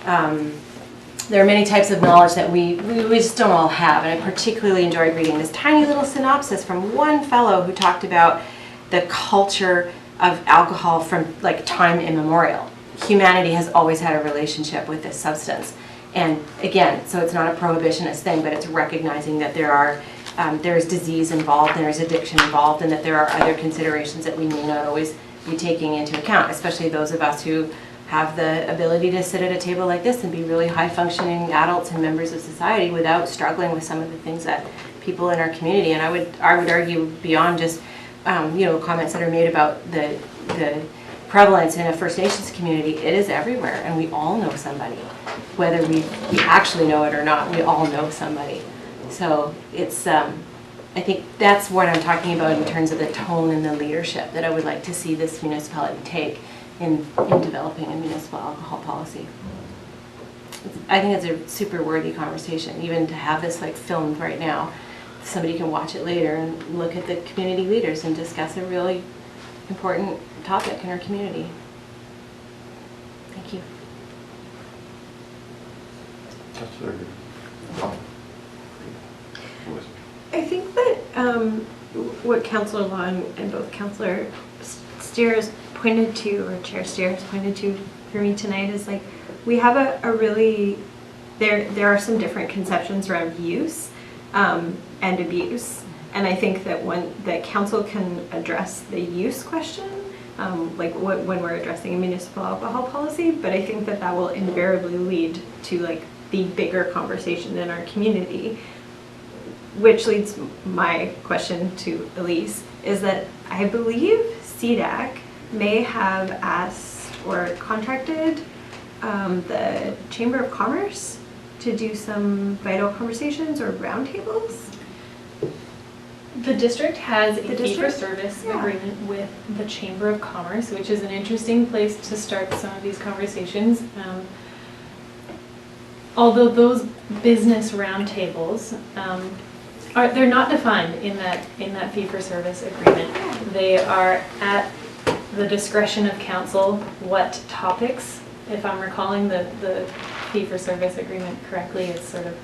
there are many types of knowledge that we just don't all have. And I particularly enjoyed reading this tiny little synopsis from one fellow who talked about the culture of alcohol from like time immemorial. Humanity has always had a relationship with this substance. And again, so it's not a prohibitionist thing, but it's recognizing that there's disease involved, and there's addiction involved, and that there are other considerations that we may not always be taking into account, especially those of us who have the ability to sit at a table like this and be really high-functioning adults and members of society without struggling with some of the things that people in our community, and I would argue beyond just you know, comments that are made about the prevalence in a First Nations community, it is everywhere, and we all know somebody. Whether we actually know it or not, we all know somebody. So it's, I think that's what I'm talking about in terms of the tone and the leadership that I would like to see this municipality take in developing a municipal alcohol policy. I think it's a super worthy conversation, even to have this like filmed right now. Somebody can watch it later and look at the community leaders and discuss a really important topic in our community. Thank you. I think that what Councillor Long and both Councillor Steers pointed to, or Chair Steers pointed to for me tonight, is like we have a really, there are some different conceptions around use and abuse, and I think that council can address the use question, like when we're addressing a municipal alcohol policy, but I think that will invariably lead to like the bigger conversation in our community. Which leads my question to Elise, is that I believe CDAC may have asked or contracted the Chamber of Commerce to do some vital conversations or roundtables. The district has a The district? fee-for-service Yeah. agreement with the Chamber of Commerce, which is an interesting place to start some of these conversations. Although those business roundtables they're not defined in that fee-for-service agreement. They are at the discretion of council what topics, if I'm recalling the fee-for-service agreement correctly, it's sort of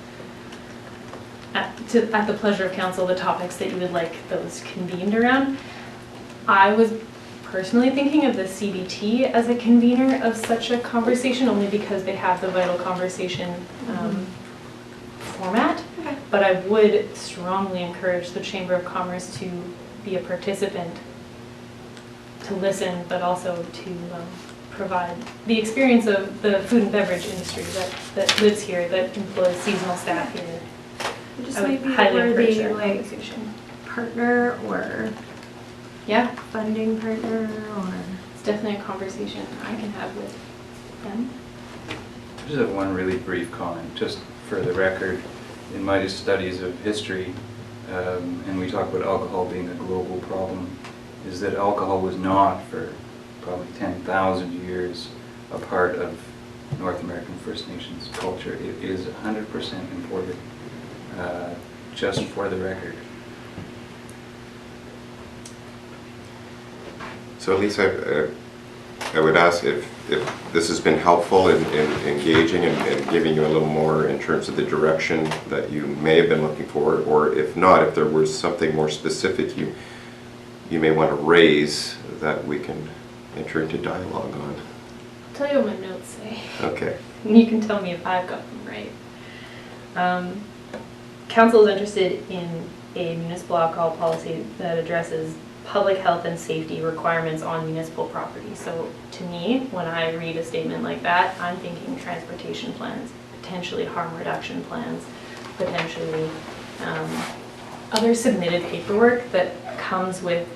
at the pleasure of council, the topics that you would like those convened around. I was personally thinking of the CBT as a convener of such a conversation, only because they have the vital conversation format. Okay. But I would strongly encourage the Chamber of Commerce to be a participant, to listen, but also to provide the experience of the food and beverage industry that lives here, that employs seasonal staff here. Just I would maybe highly where encourage they that like conversation. partner or Yeah, funding partner or. it's definitely a conversation I can have with them. I just have one really brief comment, just for the record. In my studies of history, and we talk about alcohol being a global problem, is that alcohol was not, for probably 10,000 years, a part of North American First Nations culture. It is 100% imported, just for the record. So Lisa, I would ask if this has been helpful in engaging and giving you a little more in terms of the direction that you may have been looking for, or if not, if there was something more specific you may want to raise that we can enter into dialogue on. I'll tell you what my notes say. Okay. And you can tell me if I've got them right. Council is interested in a municipal alcohol policy that addresses public health and safety requirements on municipal property. So to me, when I read a statement like that, I'm thinking transportation plans, potentially harm reduction plans, potentially other submitted paperwork that comes with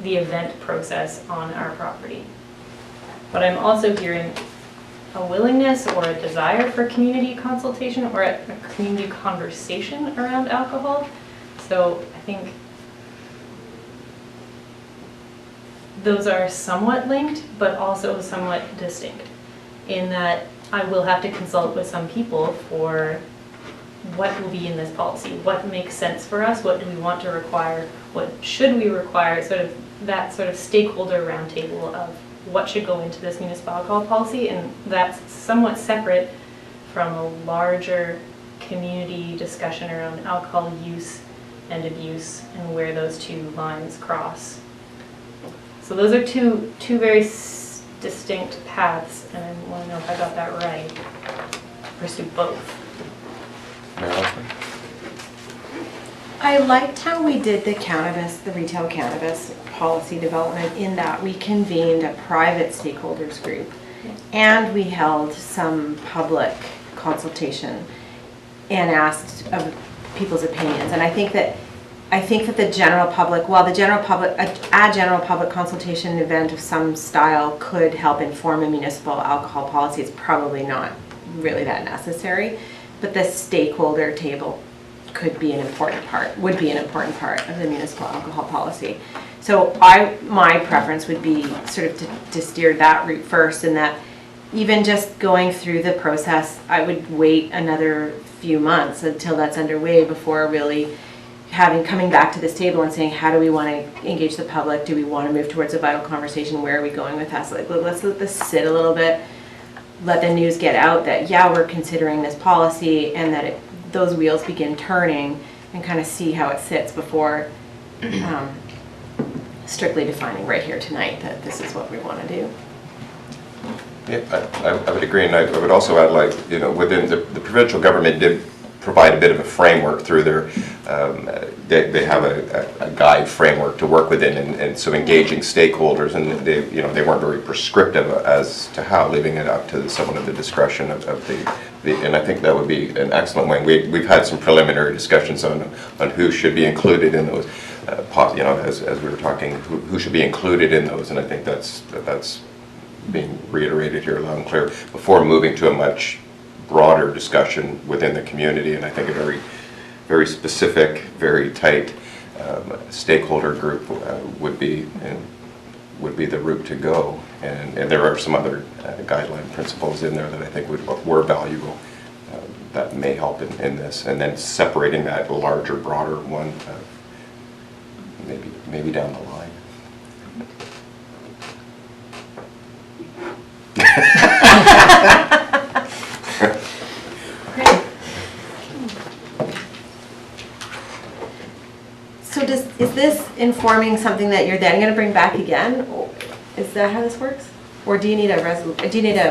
the event process on our property. But I'm also hearing a willingness or a desire for community consultation or a community conversation around alcohol. So I think those are somewhat linked, but also somewhat distinct, in that I will have to consult with some people for what will be in this policy, what makes sense for us, what do we want to require, what should we require, sort of that sort of stakeholder roundtable of what should go into this municipal alcohol policy, and that's somewhat separate from a larger community discussion around alcohol use and abuse and where those two lines cross. So those are two very distinct paths, and I want to know if I got that right. Pursue both. I liked how we did the retail cannabis policy development, in that we convened a private stakeholders group and we held some public consultation and asked of people's opinions. And I think that the general public, while a general public consultation event of some style could help inform a municipal alcohol policy, it's probably not really that necessary. But the stakeholder table would be an important part of the municipal alcohol policy. So my preference would be sort of to steer that route first, and that even just going through the process, I would wait another few months until that's underway before really coming back to this table and saying, how do we want to engage the public? Do we want to move towards a vital conversation? Where are we going with that? So let's let this sit a little bit, let the news get out that, yeah, we're considering this policy, and that those wheels begin turning, and kind of see how it sits before strictly defining right here tonight that this is what we want to do. Yeah, I would agree, and I would also add, like, within the provincial government did provide a bit of a framework through their, they have a guide framework to work within, and so engaging stakeholders, and they weren't very prescriptive as to how, leaving it up to someone at the discretion of the, and I think that would be an excellent way. We've had some preliminary discussions on who should be included in those. you know, as we were talking, who should be included in those, and I think that's being reiterated here loud and clear before moving to a much broader discussion within the community, and I think a very specific, very tight stakeholder group would be the route to go, and there are some other guideline principles in there that I think were valuable that may help in this, and then separating that larger, broader one maybe down the line. So is this informing something that you're then going to bring back again? Is that how this works? Or do you need a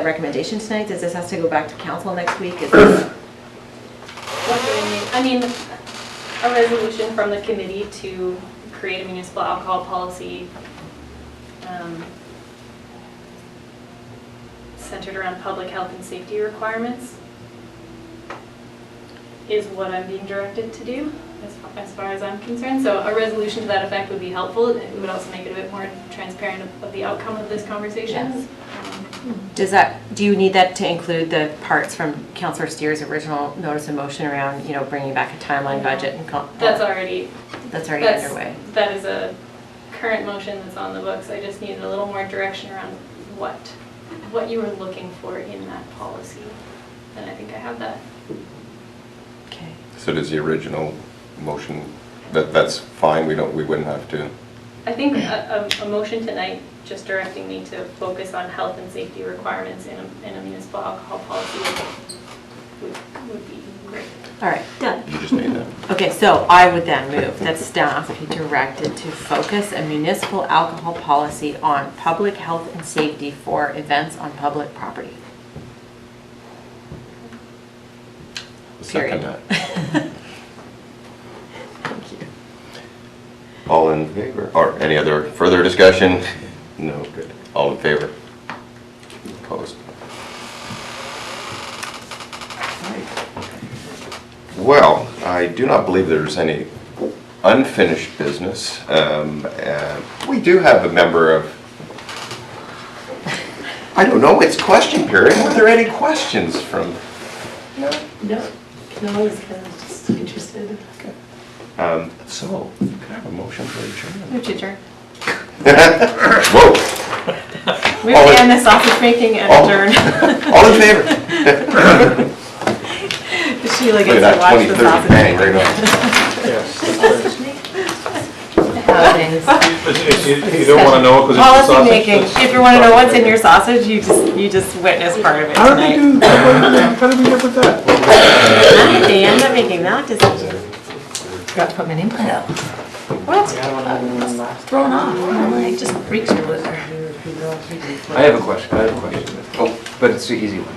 recommendation tonight? Does this have to go back to council next week? Is this... What do you mean? I mean, a resolution from the committee to create a municipal alcohol policy centered around public health and safety requirements is what I'm being directed to do, as far as I'm concerned. So a resolution to that effect would be helpful. It would also make it a bit more transparent of the outcome of this conversation. Yes. Do you need that to include the parts from Councillor Steer's original notice of motion around, you know, bringing back a timeline budget and That's already underway. That is a current motion that's on the books. I just needed a little more direction around what you were looking for in that policy, and I think I have that. Okay. So does the original motion, that's fine, we wouldn't have to? I think a motion tonight just directing me to focus on health and safety requirements in a municipal alcohol policy would be great. All right, done. You just made that. Okay, so I would then move that staff be directed to focus a municipal alcohol policy on public health and safety for events on public property. Second that. Thank you. All in favor? Or any other further discussion? No, good. All in favor? Opposed? Well, I do not believe there's any unfinished business. We do have a member of, I don't know, it's question period. Were there any questions from? No. No, I was kind of just interested. Okay. So, can I have a motion for adjournment? Move to adjourn. Whoa. Move to end the sausage making and adjourn. All in favor? Sheila Look gets at to that watch 20, the 30 sausage bang making. right You don't want to know because it's Policy sausage. making. If you want to know what's in your sausage, you just witness part of it How did tonight. they do that? How did we get with that? They end up making that decision. Forgot to put my name plate out. What? Thrown off. I'm like, just freaks you with her. I have a question. Oh, but it's the easy one.